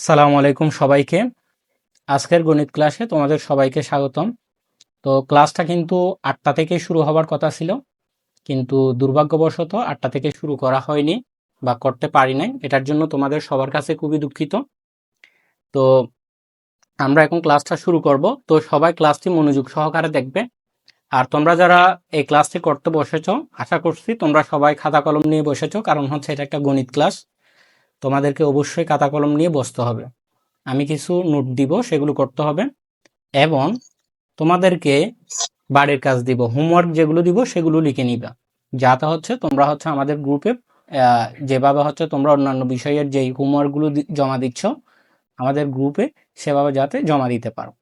সালামু আলাইকুম সবাইকে। আজকের গণিত ক্লাসে তোমাদের সবাইকে স্বাগতম। তো ক্লাসটা কিন্তু 8টা থেকে শুরু হবার কথা ছিল, কিন্তু দুর্ভাগ্যবশত 8টা থেকে শুরু করা হয়নি বা করতে পারি নাই। এটার জন্য তোমাদের সবার কাছে খুবই দুঃখিত। তো আমরা এখন ক্লাসটা শুরু করব। তো সবাই ক্লাসটি মনোযোগ সহকারে দেখবে। আর তোমরা যারা এই ক্লাসটি করতে বসেছো, আশা করছি তোমরা সবাই খাতা কলম নিয়ে বসেছো, কারণ হচ্ছে এটা একটা গণিত ক্লাস। তোমাদেরকে অবশ্যই খাতা কলম নিয়ে বসতে হবে। আমি কিছু নোট দিব, সেগুলো করতে হবে। এবং তোমাদেরকে বাড়ির কাজ দিব, হোমওয়ার্ক যেগুলো দিব সেগুলো লিখে নিবা, যাতে হচ্ছে তোমরা হচ্ছে আমাদের গ্রুপে যেভাবে হচ্ছে তোমরা অন্যান্য বিষয়ের যেই হোমওয়ার্কগুলো জমা দিচ্ছ আমাদের গ্রুপে, সেভাবে যাতে জমা দিতে পারো।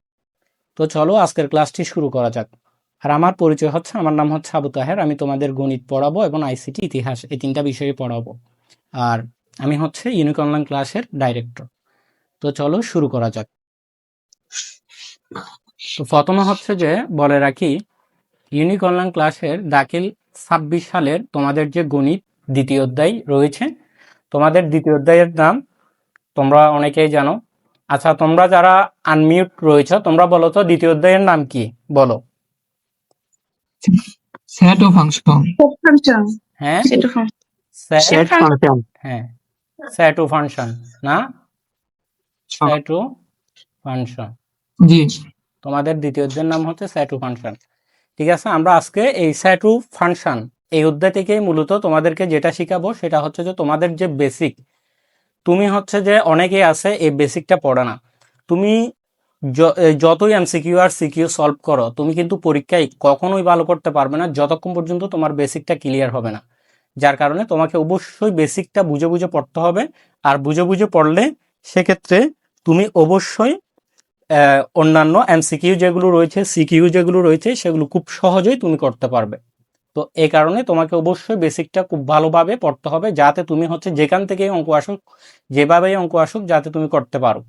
তো চলো আজকের ক্লাসটি শুরু করা যাক। আর আমার পরিচয় হচ্ছে, আমার নাম হচ্ছে আবু তাহের। আমি তোমাদের গণিত পড়াবো এবং আইসিটি ইতিহাস এই তিনটা বিষয়ে পড়াবো। আর আমি হচ্ছে ইউনিক অনলাইন ক্লাসের ডাইরেক্টর। তো চলো শুরু করা যাক। তো প্রথমে হচ্ছে যে বলে রাখি, ইউনিক অনলাইন ক্লাসের দাখিল 26 সালের তোমাদের যে গণিত দ্বিতীয় অধ্যায় রয়েছে, তোমাদের দ্বিতীয় অধ্যায়ের নাম তোমরা অনেকেই জানো। আচ্ছা, তোমরা যারা আনমিউট রয়েছে তোমরা বলো তো দ্বিতীয় অধ্যায়ের নাম কি, বলো। সেট ও ফাংশন। ফাংশন। হ্যাঁ, set of set, set function. হ্যাঁ, সেট ও ফাংশন, না সেট ও ফাংশন। জি। তোমাদের দ্বিতীয় অধ্যায়ের নাম হচ্ছে সেট ও ফাংশন। ঠিক আছে, আমরা আজকে এই সেট ও ফাংশন এই অধ্যায় থেকে মূলত তোমাদেরকে যেটা শিখাবো সেটা হচ্ছে যে তোমাদের যে বেসিক, তুমি হচ্ছে যে অনেকেই আছে এই বেসিকটা পড়ে না। তুমি যতই এমসিকিউ আর সিকিউ সলভ করো, তুমি কিন্তু পরীক্ষায় কখনোই ভালো করতে পারবে না যতক্ষণ পর্যন্ত তোমার বেসিকটা ক্লিয়ার হবে না। যার কারণে তোমাকে অবশ্যই বেসিকটা বুঝে বুঝে পড়তে হবে। আর বুঝে বুঝে পড়লে সেক্ষেত্রে তুমি অবশ্যই অন্যান্য এমসিকিউ যেগুলো রয়েছে, সিকিউ যেগুলো রয়েছে, সেগুলো খুব সহজেই তুমি করতে পারবে। তো এই কারণে তোমাকে অবশ্যই বেসিকটা খুব ভালোভাবে পড়তে হবে, যাতে তুমি হচ্ছে যেখান থেকে অঙ্ক আসুক, যেভাবেই অঙ্ক আসুক, যাতে তুমি করতে পারো।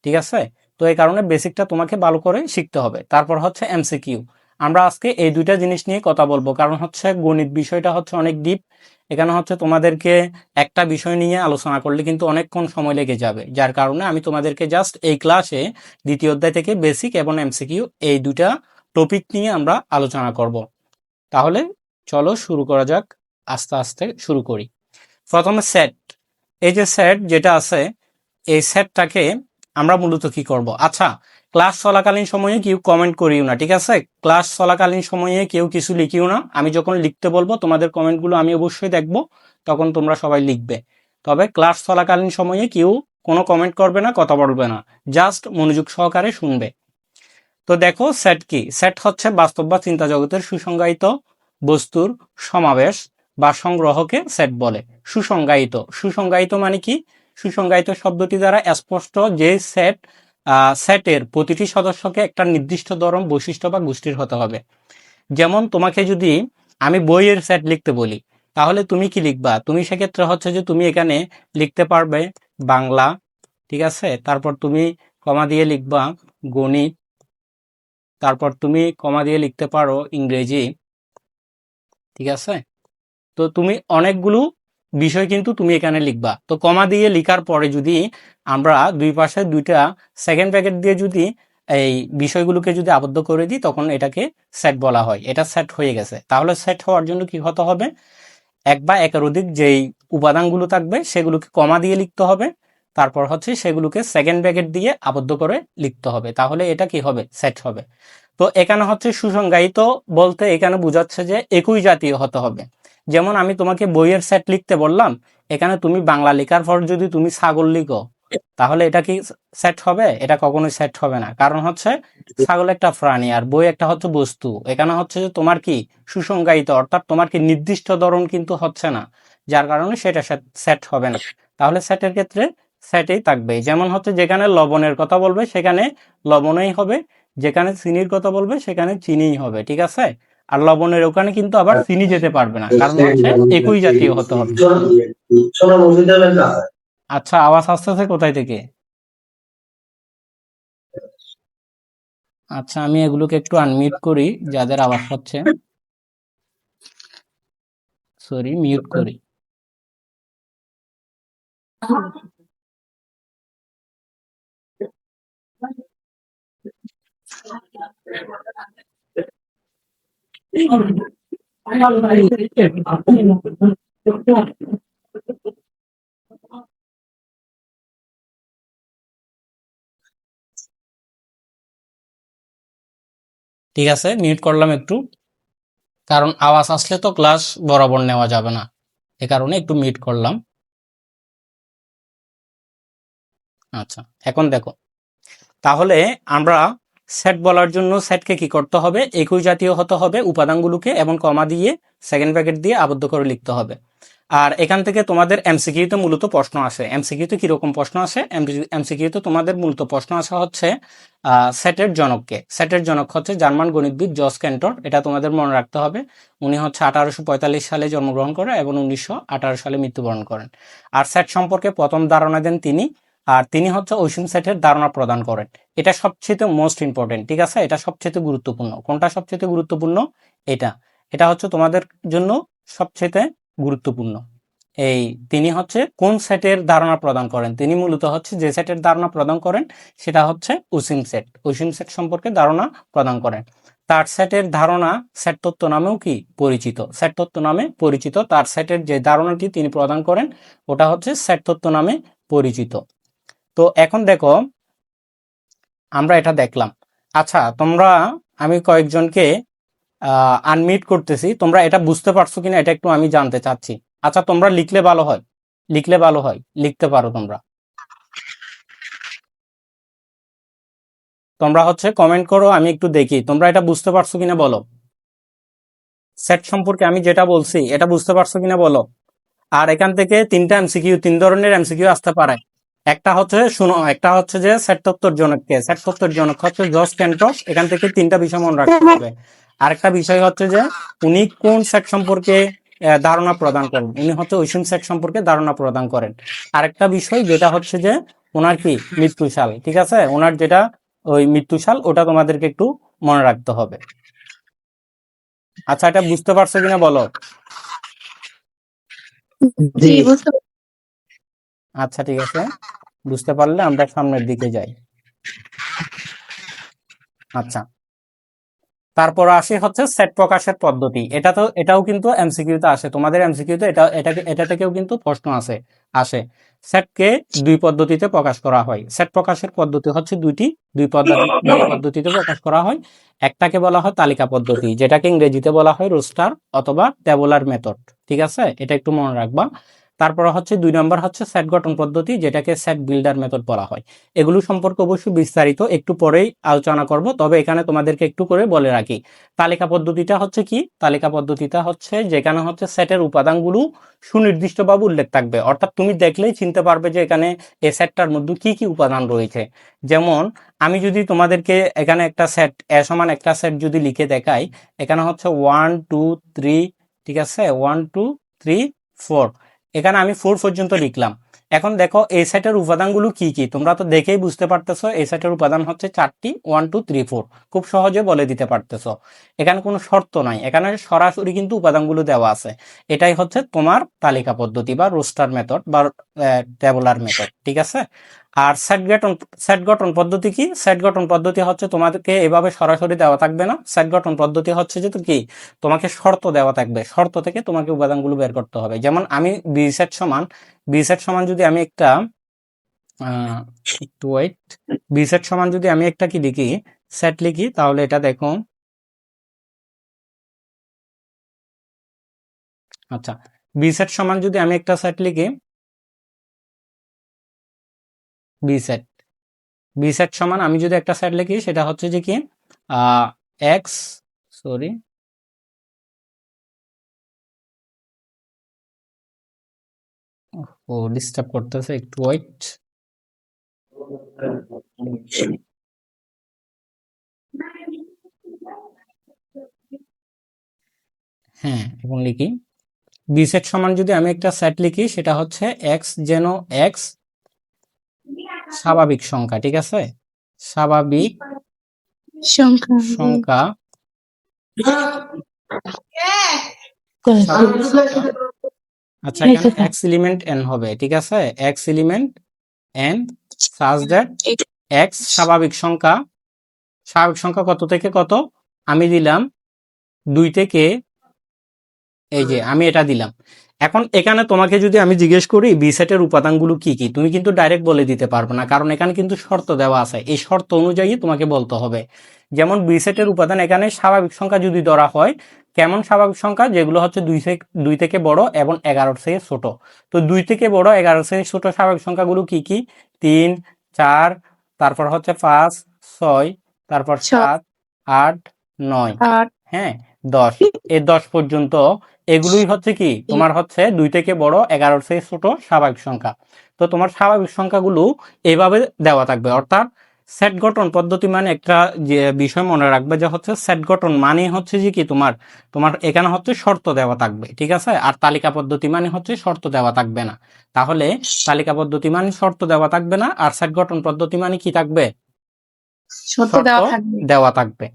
ঠিক আছে, তো এই কারণে বেসিকটা তোমাকে ভালো করে শিখতে হবে। তারপর হচ্ছে এমসিকিউ। আমরা আজকে এই দুইটা জিনিস নিয়ে কথা বলবো, কারণ হচ্ছে গণিত বিষয়টা হচ্ছে অনেক ডিপ। এখানে হচ্ছে তোমাদেরকে একটা বিষয় নিয়ে আলোচনা করলে কিন্তু অনেকক্ষণ সময় লেগে যাবে। যার কারণে আমি তোমাদেরকে জাস্ট এই ক্লাসে দ্বিতীয় অধ্যায় থেকে বেসিক এবং এমসিকিউ এই দুইটা টপিক নিয়ে আমরা আলোচনা করব। তাহলে চলো শুরু করা যাক, আস্তে আস্তে শুরু করি। প্রথমে সেট। এই যে সেট যেটা আছে, এই সেটটাকে আমরা মূলত কি করব। আচ্ছা, ক্লাস চলাকালীন সময়ে কেউ কমেন্ট করিও না, ঠিক আছে? ক্লাস চলাকালীন সময়ে কেউ কিছু লিখিও না। আমি যখন লিখতে বলবো তোমাদের কমেন্টগুলো আমি অবশ্যই দেখব, তখন তোমরা সবাই লিখবে। তবে ক্লাস চলাকালীন সময়ে কেউ কোনো কমেন্ট করবে না, কথা বলবে না, জাস্ট মনোযোগ সহকারে শুনবে। তো দেখো, সেট কি? সেট হচ্ছে বাস্তব বা চিন্তা জগতের সুসংজ্ঞায়িত বস্তুর সমাবেশ বা সংগ্রহকে সেট বলে। সুসংজ্ঞায়িত, সুসংজ্ঞায়িত মানে কি? সুসংজ্ঞায়িত শব্দটি দ্বারা স্পষ্ট যে সেটের প্রতিটি সদস্যকে একটা নির্দিষ্ট ধরন, বৈশিষ্ট্য বা গোষ্ঠীর হতে হবে। যেমন তোমাকে যদি আমি বইয়ের সেট লিখতে বলি, তাহলে তুমি কি লিখবা? তুমি সেক্ষেত্রে হচ্ছে যে তুমি এখানে লিখতে পারবে বাংলা, ঠিক আছে? তারপর তুমি কমা দিয়ে লিখবা গণিত, তারপর তুমি কমা দিয়ে লিখতে পারো ইংরেজি, ঠিক আছে? তো তুমি অনেকগুলো বিষয় কিন্তু তুমি এখানে লিখবা। তো কমা দিয়ে লিখার পরে যদি আমরা দুই পাশে দুইটা সেকেন্ড ব্র্যাকেট দিয়ে যদি এই বিষয়গুলোকে যদি আবদ্ধ করে দিই, তখন এটাকে সেট বলা হয়। এটা সেট হয়ে গেছে। তাহলে সেট হওয়ার জন্য কি হতে হবে? এক বা একের অধিক যেই উপাদানগুলো থাকবে সেগুলোকে কমা দিয়ে লিখতে হবে, তারপর হচ্ছে সেগুলোকে সেকেন্ড ব্র্যাকেট দিয়ে আবদ্ধ করে লিখতে হবে। তাহলে এটা কি হবে? সেট হবে। তো এখানে হচ্ছে সুসংজ্ঞায়িত বলতে এখানে বোঝাচ্ছে যে একই জাতীয় হতে হবে। যেমন আমি তোমাকে বইয়ের সেট লিখতে বললাম, এখানে তুমি বাংলা লেখার পর যদি তুমি ছাগল লিখো, তাহলে এটা কি সেট হবে? এটা কখনোই সেট হবে না। কারণ হচ্ছে ছাগল একটা প্রাণী আর বই একটা হচ্ছে বস্তু। এখানে হচ্ছে যে তোমার কি সুসংজ্ঞায়িত, অর্থাৎ তোমার কি নির্দিষ্ট ধরন কিন্তু হচ্ছে না, যার কারণে সেটা সেট হবে না। তাহলে সেটের ক্ষেত্রে সেটেই থাকবে। যেমন হচ্ছে যেখানে লবণের কথা বলবে সেখানে লবণই হবে, যেখানে চিনির কথা বলবে সেখানে চিনিই হবে, ঠিক আছে? আর লবণের ওখানে কিন্তু আবার চিনি যেতে পারবে না, কারণ হচ্ছে একই জাতীয় হতে হবে। আচ্ছা, আওয়াজ আসতেছে কোথায় থেকে? আচ্ছা, আমি এগুলোকে একটু আনমিউট করি, যাদের আওয়াজ হচ্ছে। সরি, মিউট করি। ঠিক আছে, মিউট করলাম একটু, কারণ আওয়াজ আসলে তো ক্লাস বরাবর নেওয়া যাবে না, এ কারণে একটু মিউট করলাম। আচ্ছা, এখন দেখো, তাহলে আমরা সেট বলার জন্য সেটকে কি করতে হবে, একই জাতীয় হতে হবে উপাদানগুলোকে, এবং কমা দিয়ে সেকেন্ড ব্র্যাকেট দিয়ে আবদ্ধ করে লিখতে হবে। আর এখান থেকে তোমাদের এমসিকিউতে মূলত প্রশ্ন আসে। এমসিকিউতে কিরকম প্রশ্ন আসে? এমসিকিউতে তোমাদের মূলত প্রশ্ন আসা হচ্ছে সেটের জনককে। সেটের জনক হচ্ছে জার্মান গণিতবিদ জস ক্যান্টর, এটা তোমাদের মনে রাখতে হবে। উনি হচ্ছে 1845 সালে জন্মগ্রহণ করেন এবং 1918 সালে মৃত্যুবরণ করেন। আর সেট সম্পর্কে প্রথম ধারণা দেন তিনি, আর তিনি হচ্ছে অসীম সেটের ধারণা প্রদান করেন। এটা সবচেয়ে মোস্ট ইম্পর্টেন্ট, ঠিক আছে, এটা সবচেয়ে গুরুত্বপূর্ণ। কোনটা সবচেয়ে গুরুত্বপূর্ণ? এটা এটা হচ্ছে তোমাদের জন্য সবচেয়ে গুরুত্বপূর্ণ। এই তিনি হচ্ছে কোন সেটের ধারণা প্রদান করেন? তিনি মূলত হচ্ছে যে সেটের ধারণা প্রদান করেন সেটা হচ্ছে অসীম সেট। অসীম সেট সম্পর্কে ধারণা প্রদান করেন। তার সেটের ধারণা সেট তত্ত্ব নামেও কি পরিচিত? সেট তত্ত্ব নামে পরিচিত। তার সেটের যে ধারণাটি তিনি প্রদান করেন ওটা হচ্ছে সেট তত্ত্ব নামে পরিচিত। তো এখন দেখো, আমরা এটা দেখলাম। আচ্ছা, তোমরা, আমি কয়েকজনকে আনমিউট করতেছি, তোমরা এটা বুঝতে পারছো কিনা এটা একটু আমি জানতে চাচ্ছি। আচ্ছা, তোমরা লিখলে ভালো হয়, লিখলে ভালো হয়, লিখতে পারো তোমরা। তোমরা হচ্ছে কমেন্ট করো, আমি একটু দেখি তোমরা এটা বুঝতে পারছো কিনা বলো। সেট সম্পর্কে আমি যেটা বলছি এটা বুঝতে পারছো কিনা বলো। আর এখান থেকে তিনটা এমসিকিউ, তিন ধরনের এমসিকিউ আসতে পারে। একটা হচ্ছে, শুনো, একটা হচ্ছে যে সেট তত্ত্বের জনককে। সেট তত্ত্বের জনক হচ্ছে জস ক্যান্টর, এখান থেকে তিনটা বিষয় মনে রাখতে হবে। আরেকটা বিষয় হচ্ছে যে উনি কোন সেট সম্পর্কে ধারণা প্রদান করেন, উনি হচ্ছে অসীম সেট সম্পর্কে ধারণা প্রদান করেন। আরেকটা বিষয় যেটা হচ্ছে যে ওনার কি মৃত্যুশাল, ঠিক আছে, ওনার যেটা ওই মৃত্যুশাল ওটা তোমাদেরকে একটু মনে রাখতে হবে। আচ্ছা, এটা বুঝতে পারছো কিনা বলো। আচ্ছা, ঠিক আছে, বুঝতে পারলে আমরা সামনের দিকে যাই। আচ্ছা, তারপর আসে হচ্ছে সেট প্রকাশের পদ্ধতি। এটাও কিন্তু এমসিকিউতে আসে, তোমাদের এমসিকিউতে এটা থেকেও কিন্তু প্রশ্ন আসে। সেটকে দুই পদ্ধতিতে প্রকাশ করা হয়। সেট প্রকাশের পদ্ধতি হচ্ছে দুই পদ্ধতিতে প্রকাশ করা হয়। একটাকে বলা হয় তালিকা পদ্ধতি, যেটাকে ইংরেজিতে বলা হয় রোস্টার অথবা ট্যাবুলার মেথড, ঠিক আছে, এটা একটু মনে রাখবা। তারপর হচ্ছে 2 নম্বর হচ্ছে সেট গঠন পদ্ধতি, যেটাকে সেট বিল্ডার মেথড বলা হয়। এগুলো সম্পর্কে অবশ্যই বিস্তারিত একটু পরেই আলোচনা করব, তবে এখানে তোমাদেরকে একটু করে বলে রাখি। তালিকা পদ্ধতিটা হচ্ছে কি? তালিকা পদ্ধতিটা হচ্ছে যেখানে হচ্ছে সেটের উপাদানগুলো সুনির্দিষ্টভাবে উল্লেখ থাকবে, অর্থাৎ তুমি দেখলেই চিনতে পারবে যে এখানে এই সেটটার মধ্যে কি কি উপাদান রয়েছে। যেমন আমি যদি তোমাদেরকে এখানে একটা সেট এ সমান একটা সেট যদি লিখে দেখাই, এখানে হচ্ছে 1 2 3, ঠিক আছে, 1 2 3 4, এখানে আমি 4 পর্যন্ত লিখলাম। এখন দেখো এই সেটের উপাদানগুলো কি কি, তোমরা তো দেখেই বুঝতে পারতেছো এই সেটের উপাদান হচ্ছে 4টি, 1 2 3 4, খুব সহজে বলে দিতে পারতেছো। এখানে কোনো শর্ত নাই, এখানে সরাসরি কিন্তু উপাদানগুলো দেওয়া আছে। এটাই হচ্ছে তোমার তালিকা পদ্ধতি বা রোস্টার মেথড বা ট্যাবুলার মেথড, ঠিক আছে। আর সেট গঠন পদ্ধতি কি? সেট গঠন পদ্ধতি হচ্ছে তোমাদেরকে এভাবে সরাসরি দেওয়া থাকবে না। সেট গঠন পদ্ধতি হচ্ছে যে কি, তোমাকে শর্ত দেওয়া থাকবে, শর্ত থেকে তোমাকে উপাদানগুলো বের করতে হবে। যেমন আমি বি সেট সমান যদি আমি একটা একটু ওয়েট, বি সেট সমান যদি আমি একটা কি লিখি, সেট লিখি, তাহলে এটা দেখো। আচ্ছা, বি সেট সমান যদি আমি একটা সেট লিখি, বি সেট বি সেট সমান আমি যদি একটা সেট লিখি, সেটা হচ্ছে যে কি এক্স, সরি, ও ডিস্টার্ব করতেছে, একটু ওয়েট। হ্যাঁ, এখন লিখি, বি সেট সমান যদি আমি একটা সেট লিখি, সেটা হচ্ছে এক্স, যেন এক্স স্বাভাবিক সংখ্যা, ঠিক আছে, স্বাভাবিক সংখ্যা, আচ্ছা, এখানে এক্স এলিমেন্ট এন হবে, ঠিক আছে, x element N such that x স্বাভাবিক সংখ্যা স্বাভাবিক সংখ্যা কত থেকে কত? আমি দিলাম 2 থেকে, এই যে আমি এটা দিলাম। এখন এখানে তোমাকে যদি আমি জিজ্ঞেস করি বি সেটের উপাদানগুলো কি কি, তুমি কিন্তু ডাইরেক্ট বলে দিতে পারবে না, কারণ এখানে কিন্তু শর্ত দেওয়া আছে। এই শর্ত অনুযায়ী তোমাকে বলতে হবে। যেমন বি সেটের উপাদান এখানে স্বাভাবিক সংখ্যা যদি ধরা হয়, কেমন স্বাভাবিক সংখ্যা? যেগুলো হচ্ছে 2 থেকে বড় এবং 11 থেকে ছোট। তো 2 থেকে বড় 11 থেকে ছোট স্বাভাবিক সংখ্যাগুলো কি কি? 3, 4, তারপর হচ্ছে 5, 6, তারপর 7, 8, 9, হ্যাঁ 10। এই 10 পর্যন্ত এগুলোই হচ্ছে কি তোমার হচ্ছে 2 থেকে বড় 11 থেকে ছোট স্বাভাবিক সংখ্যা। তো তোমার স্বাভাবিক সংখ্যাগুলো এইভাবে দেওয়া থাকবে। অর্থাৎ সেট গঠন পদ্ধতি মানে একটা যে বিষয় মনে রাখবে, যে হচ্ছে সেট গঠন মানে হচ্ছে যে কি তোমার তোমার এখানে হচ্ছে শর্ত দেওয়া থাকবে, ঠিক আছে। আর তালিকা পদ্ধতি মানে হচ্ছে শর্ত দেওয়া থাকবে না। তাহলে তালিকা পদ্ধতি মানে শর্ত দেওয়া থাকবে না, আর সেট গঠন পদ্ধতি মানে কি থাকবে? শর্ত শর্ত দেওয়া থাকবে। দেওয়া থাকবে,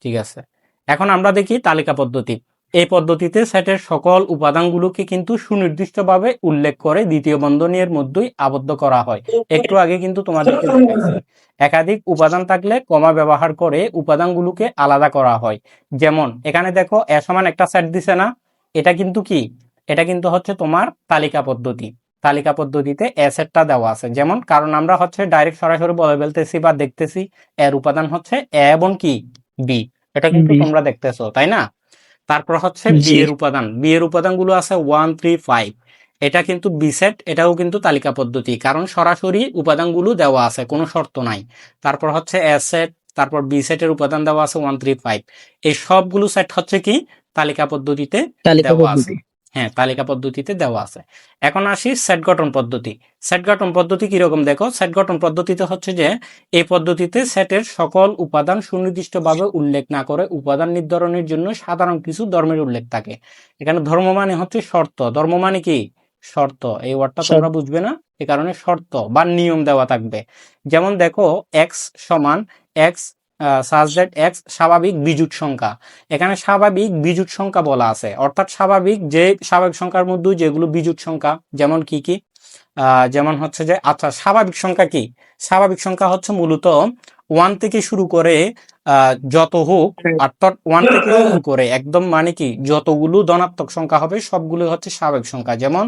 ঠিক আছে। এখন আমরা দেখি তালিকা পদ্ধতি। এই পদ্ধতিতে সেটের সকল উপাদানগুলোকে কিন্তু সুনির্দিষ্টভাবে উল্লেখ করে দ্বিতীয় বন্ধনীর মধ্যেই আবদ্ধ করা হয়। একটু আগে কিন্তু তোমাদেরকে দেখাইছি। একাধিক উপাদান থাকলে কমা ব্যবহার করে উপাদানগুলোকে আলাদা করা হয়। যেমন এখানে দেখো এ সমান একটা সেট দিছে না, এটা কিন্তু কি, এটা কিন্তু হচ্ছে তোমার তালিকা পদ্ধতি। তালিকা পদ্ধতিতে এ সেটটা দেওয়া আছে। যেমন কারণ আমরা হচ্ছে ডাইরেক্ট সরাসরি বলে ফেলতেছি বা দেখতেছি এর উপাদান হচ্ছে এ এবং কি বি, এটা কিন্তু তোমরা দেখতেছো তাই না। তারপর হচ্ছে বি এর উপাদান, বি এর উপাদানগুলো আছে 1, 3, 5। এটা কিন্তু বি সেট, এটাও কিন্তু তালিকা পদ্ধতি, কারণ সরাসরি উপাদানগুলো দেওয়া আছে, কোনো শর্ত নাই। তারপর হচ্ছে এ সেট, তারপর বি সেটের উপাদান দেওয়া আছে 1, 3, 5। এই সবগুলো সেট হচ্ছে কি তালিকা পদ্ধতিতে দেওয়া আছে। হ্যাঁ, তালিকা পদ্ধতিতে দেওয়া আছে। এখন আসি সেট গঠন পদ্ধতি। সেট গঠন পদ্ধতি কিরকম দেখো, সেট গঠন পদ্ধতিতে হচ্ছে যে এই পদ্ধতিতে সেটের সকল উপাদান সুনির্দিষ্টভাবে উল্লেখ না করে উপাদান নির্ধারণের জন্য সাধারণ কিছু ধর্মের উল্লেখ থাকে। এখানে ধর্ম মানে হচ্ছে শর্ত, ধর্ম মানে কি শর্ত, এই ওয়ার্ডটা তোমরা বুঝবে না, এই কারণে শর্ত বা নিয়ম দেওয়া থাকবে। যেমন দেখো এক্স সমান এক্স সাজ দ্যাট এক্স স্বাভাবিক বিজোড় সংখ্যা। এখানে স্বাভাবিক বিজোড় সংখ্যা বলা আছে, অর্থাৎ স্বাভাবিক যে স্বাভাবিক সংখ্যার মধ্যে যেগুলো বিজোড় সংখ্যা, যেমন কি কি যেমন হচ্ছে যে আচ্ছা স্বাভাবিক সংখ্যা কি, স্বাভাবিক সংখ্যা হচ্ছে মূলত 1 থেকে শুরু করে যত হোক, অর্থাৎ 1 থেকে শুরু করে একদম মানে কি যতগুলো ধনাত্মক সংখ্যা হবে সবগুলো হচ্ছে স্বাভাবিক সংখ্যা। যেমন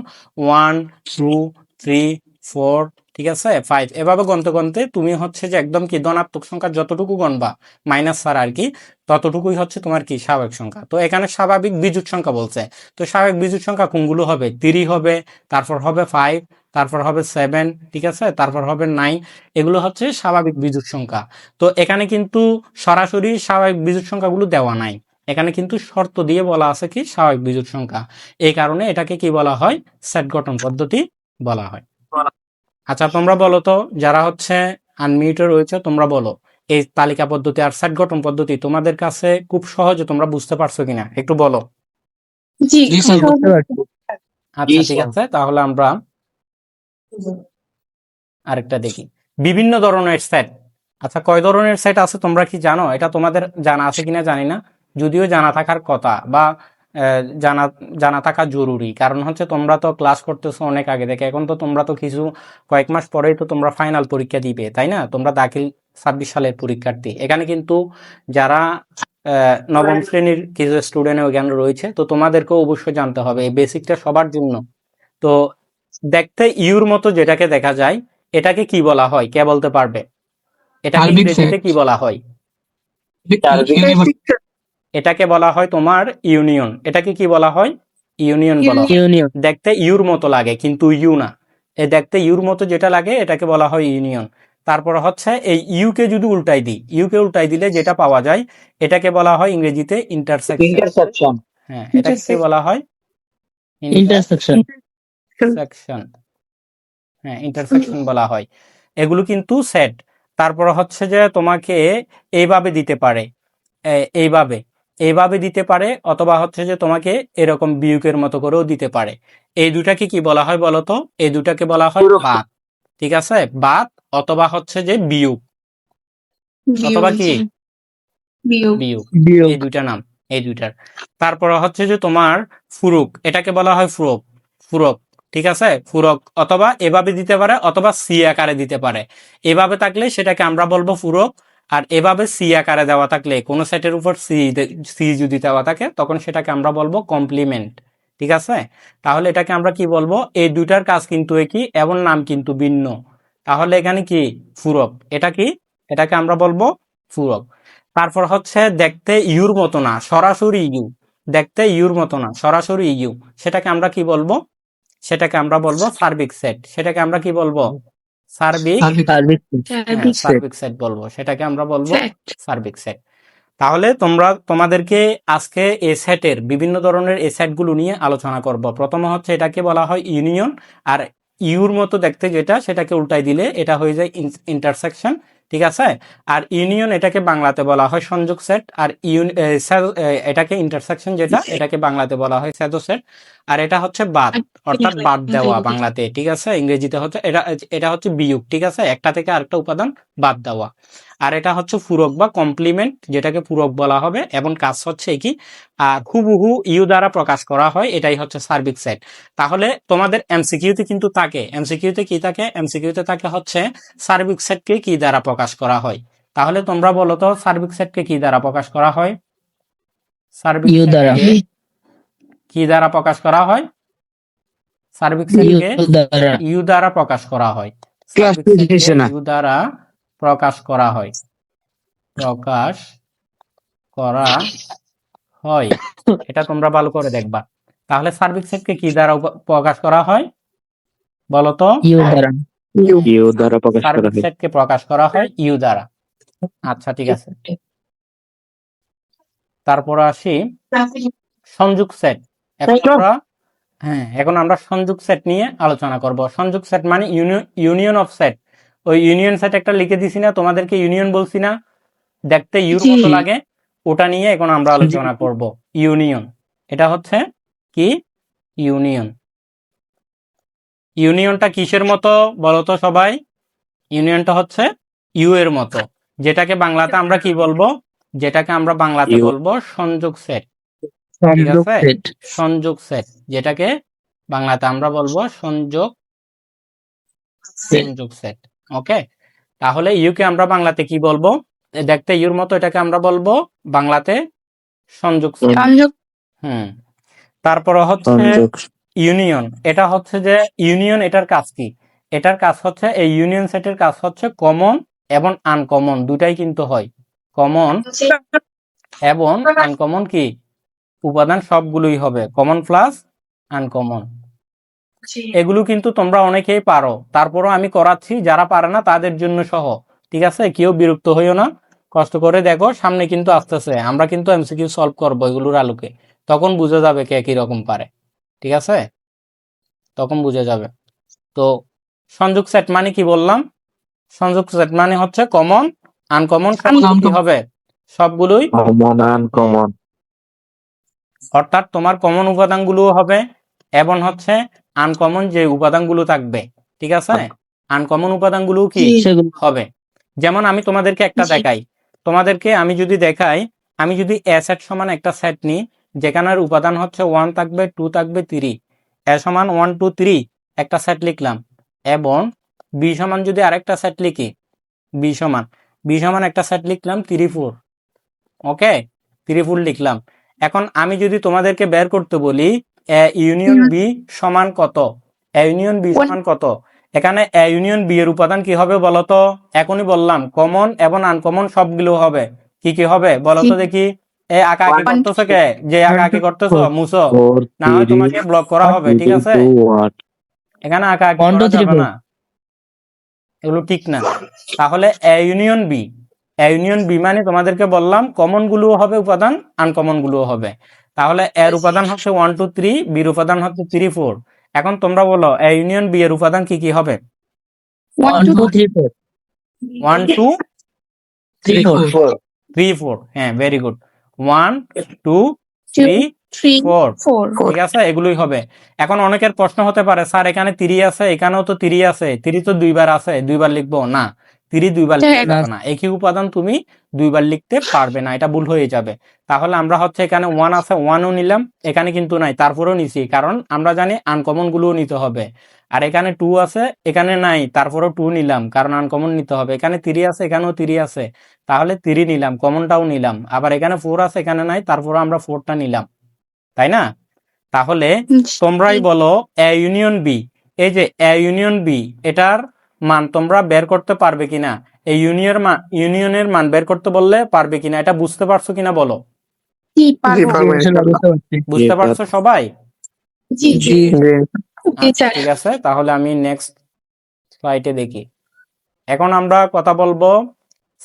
1, 2, 3, 4, ঠিক আছে 5, এভাবে গণতে গণতে তুমি হচ্ছে যে একদম কি ধনাত্মক সংখ্যা যতটুকু গণবা মাইনাস ছাড়া আর কি, ততটুকুই হচ্ছে তোমার কি স্বাভাবিক সংখ্যা। তো এখানে স্বাভাবিক বিজোড় সংখ্যা বলছে, তো স্বাভাবিক বিজোড় সংখ্যা কোনগুলো হবে? 3 হবে, তারপর হবে 5, তারপর হবে 7, ঠিক আছে, তারপর হবে 9। এগুলো হচ্ছে স্বাভাবিক বিজোড় সংখ্যা। তো এখানে কিন্তু সরাসরি স্বাভাবিক বিজোড় সংখ্যাগুলো দেওয়া নাই, এখানে কিন্তু শর্ত দিয়ে বলা আছে কি স্বাভাবিক বিজোড় সংখ্যা। এই কারণে এটাকে কি বলা হয়? সেট গঠন পদ্ধতি বলা হয়। আচ্ছা তোমরা বলো তো, যারা হচ্ছে আনমিউটেড রয়েছে তোমরা বলো, এই তালিকা পদ্ধতি আর সেট গঠন পদ্ধতি তোমাদের কাছে খুব সহজে তোমরা বুঝতে পারছো কিনা একটু বলো। জি আচ্ছা ঠিক আছে, তাহলে আমরা আরেকটা দেখি বিভিন্ন ধরনের সেট। আচ্ছা কয় ধরনের সেট আছে তোমরা কি জানো? এটা তোমাদের জানা আছে কিনা জানি না, যদিও জানা থাকার কথা বা জানা জানা থাকা জরুরি, কারণ হচ্ছে তোমরা তো ক্লাস করতেছো অনেক আগে থেকে, এখন তো তোমরা তো কিছু কয়েক মাস পরেই তো তোমরা ফাইনাল পরীক্ষা দিবে তাই না, তোমরা দাখিল 26 সালের পরীক্ষার্থী। এখানে কিন্তু যারা নবম শ্রেণীর কিছু স্টুডেন্ট ওখানে রয়েছে, তো তোমাদেরকেও অবশ্যই জানতে হবে, এই বেসিকটা সবার জন্য। তো দেখতে ইউর মতো যেটাকে দেখা যায় এটাকে কি বলা হয়, কে বলতে পারবে? এটাকে ইংরেজিতে কি বলা হয়? এটাকে বলা হয় তোমার ইউনিয়ন। এটাকে কি বলা হয়? ইউনিয়ন বলা হয়। দেখতে ইউর মতো লাগে কিন্তু ইউ না, এই দেখতে ইউর মতো যেটা লাগে এটাকে বলা হয় ইউনিয়ন। তারপর হচ্ছে এই ইউকে যদি উল্টাই দিই, ইউকে উল্টাই দিলে যেটা পাওয়া যায় এটাকে বলা হয় ইংরেজিতে ইন্টারসেকশন। হ্যাঁ, এটাকে কি বলা হয়? ইন্টারসেকশন। হ্যাঁ, ইন্টারসেকশন বলা হয়। এগুলো কিন্তু সেট। তারপর হচ্ছে যে তোমাকে এইভাবে দিতে পারে, এইভাবে এইভাবে দিতে পারে, অথবা হচ্ছে যে তোমাকে এরকম বিয়োগের মতো করেও দিতে পারে। এই দুটাকে কি বলা হয় বলতো? এই দুটাকে বলা হয় বাদ, ঠিক আছে, বাদ অথবা হচ্ছে যে বিয়োগ, অথবা কি বিয়োগ, এই দুইটা নাম, এই দুইটার। তারপর হচ্ছে যে তোমার ফুরুক, এটাকে বলা হয় ফুরক, ফুরক, ঠিক আছে, ফুরক, অথবা এভাবে দিতে পারে অথবা সি আকারে দিতে পারে। এভাবে থাকলে সেটাকে আমরা বলবো ফুরক, আর এভাবে সি আকারে দেওয়া থাকলে কোনো সেটের উপর সি যদি দেওয়া থাকে তখন সেটাকে আমরা বলবো কমপ্লিমেন্ট। ঠিক আছে, তাহলে এটাকে আমরা কি বলবো, এই দুইটার কাজ কিন্তু একই এবং নাম কিন্তু ভিন্ন, তাহলে এখানে কি পূরক। এটা কি, এটাকে আমরা বলবো পূরক। তারপর হচ্ছে দেখতে ইউর মতো না সরাসরি ইউ, দেখতে ইউর মতো না সরাসরি ইউ, সেটাকে আমরা কি বলবো, সেটাকে আমরা বলবো সার্বিক সেট। সেটাকে আমরা কি বলবো, সার্বিক, সার্বিক সার্বিক সেট বলবো, সেটাকে আমরা বলবো সেট। সার্বিক সেট। তাহলে তোমাদেরকে আজকে এ সেটের বিভিন্ন ধরনের এ সেটগুলো নিয়ে আলোচনা করব। প্রথমে হচ্ছে এটাকে বলা হয় ইউনিয়ন, আর ইউর মতো দেখতে যেটা সেটাকে উল্টাই দিলে এটা হয়ে যায় ইন্টারসেকশন। ঠিক আছে, আর ইউনিয়ন এটাকে বাংলাতে বলা হয় সংযোগ সেট, আর এটাকে ইন্টারসেকশন যেটা এটাকে বাংলাতে বলা হয় স্যাডো সেট। আর এটা হচ্ছে বাদ, অর্থাৎ বাদ দেওয়া বাংলাতে। ঠিক আছে, ইংরেজিতে হচ্ছে এটা এটা হচ্ছে বিয়োগ। ঠিক আছে, একটা থেকে আরেকটা উপাদান বাদ দেওয়া। আর এটা হচ্ছে পূরক বা কমপ্লিমেন্ট, যেটাকে পূরক বলা হবে, এবং কাজ হচ্ছে কি হুবহু ইউ দ্বারা প্রকাশ করা হয়, এটাই হচ্ছে সার্বিক সেট। তাহলে তোমাদের এমসিকিউতে কিন্তু থাকে, এমসিকিউতে কি থাকে, এমসিকিউতে থাকে হচ্ছে সার্বিক সেটকে কি দ্বারা প্রকাশ করা হয়। তাহলে তোমরা বলো তো সার্বিক সেটকে কি দ্বারা প্রকাশ করা হয়, সার্বিক সেটকে কি দ্বারা প্রকাশ করা হয়, সার্বিক সেটকে ইউ দ্বারা প্রকাশ করা হয়, সার্বিক সেটকে ইউ দ্বারা প্রকাশ করা হয়, প্রকাশ করা হয়, এটা তোমরা ভালো করে দেখবা। তাহলে সার্বিক সেটকে কি দ্বারা প্রকাশ করা হয় বলতো, ইউ দ্বারা প্রকাশ করা সার্বিক হয়। সেটকে প্রকাশ করা হয় ইউ দ্বারা। আচ্ছা ঠিক আছে, তারপর আসি সংযোগ সেট। এখন আমরা এখন আমরা সংযোগ সেট নিয়ে আলোচনা করব। সংযোগ সেট মানে ইউনিয়ন অফ সেট। ওই ইউনিয়ন সেট একটা লিখে দিছি না তোমাদেরকে, ইউনিয়ন বলছি না, দেখতে ইউর মতো লাগে, ওটা নিয়ে এখন আমরা আলোচনা করব। ইউনিয়ন, এটা হচ্ছে কি ইউনিয়ন। ইউনিয়নটা কিসের মতো বলতো সবাই, ইউনিয়নটা হচ্ছে ইউ এর মতো, যেটাকে বাংলাতে আমরা কি বলবো, যেটাকে আমরা বাংলাতে ইউ। বলবো সংযোগ সেট। ঠিক আছে, সংযোগ সেট, যেটাকে বাংলাতে আমরা বলবো সংযোগ সংযোগ সেট। ওকে, তাহলে ইউকে আমরা বাংলাতে কি বলবো, দেখতে ইউর মতো, এটাকে আমরা বলবো বাংলাতে সংযোগ সেট। তারপর হচ্ছে ইউনিয়ন, এটা হচ্ছে যে ইউনিয়ন, এটার কাজ কি, এটার কাজ হচ্ছে এই ইউনিয়ন সেটের কাজ হচ্ছে কমন এবং আনকমন দুটাই কিন্তু হয়, কমন এবং আনকমন কি উপাদান সবগুলোই হবে, কমন প্লাস আনকমন। এগুলো কিন্তু তোমরা অনেকেই পারো, তারপরও আমি করাচ্ছি, যারা পারে না তাদের জন্য সহ। ঠিক আছে, কেউ বিরক্ত হইও না, কষ্ট করে দেখো, সামনে কিন্তু আসতেছে, আমরা কিন্তু এমসিকিউ সলভ করবো এগুলোর আলোকে, তখন বুঝে যাবে কে কি রকম পারে। ঠিক আছে, তখন বুঝে যাবে। তো সংযোগ সেট মানে কি বললাম, সংযোগ সেট মানে হচ্ছে কমন আনকমন কি হবে, সবগুলোই কমন আনকমন, অর্থাৎ তোমার কমন উপাদানগুলো হবে এবং হচ্ছে আনকমন যে উপাদানগুলো থাকবে। ঠিক আছে, আনকমন উপাদানগুলো কি হবে, যেমন আমি তোমাদেরকে একটা দেখাই, তোমাদেরকে আমি যদি দেখাই, আমি যদি এ সেট সমান একটা সেট নিই, যেখানের উপাদান হচ্ছে 1 থাকবে 2 থাকবে 3, এ সমান 1 2 3 একটা সেট লিখলাম, এবং বি সমান যদি আরেকটা সেট লিখি, বি সমান একটা সেট লিখলাম 3 4, ওকে 3 4 লিখলাম। এখন আমি যদি তোমাদেরকে বের করতে বলি এ ইউনিয়ন বি সমান কত, এ ইউনিয়ন বি সমান কত, এখানে এ ইউনিয়ন বি এর উপাদান কি হবে বলতো, এখনই বললাম কমন এবং আনকমন সবগুলো হবে, কি কি হবে বলতো দেখি, এ আঁকা আঁকি করতেছো কে, যে আঁকা আঁকি করতেছো মুছো, না হয় তোমাকে ব্লক করা হবে। ঠিক আছে, এখানে আঁকা আঁকি করা যাবে না, এগুলো ঠিক না। তাহলে A union B, A union B মানে তোমাদেরকে বললাম কমন গুলো হবে উপাদান, আনকমন গুলো হবে। তাহলে এর উপাদান হচ্ছে 1 2 3, বির উপাদান হচ্ছে 3 4। এখন তোমরা বলো এ ইউনিয়ন বি এর উপাদান কি কি হবে, 1 2 1 2 3 4, হ্যাঁ ভেরি গুড, 1 2 3 4, 4 ঠিক আছে, এগুলোই হবে। এখন অনেকের প্রশ্ন হতে পারে স্যার এখানে 3 আছে, এখানেও তো 3 আছে, 3 তো দুইবার আছে, দুইবার লিখবো না, 3 দুইবার লিখতে পারবে না, একই উপাদান তুমি দুইবার লিখতে পারবে না, এটা ভুল হয়ে যাবে। তাহলে আমরা হচ্ছে এখানে 1 আছে 1ও নিলাম, এখানে কিন্তু নাই তারপরেও নিছি, কারণ আমরা জানি আনকমন গুলোও নিতে হবে। আর এখানে 2 আছে, এখানে নাই, তারপরেও 2 নিলাম, কারণ আনকমন নিতে হবে। এখানে 3 আছে, এখানেও 3 আছে, তাহলে 3 নিলাম, কমনটাও নিলাম। আবার এখানে 4 আছে, এখানে নাই, তারপরে আমরা 4টা নিলাম, তাই না? তাহলে তোমরাই বলো এ ইউনিয়ন বি, এই যে এ ইউনিয়ন বি, এটার মান তোমরা বের করতে পারবে কিনা? এই ইউনিয়নের মান বের করতে বললে পারবে কিনা, এটা বুঝতে পারছো কিনা বলো? জি, জি পারবো। পারবো ইনশাআল্লাহ। বুঝতে পারছো সবাই? জি, জি। জি ওকে, আচ্ছা, ঠিক আছে, তাহলে আমি নেক্সট স্লাইডে দেখি। এখন আমরা কথা বলবো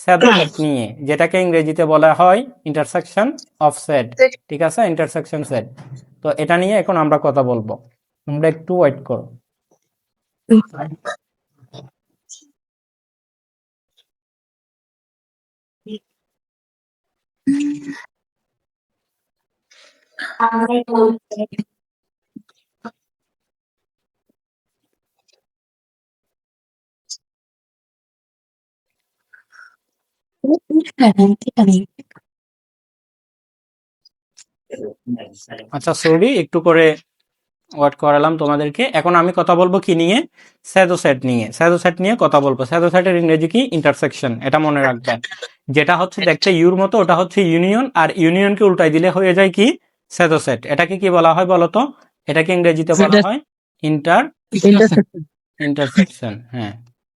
স্যাডো সেট নিয়ে, যেটাকে ইংরেজিতে বলা হয় ইন্টারসেকশন অফ সেট। ঠিক আছে, ইন্টারসেকশন সেট। তো এটা নিয়ে এখন আমরা কথা বলবো, তোমরা একটু ওয়েট করো। আচ্ছা, সরি, একটু করে ওয়েট করালাম তোমাদেরকে। এখন আমি কথা বলবো কি নিয়ে? স্যাডো সেট নিয়ে। স্যাডো সেট নিয়ে কথা বলবো। স্যাডো সেটের ইংরেজি কি? ইন্টারসেকশন, এটা মনে রাখবেন। যেটা হচ্ছে দেখতে ইউর মতো, ওটা হচ্ছে ইউনিয়ন, আর ইউনিয়নকে উল্টাই দিলে হয়ে যায় কি? Shadow set. এটাকে কি বলা হয় বলতো? এটাকে ইংরেজিতে বলা হয় ইন্টারসেকশন। হ্যাঁ,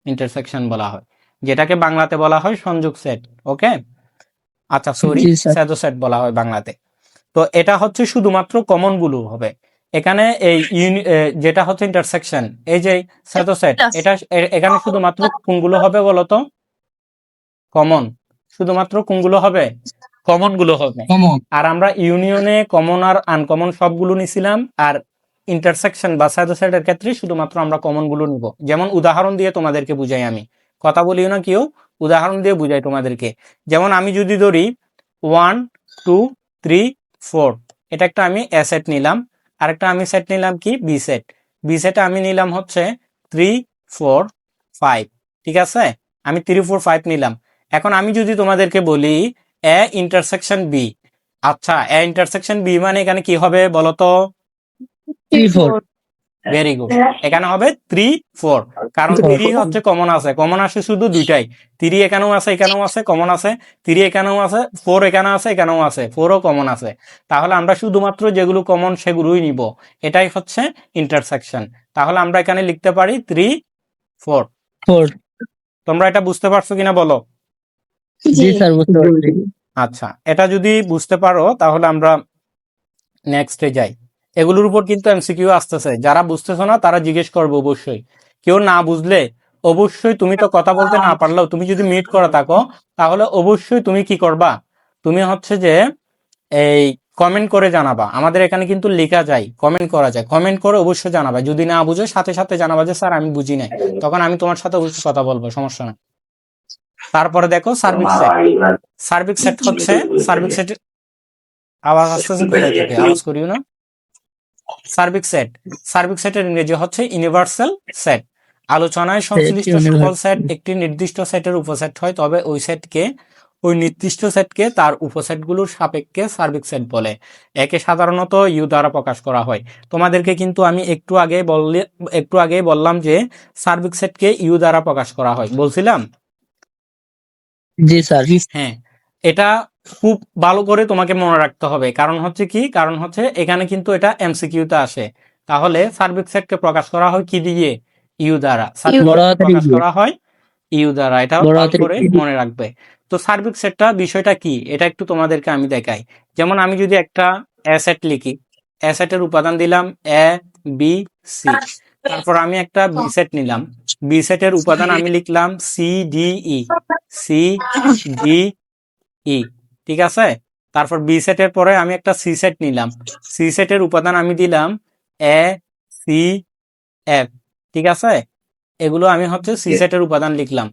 ইন্টারসেকশন বলা হয়, যেটাকে বাংলাতে বলা হয় সংযোগ সেট। ওকে, আচ্ছা, সরি, জি স্যার। স্যাডো সেট বলা হয় বাংলাতে। তো এটা হচ্ছে শুধুমাত্র কমন গুলো হবে এখানে। এই যেটা হচ্ছে ইন্টারসেকশন, এই যে স্যাডো সেট, এটা এখানে শুধুমাত্র কোনগুলো হবে বলতো? কমন। শুধুমাত্র কোনগুলো হবে? কমন গুলো হবে। আর আমরা ইউনিয়নে কমন আর আনকমন সবগুলো নিছিলাম, আর ইন্টারসেকশন বা স্যাডো সেটের ক্ষেত্রে শুধুমাত্র আমরা কমন গুলো নিব। যেমন উদাহরণ দিয়ে তোমাদেরকে বুঝাই, আমি কথা বলিও না কেউ, উদাহরণ দিয়ে বুঝাই তোমাদেরকে। যেমন আমি যদি ধরি 1 2 3 4, এটা একটা আমি এ সেট নিলাম, আরেকটা আমি সেট নিলাম কি? B set. বি সেটে আমি নিলাম হচ্ছে 3 4 5। ঠিক আছে, আমি 3 4 5 নিলাম। এখন আমি যদি তোমাদেরকে বলি এ ইন্টারসেকশন বি, আচ্ছা, এ ইন্টারসেকশন বি মানে এখানে কি হবে বলতো? 3 4 ভেরি গুড, এখানে হবে 3 4, কারণ 3 হচ্ছে কমন আছে, কমন আসে শুধু দুইটাই। 3 এখানেও আছে, এখানেও আছে, কমন আছে। 3 এখানেও আছে, 4 এখানেও আছে, এখানেও আছে, 4ও কমন আছে। তাহলে আমরা শুধুমাত্র যেগুলো কমন সেগুলোই নিব, এটাই হচ্ছে ইন্টারসেকশন। তাহলে আমরা এখানে লিখতে পারি 3 4। 4। তোমরা এটা বুঝতে পারছো কিনা বলো? জি স্যার, বুঝতে পারছি। আচ্ছা, এটা যদি বুঝতে পারো তাহলে আমরা নেক্সটে যাই। এগুলোর উপর কিন্তু এমসিকিউ আসতেছে, যারা বুঝতেছো না তারা জিজ্ঞেস করবে অবশ্যই। কেউ না বুঝলে অবশ্যই, তুমি তো কথা বলতে না পারলেও তুমি যদি মিট করে থাকো, তাহলে অবশ্যই তুমি কি করবা? তুমি হচ্ছে যে এই কমেন্ট করে জানাবা। আমাদের এখানে কিন্তু লেখা যায়, কমেন্ট করা যায়, কমেন্ট করে অবশ্যই জানাবা। যদি না বুঝো সাথে সাথে জানাবা যে স্যার আমি বুঝি নাই, তখন আমি তোমার সাথে অবশ্যই কথা বলবো, সমস্যা না। তারপরে দেখো সার্বিক সেট। সার্বিক সেট হচ্ছে, সার্বিক সেট আওয়াজ আসতেছে কোথায় থেকে? আওয়াজ করিও না। সার্বিক সেট, সার্বিক সেটের ইংরেজি হচ্ছে ইউনিভার্সাল সেট। আলোচনায় সংশ্লিষ্ট সকল সেট একটি নির্দিষ্ট সেটের উপসেট হয়, তবে ওই নির্দিষ্ট সেটকে তার উপসেটগুলোর সাপেক্ষে সার্বিক সেট বলে। একে সাধারণত ইউ দ্বারা প্রকাশ করা হয়। তোমাদেরকে কিন্তু আমি একটু আগে বললাম যে সার্বিক সেটকে ইউ দ্বারা প্রকাশ করা হয়, বলছিলাম। জি স্যার। হ্যাঁ, এটা খুব ভালো করে তোমাকে মনে রাখতে হবে। কারণ হচ্ছে কি? কারণ হচ্ছে এখানে কিন্তু এটা এমসিকিউতে আসে। তাহলে সার্বিক সেটকে প্রকাশ করা হয় কি দিয়ে? ইউ দ্বারা। সার্বিক বড় সেটকে হাতের প্রকাশ ইউ। করা হয় ইউ দ্বারা, এটা বড় ভালো হাতের করে মনে রাখবে। তো সার্বিক সেটটা বিষয়টা কি, এটা একটু তোমাদেরকে আমি দেখাই। যেমন আমি যদি একটা এ সেট লিখি, এ সেটের উপাদান দিলাম এ বি সি, তারপর আমি একটা বি সেট নিলাম, বি সেটের উপাদান আমি লিখলাম C D E, C D E. ঠিক আছে, তারপর বি সেটের পরে আমি একটা সি সেট নিলাম, সি সেটের উপাদান আমি দিলাম এ সি এফ। ঠিক আছে, এগুলো আমি হচ্ছে সি সেটের উপাদান লিখলাম।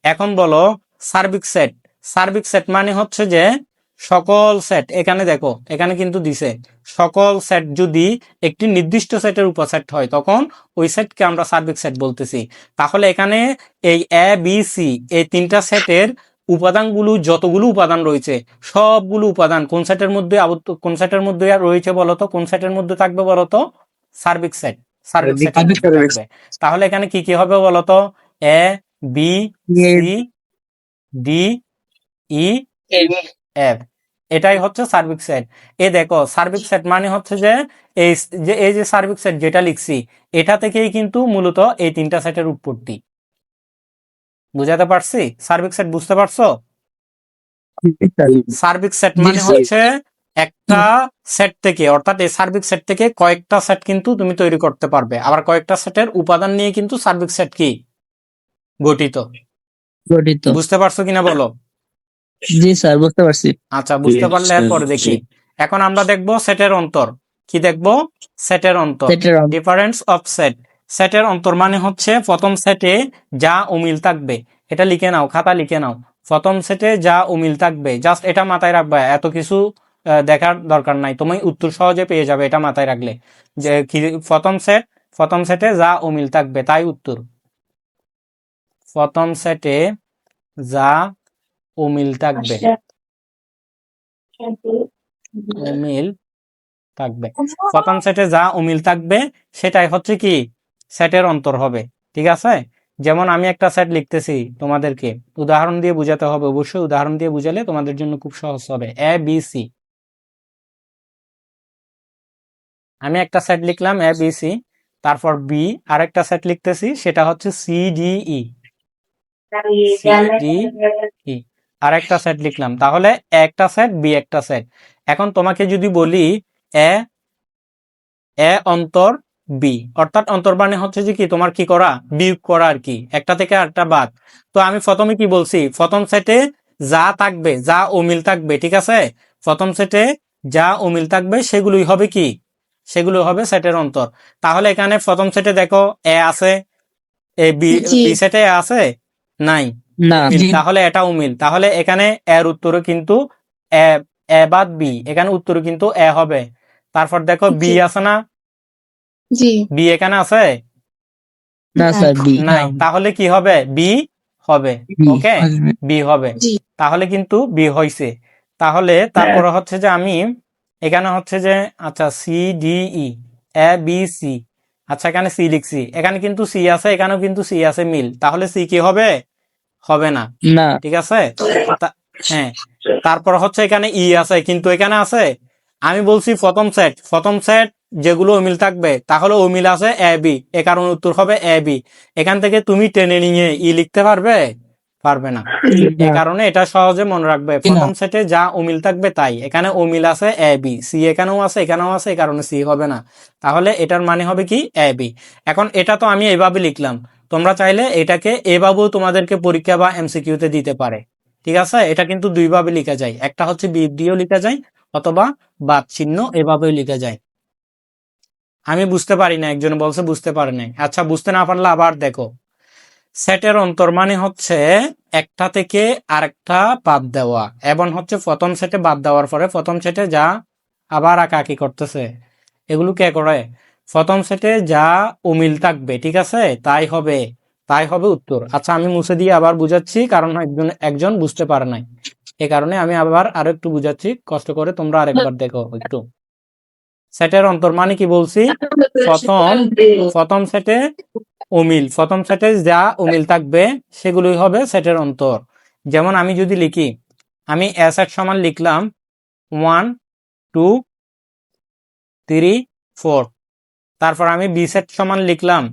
এখন বলো সার্বিক সেট। সার্বিক সেট মানে হচ্ছে যে সকল সেট, এখানে দেখো এখানে কিন্তু দিছে সকল সেট যদি একটি নির্দিষ্ট সেটের উপসেট হয়, তখন ওই সেটকে আমরা সার্বিক সেট বলতেছি। তাহলে এখানে এই এ বি সি এই তিনটা সেটের উপাদানগুলো, যতগুলো উপাদান রয়েছে সবগুলো উপাদান কোন সেটের মধ্যে কোন সেটের মধ্যে রয়েছে বলতো? কোন সেটের মধ্যে থাকবে বলতো? সার্বিক সেট। সার্বিক সেটের মধ্যে থাকবে। তাহলে এখানে কি কি হবে বলতো? A B C D E F, এটাই হচ্ছে সার্বিক সেট। এ দেখো সার্বিক সেট মানে হচ্ছে যে এই যে সার্বিক সেট যেটা লিখছি, এটা থেকেই কিন্তু মূলত এই তিনটা সেটের উৎপত্তি। বুঝাতে পারছি? সার্বিক সেট বুঝতে পারছো? সার্বিক সেট মানে হচ্ছে একটা সেট থেকে, অর্থাৎ এই সার্বিক সেট থেকে কয়েকটা সেট কিন্তু তুমি তৈরি করতে পারবে। আবার কয়েকটা সেটের উপাদান নিয়ে কিন্তু সার্বিক সেট কি গঠিত। বুঝতে পারছো কিনা বলো? জি স্যার, বুঝতে পারছি। আচ্ছা, বুঝতে পারলে এরপরে দেখি। এখন আমরা দেখব সেটের অন্তর। কি দেখব? সেটের অন্তর। Difference of set. সেটের অন্তর মানে হচ্ছে প্রথম সেটে যা অমিল থাকবে। এটা লিখে নাও, খাতা লিখে নাও। প্রথম সেটে যা অমিল থাকবে, জাস্ট এটা মাথায় রাখবে, এত কিছু দেখার দরকার নাই, তুমি উত্তর সহজে পেয়ে যাবে এটা মাথায় রাখলে। যে প্রথম সেটে যা অমিল থাকবে তাই উত্তর। প্রথম সেটে যা অমিল থাকবে, অমিল থাকবে, প্রথম সেটে যা অমিল থাকবে সেটাই হচ্ছে কি সেটের অন্তর হবে। ঠিক আছে? যেমন আমি একটা সেট লিখতেছি, তোমাদেরকে উদাহরণ দিয়ে বুঝাতে হবে, অবশ্যই উদাহরণ দিয়ে বুঝালে তোমাদের জন্য খুব সহজ হবে। এ বি সি, আমি একটা সেট লিখলাম এ বি সি, তারপর বি আরেকটা সেট লিখতেছি, সেটা হচ্ছে C D E, C D E আরেকটা সেট লিখলাম। তাহলে একটা সেট, বি একটা সেট। এখন তোমাকে যদি বলি এ অন্তর বি, অর্থাৎ অন্তর মানে হচ্ছে যে কি তোমার কি করা, বিয়োগ করা আর কি, একটা থেকে আরেকটা বাদ। তো আমি প্রথমে কি বলছি, প্রথম সেটে যা থাকবে, যা অমিল থাকবে, ঠিক আছে, প্রথম সেটে যা অমিল থাকবে সেগুলোই হবে কি, সেগুলো হবে সেটের অন্তর। তাহলে এখানে প্রথম সেটে দেখো এ আছে, এ বি সেটে এ আছে নাই, তাহলে এটা অমিল। তাহলে এখানে এর উত্তরে কিন্তু এ বাদ বি, এখানে উত্তরে কিন্তু এ হবে। তারপর দেখো বি আছে না, বি এখানে আছে না স্যার, বি নাই, তাহলে কি হবে, বি হবে। ওকে, বি হবে। তাহলে কিন্তু বি হইছে। তাহলে তারপরে হচ্ছে যে আমি এখানে হচ্ছে যে আচ্ছা সি ডি ই এ বি সি, আচ্ছা এখানে সি লিখছি, এখানে কিন্তু সি আছে, এখানেও কিন্তু সি আছে, মিল। তাহলে সি কি হবে, হবে না। ঠিক আছে? হ্যাঁ, তারপর হচ্ছে এখানে ই আছে, কিন্তু এখানে আছে, আমি বলছি প্রথম সেট যেগুলো অমিল থাকবে, তাহলে অমিল আছে এ বি, এ কারণে উত্তর হবে এ বি। এখান থেকে তুমি টেনে নিয়ে ই লিখতে পারবে? পারবে না। এ কারণে এটা সহজে মনে রাখবে, প্রথম সেটে যা অমিল থাকবে তাই। এখানে অমিল আছে এ বি, সি এখানেও আছে, এখানেও আছে, এই কারণে সি হবে না। তাহলে এটার মানে হবে কি এ বি। এখন এটা তো আমি এইভাবে লিখলাম, তোমরা চাইলে এটাকে এভাবেও তোমাদেরকে পরীক্ষা বা এমসিকিউতে দিতে পারে। ঠিক আছে? এটা কিন্তু দুইভাবে লেখা যায়, একটা হচ্ছে বিয়োগ দিয়েও লেখা যায়, অথবা বাদ চিহ্ন এভাবেও লেখা যায়। আমি বুঝতে পারি না, একজন বলছে বুঝতে পারে নাই। আচ্ছা, বুঝতে না পারলে আবার দেখো। সেটের অন্তর মানে হচ্ছে একটা থেকে আরেকটা বাদ দেওয়া, এবং হচ্ছে প্রথম সেটে বাদ দেওয়ার পরে প্রথম সেটে যা আবার আঁকাআঁকি করতেছে, এগুলো কে করে? প্রথম সেটে যা অমিল থাকবে, ঠিক আছে, তাই হবে উত্তর। আচ্ছা, আমি মুছে দিয়ে আবার বুঝাচ্ছি, কারণ একজন বুঝতে পারে নাই, এ কারণে আমি আবার আরো একটু বুঝাচ্ছি, কষ্ট করে তোমরা আরেকবার দেখো একটু। সেটের অন্তর মানে কি বলছি, প্রথম সেটে অমিল, প্রথম সেটে যা অমিল থাকবে সেগুলোই হবে সেটের অন্তর। যেমন আমি যদি লিখি, আমি এ সেট সমান লিখলাম 1 2 3 4, তারপর আমি বি সেট সমান লিখলাম,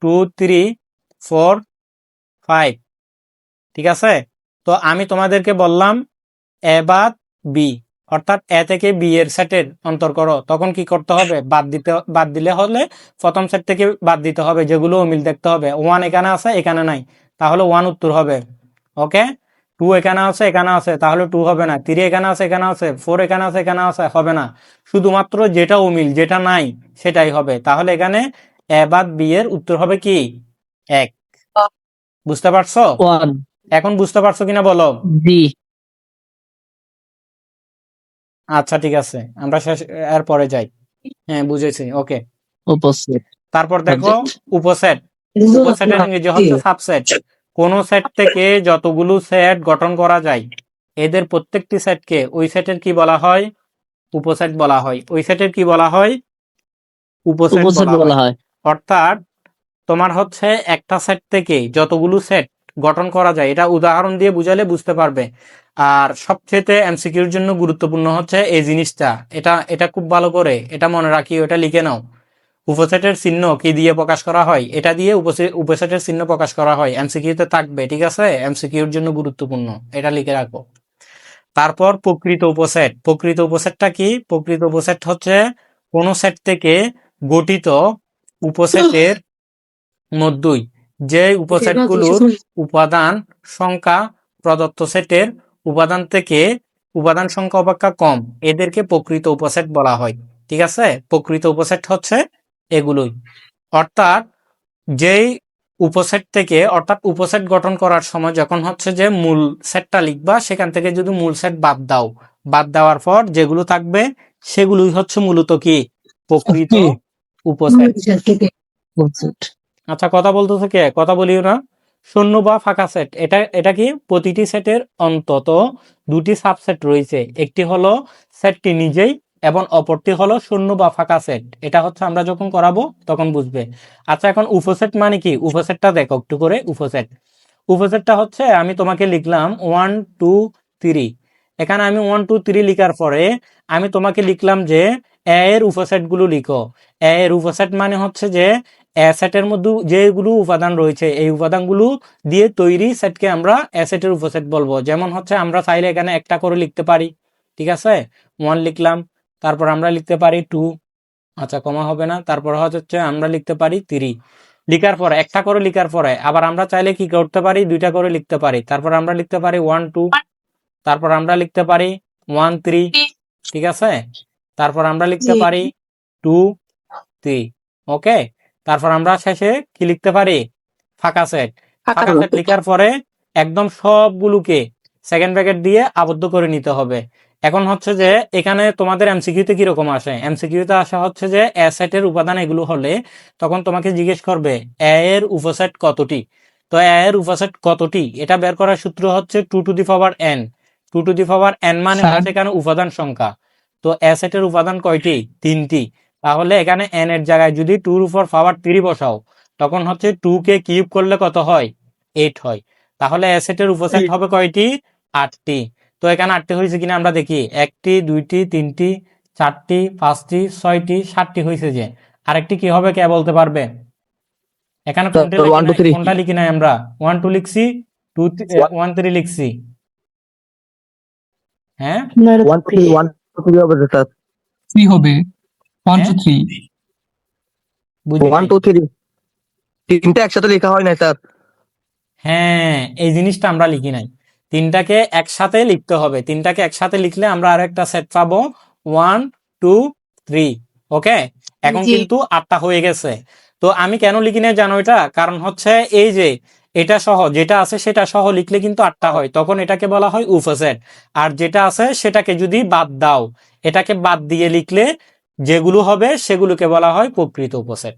2 3 4 5, ঠিক আছে? তো আমি তোমাদেরকে বললাম এ বাদ বি, অর্থাৎ এ থেকে বি এর সেটের অন্তর করো, তখন কি করতে হবে, বাদ দিলে হলে প্রথম সেট থেকে বাদ দিতে হবে, যেগুলো অমিল দেখতে হবে। 1 এখানে আছে, এখানে নাই, তাহলে 1 উত্তর হবে। ওকে, 2 এখানে আছে, এখানে আছে, তাহলে 2 হবে না। 3 এখানে আছে, এখানে আছে, 4 এখানে আছে, এখানে আছে, হবে না। শুধুমাত্র যেটা অমিল, যেটা নাই সেটাই হবে। তাহলে এখানে এ বাদ বি এর উত্তর হবে কি 1। বুঝতে পারছো? এখন বুঝতে পারছো কিনা বলো? আচ্ছা, ঠিক আছে, আমরা এরপরে যাই। হ্যাঁ, বুঝেছি। ওকে, তারপর দেখো উপসেটের ইংরেজি হচ্ছে সাবসেট। কোন সেট থেকে যতগুলো সেট গঠন করা যায়, এদের প্রত্যেকটি সেটকে ওই সেটের কি বলা হয়, উপসেট বলা হয়। ওই সেটের কি বলা হয়, উপসেট উপসেট বলা বলা হয়। হয়। অর্থাৎ তোমার হচ্ছে একটা সেট থেকে যতগুলো সেট গঠন করা যায়, এটা উদাহরণ দিয়ে বুঝালে বুঝতে পারবে। আর সবচেয়ে এমসিকিউর জন্য গুরুত্বপূর্ণ হচ্ছে এই জিনিসটা, এটা এটা খুব ভালো করে এটা মনে রাখিও, এটা লিখে নাও। উপসেটের চিহ্ন কি দিয়ে প্রকাশ করা হয়? এটা দিয়ে উপসেটের চিহ্ন প্রকাশ করা হয়, এমসিকিউতে থাকবে, ঠিক আছে? এমসিকিউর জন্য গুরুত্বপূর্ণ, এটা লিখে রাখো। তারপর প্রকৃত উপসেট। প্রকৃত উপসেটটা কি? প্রকৃত উপসেট হচ্ছে কোন সেট থেকে গঠিত উপসেটের মধ্যই যে উপসেটগুলোর উপাদান সংখ্যা প্রদত্ত সেটের উপাদান থেকে উপাদান সংখ্যা অপেক্ষা কম, এদেরকে প্রকৃত উপসেট বলা হয়। ঠিক আছে? প্রকৃত উপসেট হচ্ছে এগুলোই। অর্থাৎ যেই উপসেট থেকে, অর্থাৎ উপসেট গঠন করার সময় যখন হচ্ছে যে মূল সেটটা লিখবা, সেখান থেকে যদি মূল সেট বাদ দাও, বাদ দেওয়ার পর যেগুলো থাকবে সেগুলোই হচ্ছে মূলত কি? প্রকৃত কি? উপসেট। উপসেট। আচ্ছা, কথা বলতেছে কে? কথা বলিও না। শূন্য বা ফাঁকা সেট, এটা কি? প্রতিটি সেটের অন্তত দুটি সাবসেট রয়েছে, একটি হলো সেটটি নিজেই এবং অপরটি হলো শূন্য বা ফাঁকা সেট। এটা হচ্ছে আমরা যখন করাবো তখন বুঝবে। আচ্ছা, এখন উপসেট মানে কি? উপসেটটা দেখো একটু করে। উপসেটটা হচ্ছে, আমি তোমাকে লিখলাম 1 2 3, এখানে আমি 1 2 3 লিখার পরে আমি তোমাকে লিখলাম যে এ এর উপসেট গুলো লিখো। এ এর উপসেট মানে হচ্ছে যে এ সেটের মধ্যে যেগুলো উপাদান রয়েছে এই উপাদানগুলো দিয়ে তৈরি সেটকে আমরা এ সেটের উপসেট বলবো। যেমন হচ্ছে আমরা চাইলে এখানে একটা করে লিখতে পারি, ঠিক আছে? 1 লিখলাম, তারপর আমরা লিখতে পারি 2, আচ্ছা কমা হবে না, তারপর হচ্ছে আমরা লিখতে পারি 3। লিখার পরে একটা করে লিখার পরে আবার আমরা চাইলে কি করতে পারি? দুইটা করে লিখতে পারি। তারপর আমরা লিখতে পারি 1 2, তারপর আমরা লিখতে পারি 1 3, ঠিক আছে? তারপর আমরা লিখতে জি। পারি 2 3, ওকে? তারপর আমরা শেষে কি লিখতে পারি? ফাঁকা সেট। ফাঁকা সেট লিখার পরে একদম সবগুলোকে সেকেন্ড ব্র্যাকেট দিয়ে আবদ্ধ করে নিতে হবে। এখন হচ্ছে যে এখানে তোমাদের এমসিকিউতে কিরকম আসে? এমসিকিউতে আসা হচ্ছে যে এ সেটের উপাদান এগুলো হলে তখন তোমাকে জিজ্ঞেস করবে এ এর উপসেট কতটি। তো এ এর উপসেট কতটি এটা বের করার সূত্র হচ্ছে 2 to the power n। 2 to the power n মানে স্যার। হচ্ছে এখানে উপাদান সংখ্যা। তো এ সেটের উপাদান কয়টি? 3টি। তাহলে এখানে n এর জায়গায় যদি 2 এর উপর পাওয়ার 3 বসাও, তখন হচ্ছে 2 কে কিউব করলে কত হয়? 8 হয়। তাহলে এ সেটের উপসেট হবে কয়টি? 8টি। তো এখানে 8টি হয়েছে কিনা আমরা দেখি। 1টি 2টি 3টি 4টি 5টি 6টি 7টি হয়েছে যে। আরেকটি কি হবে কে বলতে পারবে? এখানে কোনটা লিখি 1 2 নাই? 3 কোনটা লিখি নাই আমরা? 1 2 লিখছি, 2 1 3 লিখছি। হ্যাঁ 1 2 3 1 2 3 হবে স্যার। 3 হবে। 1 হ্যাঁ? 2 3 বুঝি 1 নাই। 2 3 তিনটা একসাথে লেখা হয় না স্যার। হ্যাঁ, এই জিনিসটা আমরা লিখি নাই। তিনটাকে একসাথে লিখতে হবে। তিনটাকে একসাথে লিখলে আমরা আরেকটা সেট পাবো 1 2 3, ওকে? এখন জি। কিন্তু 8টা হয়ে গেছে। তো আমি কেন লিখি না জানো এটা? কারণ হচ্ছে এই যে এটা সহ যেটা আছে সেটা সহ লিখলে কিন্তু 8টা হয়, তখন এটাকে বলা হয় উপসেট। আর যেটা আছে সেটাকে যদি বাদ দাও, এটাকে বাদ দিয়ে লিখলে যেগুলো হবে সেগুলোকে বলা হয় প্রকৃত উপসেট।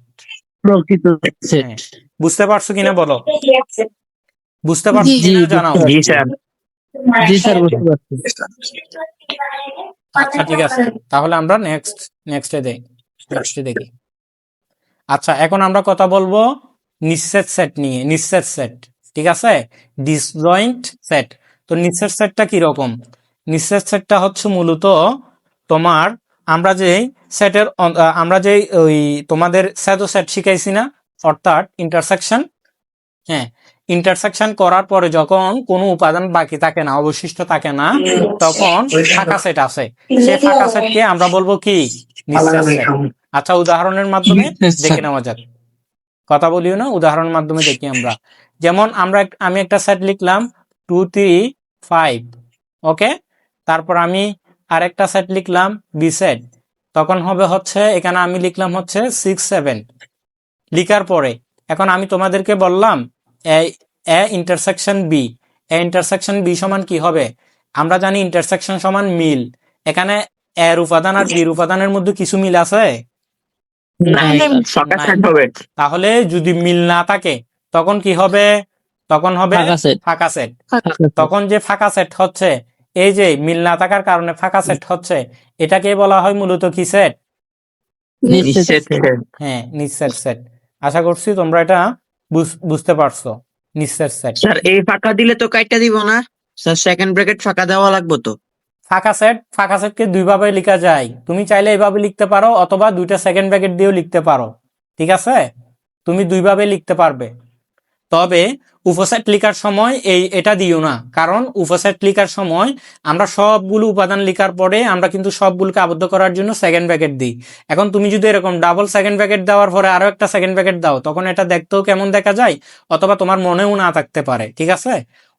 প্রকৃত সেট। হ্যাঁ, বুঝতে পারছো কিনা বলো? বুঝতে জি। পারছো জি কিনা বুঝতে জানাও। জি পারছি। স্যার। জি স্যার বুঝতে পারছি। আচ্ছা ঠিক আছে, তাহলে আমরা নেক্সটে দেখি। আচ্ছা, এখন আমরা কথা বলবো নিঃছেদ সেট নিয়ে। নিঃছেদ সেট, ঠিক আছে? Disjoint set. তো নিঃছেদ সেটটা কি রকম? নিঃছেদ সেটটা হচ্ছে মূলত তোমার আমরা যে সেটের আমরা যে ওই তোমাদের স্যাডো সেট শিখাইছি না, অর্থাৎ ইন্টারসেকশন। হ্যাঁ, ইন্টারসেকশন করার পরে যখন কোনো উপাদান বাকি থাকে না, অবশিষ্ট থাকে না, তখন ফাঁকা সেট আছে। সেই ফাঁকা সেটকে আমরা বলবো কি? নিঃশ্বাস সেট। আচ্ছা, উদাহরণের মাধ্যমে দেখে নেওয়া যাক। কথা বলিও না, উদাহরণের মাধ্যমে দেখি আমরা। যেমন আমি একটা সেট লিখলাম 2 3 5, ওকে? তারপর আমি আরেকটা সেট লিখলাম বি সেট, তখন হবে হচ্ছে এখানে আমি লিখলাম হচ্ছে 6 7। লিখার পরে এখন আমি তোমাদেরকে বললাম A intersection B. A intersection B সমান কি হবে? আমরা জানি ইন্টারসেকশন সমান মিল। এখানে এর উপাদান আর বির উপাদানের মধ্যে কিছু মিল আছে? নাই ফাঁকা সেট হবে। তাহলে যদি মিল না থাকে তখন কি হবে? তখন হবে ফাঁকা সেট। ফাঁকা সেট। তখন যে ফাঁকা সেট হচ্ছে, এই যে মিল না থাকার কারণে ফাঁকা সেট হচ্ছে, এটাকে বলা হয় মূলত কি সেট? নিঃশেষ নিঃশেষ set। set। হ্যাঁ, নিঃশ্বের সেট। আশা করছি তোমরা এটা বুঝতে পারছো। নিঃশ্বের সেট। স্যার এই ফাঁকা দিলে তো কাইটা দিব না স্যার, সেকেন্ড ব্র্যাকেট ফাঁকা দেওয়া লাগবে তো। ফাঁকা সেটকে দুইভাবে লেখা যায়। তুমি চাইলে এইভাবে লিখতে পারো অথবা দুইটা সেকেন্ড ব্র্যাকেট দিয়েও লিখতে পারো। ঠিক আছে, তুমি দুইভাবে লিখতে পারবে। তবে উপসেট লেখার সময় এটা দিও না, কারণ উপসেট লেখার সময় আমরা সবগুলো উপাদান লেখার পরে আমরা কিন্তু সবগুলোকে আবদ্ধ করার জন্য সেকেন্ড ব্র্যাকেট দিই। এখন তুমি যদি এরকম ডাবল সেকেন্ড ব্র্যাকেট দেওয়ার পরে আরো একটা সেকেন্ড ব্র্যাকেট দাও, তখন এটা দেখতেও কেমন দেখা যায়, অথবা তোমার মনেও না থাকতে পারে। ঠিক আছে,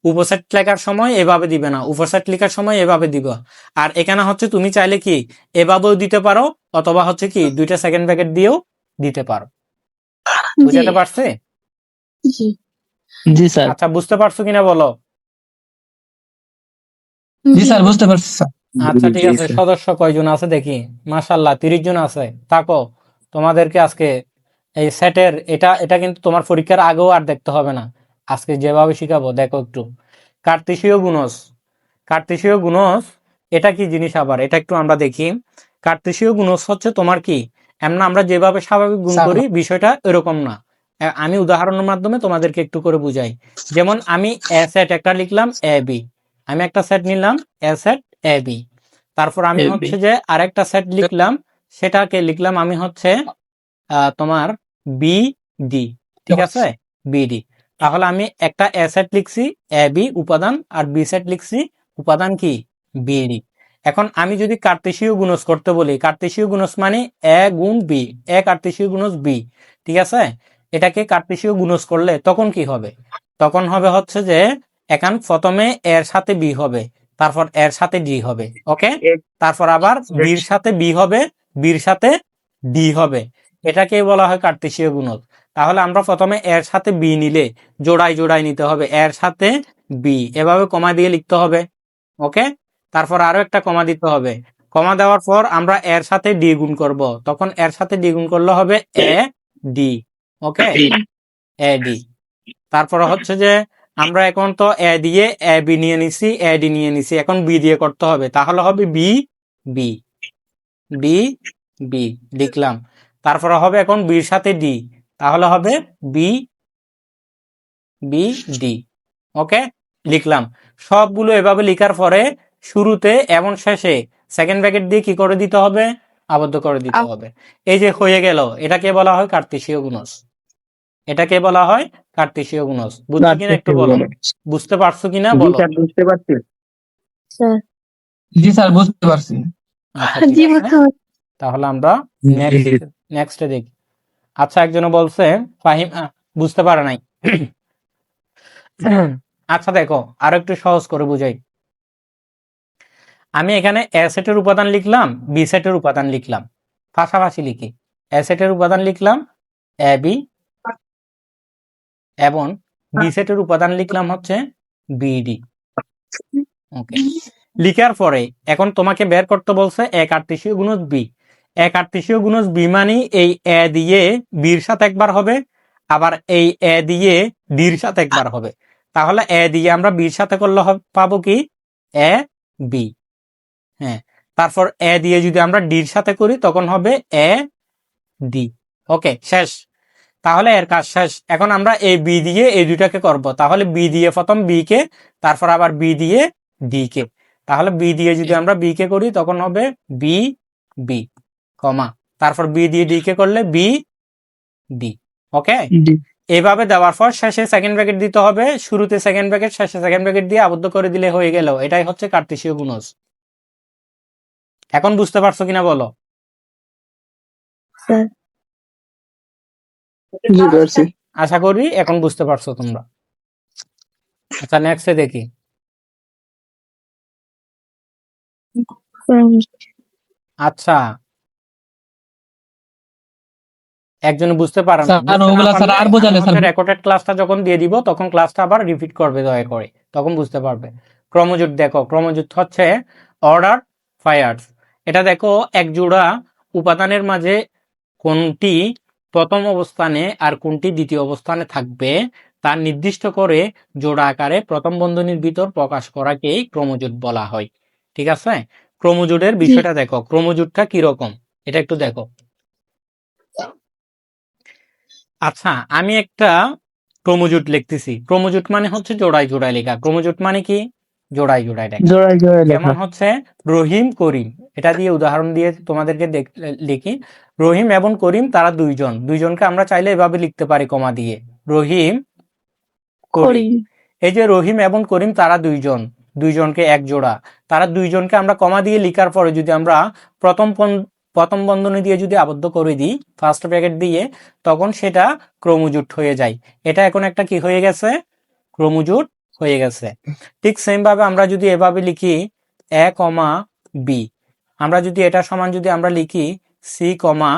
উপসেট লেখার সময় এভাবে দিবে না, উপসেট লেখার সময় এভাবে দিবা। আর এখানে হচ্ছে তুমি চাইলে কি এভাবেও দিতে পারো, অথবা হচ্ছে কি দুইটা সেকেন্ড ব্র্যাকেট দিয়েও দিতে পারো। জি বুঝাতে পারছি? জি জি স্যার। আচ্ছা, বুঝতে পারছো কিনা বলো। জি স্যার, বুঝতে পারছি স্যার। আচ্ছা ঠিক জি, আছে, স্যার। সদস্য কয়জন আছে দেখি। মাশাআল্লাহ 30 জন আছে। থাকো, তোমাদেরকে আজকে এই সেটের এটা কিন্তু তোমার পরীক্ষার আগেও আর দেখতে হবে না। আজকে যেভাবে শিখাবো দেখো একটু। কার্তেশীয় গুণজ। কার্তেশীয় গুণজ এটা কি জিনিস আবার, এটা একটু আমরা দেখি। কার্তেশীয় গুণজ হচ্ছে তোমার কি, এমন আমরা যেভাবে স্বাভাবিক গুণ স্যার। করি বিষয়টা এরকম না। আমি উদাহরণের মাধ্যমে তোমাদেরকে একটু করে বুঝাই। যেমন আমি এ সেট একটা লিখলাম এ বি, আমি একটা সেট নিলাম এ সেট এ বি, তারপর আমি AB হচ্ছে যে আরেকটা সেট লিখলাম, সেটাকে লিখলাম আমি হচ্ছে তোমার বি ডি। ঠিক আছে, বিডি। তাহলে আমি একটা এ সেট লিখছি এ বি উপাদান, আর বি সেট লিখছি উপাদান কি বিডি। এখন আমি যদি কার্তেশীয় গুণজ করতে বলি, কার্তেশীয় গুণজ মানে এ গুণ বি, এ কার্তেশীয় গুণজ বি। ঠিক আছে, এটাকে কার্তেশীয় গুণজ করলে তখন কি হবে, তখন হবে হচ্ছে যে এখন প্রথমে এর সাথে বি হবে, তারপর এর সাথে ডি হবে। ওকে, তারপর আবার বির সাথে বি হবে, বির সাথে ডি হবে। এটাকে বলা হয় কার্তেশীয় গুণজ। তাহলে আমরা প্রথমে এর সাথে বি নিলে জোড়ায় জোড়ায় নিতে হবে, এর সাথে বি এভাবে কমা দিয়ে লিখতে হবে। ওকে, তারপর আরো একটা কমা দিতে হবে। কমা দেওয়ার পর আমরা এর সাথে ডি গুণ করব, তখন এর সাথে ডি গুণ করলে হবে A D. Okay, A D. তারপর হচ্ছে যে আমরা এখন তো এ দিয়ে এ বি নিয়ে নিছি, এ ডি নিয়ে নিছি, এখন বি দিয়ে করতে হবে, তাহলে হবে বি বি বি বি লিখলাম। তারপরে হবে এখন বির সাথে ডি, তাহলে হবে বি বি ডি। ওকে, লিখলাম। সবগুলো এভাবে লিখার পরে শুরুতে এবং শেষে সেকেন্ড ব্র্যাকেট দিয়ে কি করে দিতে হবে, আবদ্ধ করে দিতে হবে। এই যে হয়ে গেল, এটাকে বলা হয় কার্তেশীয় গুণজ। এটাকে বলা হয় কার্তেশীয় গুণজ। বুঝছো কিনা একটু বলো, বুঝতে পারছো কিনা জি বলো। স্যার, বুঝতে পারছি। স্যার জি স্যার, বুঝতে পারছি। আচ্ছা জি ঠিক আছে, বুঝতে পারছি তাহলে আমরা জি। নেক্সটে দেখি। আচ্ছা, একজন বলছে ফাহিম বুঝতে পারে নাই। আচ্ছা দেখো, আরো একটু সহজ করে বুঝাই। আমি এখানে এ সেটের উপাদান লিখলাম, বি সেটের উপাদান লিখলাম, পাশাপাশি লিখি। এ সেটের উপাদান লিখলাম এ বি, এবং বি সেটের উপাদান লিখলাম হচ্ছে বিডি। ওকে, লিখার পরে এখন তোমাকে বের করতে বলছে এক কার্তেশীয় গুণজ বি। এক কার্তেশীয় গুণজ বি মানে এই এ দিয়ে বির সাথে একবার হবে, আবার এই এ দিয়ে ডির সাথে একবার হবে। তাহলে এ দিয়ে আমরা বির সাথে করলে পাবো কি এ বি। হ্যাঁ, তারপর এ দিয়ে যদি আমরা ডির সাথে করি তখন হবে এ ডি। ওকে, শেষ। তাহলে এর কাজ শেষ। এখন আমরা এই বি দিয়ে এই দুইটাকে করব। তাহলে বি দিয়ে প্রথম বি কে, তারপর আবার বি দিয়ে ডি কে। তাহলে বি দিয়ে যদি আমরা বি কে করি তখন হবে বি বি কমা, তারপর বি দিয়ে ডি কে করলে বি ডি। ওকে, জি এইভাবে দেওয়ার পর শেষে সেকেন্ড ব্র্যাকেট দিতে হবে, শুরুতে সেকেন্ড ব্র্যাকেট, শেষে সেকেন্ড ব্র্যাকেট দিয়ে আবদ্ধ করে দিলে হয়ে গেল। এটাই হচ্ছে কার্তেশীয় গুণজ। এখন বুঝতে পারছো কিনা বলো। স্যার জি পারছি। আশা করি এখন বুঝতে পারছো তোমরা। আচ্ছা, নেক্সটে দেখি। আচ্ছা, একজন বুঝতে পারেন স্যার, ওগুলা স্যার আর বোঝালে স্যার। রেকর্ডেড ক্লাসটা যখন দিয়ে দিব তখন ক্লাসটা আবার রিপিট করবে দয়া করে, তখন বুঝতে পারবে। ক্রমজোট দেখো, ক্রমজোট হচ্ছে অর্ডার ফায়ার্স। এটা দেখো এক জোড়া উপাদানের মাঝে কোনটি প্রথম অবস্থানে আর কোনটি দ্বিতীয় অবস্থানে থাকবে তা নির্দিষ্ট করে জোড়া আকারে প্রথম বন্ধনীর ভিতর প্রকাশ করাকেই ক্রমজোট বলা হয়। ঠিক আছে, ক্রমজোটের বিষয়টা দেখো, ক্রমজোটটা কিরকম এটা একটু দেখো। আচ্ছা, আমি একটা ক্রোমোজোট লিখতেছি। ক্রোমোজোট মানে হচ্ছে জোড়ায় জোড়ায় লেখা। ক্রোমোজোট মানে কি? জোড়ায় জোড়ায় লেখা। জোড়ায় জোড়ায় লেখা। যেমন হচ্ছে রহিম করিম, এটা দিয়ে উদাহরণ দিয়ে তোমাদেরকে লিখি। রহিম এবং করিম তারা দুইজন, দুইজনকে আমরা চাইলে এভাবে লিখতে পারি কমা দিয়ে, রহিম করিম। করিম। এই যে রহিম এবং করিম তারা দুইজন, দুইজনকে এক জোড়া, তারা দুইজনকে আমরা কমা দিয়ে লিখার পরে যদি আমরা প্রথম বন্ধনী দিয়ে যদি আবদ্ধ করে দিই, ফার্স্ট ব্র্যাকেট দিয়ে, তখন সেটা ক্রোমোজোট হয়ে যায়। এটা এখন একটা কি হয়ে গেছে? ক্রোমোজোট হয়ে গেছে। ঠিক সেম ভাবে আমরা যদি এভাবে লিখি এ কমা বি, আমরা যদি এটা সমান যদি আমরা লিখি সি কমা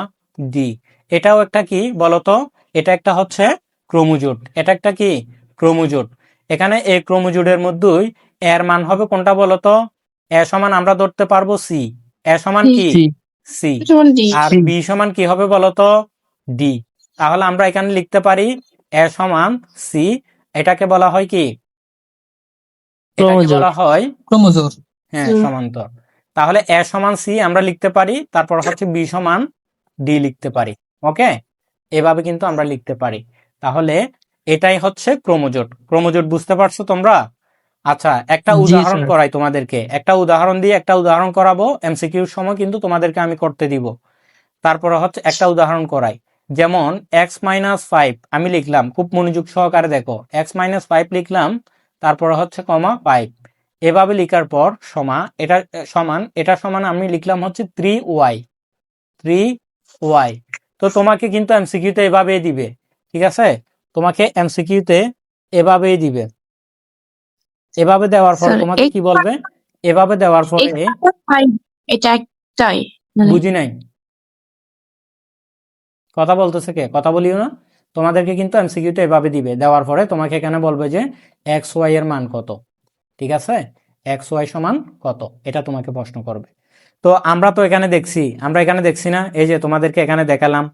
ডি, এটাও একটা কি বলতো? এটা একটা হচ্ছে ক্রোমোজোট। এটা একটা কি ক্রোমোজোট। এখানে এই ক্রোমোজোটের মধ্যেই এর মান হবে কোনটা বলতো? এ সমান আমরা ধরতে পারবো সি। এ সমান কি? সি। সি। সমান ডি। আর বি সমান কি হবে বলতো? ডি। তাহলে আমরা এখানে লিখতে পারি এ সমান সি। এটাকে বলা হয় কি? এটাকে ক্রোমোজোট। বলা হয় ক্রোমোজোট। হ্যাঁ হুম। সমান্তর। তাহলে এ সমান সি আমরা লিখতে পারি, তারপর হচ্ছে বি সমান ডি লিখতে পারি। ওকে, এভাবে কিন্তু আমরা লিখতে পারি। তাহলে এটাই হচ্ছে ক্রোমোজোট। ক্রোমোজোট বুঝতে পারছো তোমরা? আচ্ছা, একটা জি, উদাহরণ স্যার। করাই তোমাদেরকে, একটা উদাহরণ দিয়ে একটা উদাহরণ করাবো। এমসিকিউর সময় কিন্তু তোমাদেরকে আমি করতে দিব। তারপরে হচ্ছে একটা উদাহরণ করাই। যেমন x-5 আমি লিখলাম, খুব মনোযোগ সহকারে দেখো, x-5 লিখলাম, তারপরে হচ্ছে কমা 5। এভাবে লিখার পর এটা সমান আমি লিখলাম হচ্ছে 3y। 3y। তো তোমাকে কিন্তু এমসিকিউতে এভাবেই দিবে, ঠিক আছে? তোমাকে এমসিকিউতে এভাবেই দিবে। এভাবে দেওয়ার পরে স্যার, তোমাকে কি বলবে? এভাবে দেওয়ার পরে এটা একটাই মানে বুঝি নাই, কথা বলতেছে কে? কথা বলিও না। তোমাদেরকে কিন্তু এমসিকিউতে এভাবে দিবে, দেওয়ার পরে তোমাকে এখানে বলবে যে এক্স ওয়াই এর মান কত, ঠিক আছে? এক্স ওয়াই সমান কত, এটা তোমাকে প্রশ্ন করবে। তো আমরা তো এখানে দেখছি না? এই যে তোমাদেরকে এখানে দেখালাম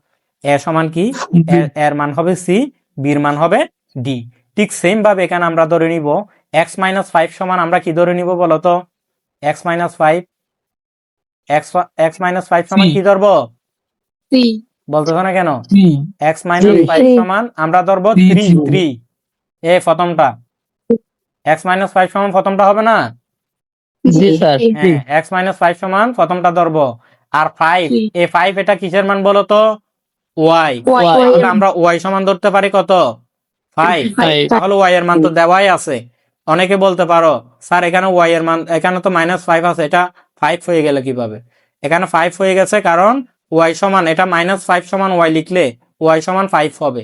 এ সমান কি, এর মান হবে সি, বির মান হবে ডি। ঠিক সেম ভাবে এখানে আমরা ধরে নিব x-5 সমান আমরা কি ধরে নিব বলতো? x-5 x-5 সমান সি। কি ধরবো? সি। বলতেছো না কেন? সি। x-5 Three. সমান আমরা ধরবো Three, 3। three. এ প্রথমটা x-5 সমান প্রথমটা হবে না? জি, স্যার। হ্যাঁ, x-5 সমান প্রথমটা ধরবো। আর 5, Three. এই 5 এটা কিসের মান বলো তো? y। ওয়াই। তাহলে আমরা y সমান ধরতে পারি কত? 5। Five. তাহলে y এর মান তো দেওয়াই আছে। অনেকে বলতে পারো স্যার এখানে y এর মান, এখানে তো -5 আছে, এটা 5 হয়ে গেল কিভাবে? এখানে 5 হয়ে গেছে কারণ y সমান, এটা -5 সমান y লিখলে y সমান 5 হবে।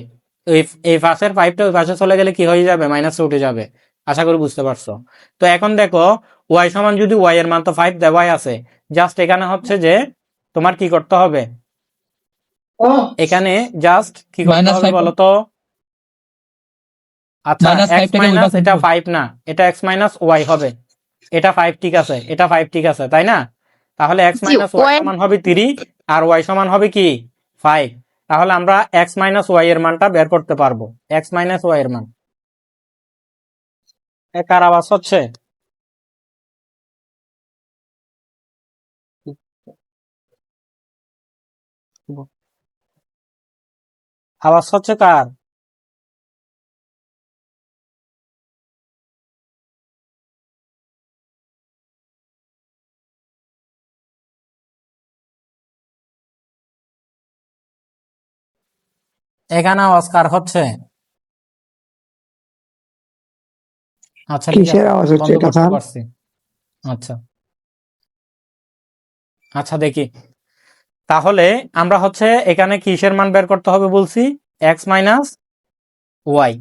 এই পাশের 5টা ওই পাশে চলে গেলে কি হয়ে যাবে? মাইনাসে উঠে যাবে। আশা করি বুঝতে পারছো। তো এখন দেখো y সমান যদি y এর মান তো 5 দেওয়াই আছে, জাস্ট এখানে হচ্ছে যে তোমার কি করতে হবে? এখানে জাস্ট কি করতে হবে -5 বলো তো? আচ্ছা, -5 x টাকে ওই মাইনাস পাশে এটা দিবো। 5 না, এটা x মাইনাস ওয়াই হবে। এটা 5 ঠিক আছে, এটা 5 ঠিক আছে, তাই না? তাহলে x মাইনাস ওয়াই Y সমান হবে 3 আর y সমান হবে কি 5। তাহলে আমরা x মাইনাস ওয়াই এর মানটা বের করতে পারবো। x মাইনাস ওয়াই এর মান, কার আওয়াজ হচ্ছে? আওয়াজ হচ্ছে কার? এখানে আওয়াজ কার হচ্ছে? আচ্ছা ঠিক কিসের আছে, আওয়াজ হচ্ছে বন্ধ এটা করতে স্যার? পারছি। আচ্ছা আচ্ছা, দেখি তাহলে আমরা হচ্ছে এখানে কিসের মান বের করতে হবে বলছি? x minus Y.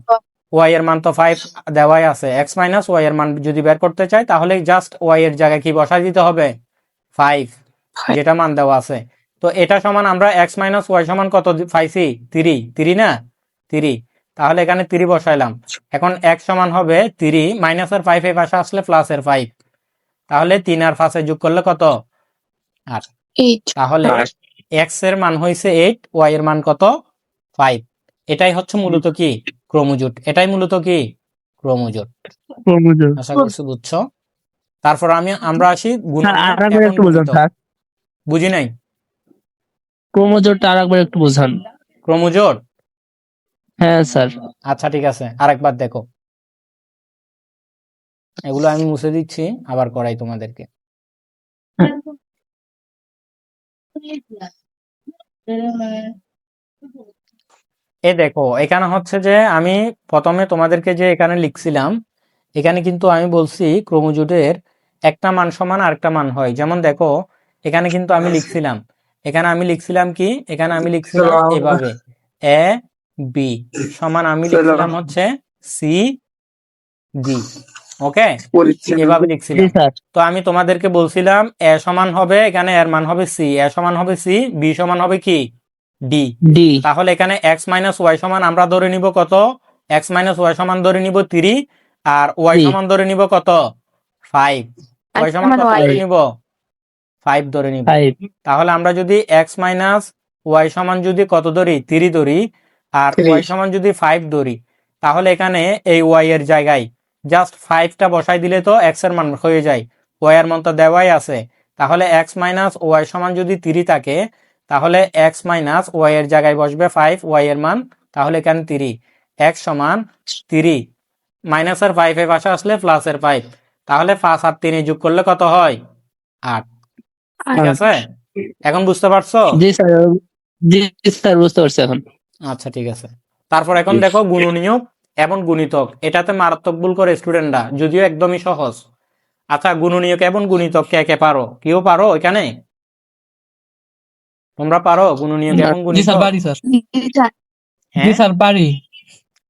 ওয়াই এর মান তো 5 দেওয়াই আছে। x মাইনাস ওয়াই এর মান যদি বের করতে চাই তাহলে জাস্ট ওয়াই এর জায়গায় কি বসাই দিতে হবে? 5, যেটা মান দেওয়া আছে। তো এটা সমান আমরা x মাইনাস ওয়াই সমান কত পাইছি? 3 না? 3। তাহলে এখানে 3 বসাইলাম। এখন x সমান হবে 3 মাইনাসের 5 এই পাশে আসলে প্লাসের 5। তাহলে 3 আর 5 যোগ করলে কত? 8। 8. তাহলে x এর মান হয়েছে 8, y এর মান কত? 5। এটাই হচ্ছে মূলত কি ক্রোমোজোট। এটাই মূলত কি ক্রোমোজোট। ক্রোমোজোট। আশা করছি বুঝছো। তারপর আমরা আসি স্যার গুণনীয়ক আরেকবার এবং একটু বোঝান গুণিতক। স্যার। বুঝি নাই। ক্রোমোজোটটা আরেকবার একটু বোঝান। ক্রোমোজোট হ্যাঁ স্যার। আচ্ছা ঠিক আছে, আরেকবার দেখো। এগুলো আমি মুছে দিচ্ছি, আবার করাই তোমাদেরকে। এ দেখো, এখানে হচ্ছে যে আমি প্রথমে তোমাদেরকে যে এখানে লিখছিলাম, এখানে কিন্তু আমি বলছি ক্রোমোজোটের একটা মান সমান আরেকটা মান হয়। যেমন দেখো, এখানে কিন্তু আমি লিখছিলাম, কি এখানে আমি লিখছিলাম এভাবে এ বি সমান আমি লিখছিলাম হচ্ছে সি ডি। ওকে, এভাবে জি লিখছিলাম। স্যার। তো আমি তোমাদেরকে বলছিলাম এ সমান হবে, এখানে এর মান হবে সি, এ সমান হবে সি, বি সমান হবে কি ডি। ডি। তাহলে এখানে এক্স মাইনাস ওয়াই সমান আমরা ধরে নিব কত, এক্স মাইনাস ওয়াই সমান ধরে নিব 3, আর ওয়াই 3। সমান ধরে নিব কত 5, ওয়াই সমান কত Y ধরে নিব 5 ধরে নিব। 5। তাহলে আমরা যদি এক্স মাইনাস ওয়াই সমান যদি কত ধরি 3 ধরি, আর ওয়াই সমান যদি 5 ধরি, তাহলে এখানে এই ওয়াই এর জায়গায় জাস্ট 5টা বসাই দিলে তো এক্স এর মান হয়ে যায়, ওয়াই এর মান তো দেওয়াই আছে। তাহলে এক্স মাইনাস ওয়াই সমান যদি 3 থাকে, তাহলে এক্স মাইনাস ওয়াই এর জায়গায় বসবে 5, ওয়াই এর মান, তাহলে এখানে 3, এক্স সমান 3, মাইনাসের 5 এ পাশে আসলে প্লাসের 5, তাহলে 5 আর 3 যোগ করলে কত হয় 8। ঠিক আছে, এখন বুঝতে পারছো? জি স্যার। জি স্যার, বুঝতে পারছি এখন। আচ্ছা ঠিক আছে। তারপর এখন দেখো গুণনীয়ক এবং গুণিতক, এটাতে মারাত্মক ভুল করে স্টুডেন্টরা, যদিও একদমই সহজ। আচ্ছা, গুণনীয়ক এবং গুণিতক কে কে পারো? কেউ পারো এখানে? তোমরা পারো গুণনীয়ক এবং জি স্যার গুণিতক? পারি স্যার। জি হ্যাঁ স্যার পারি।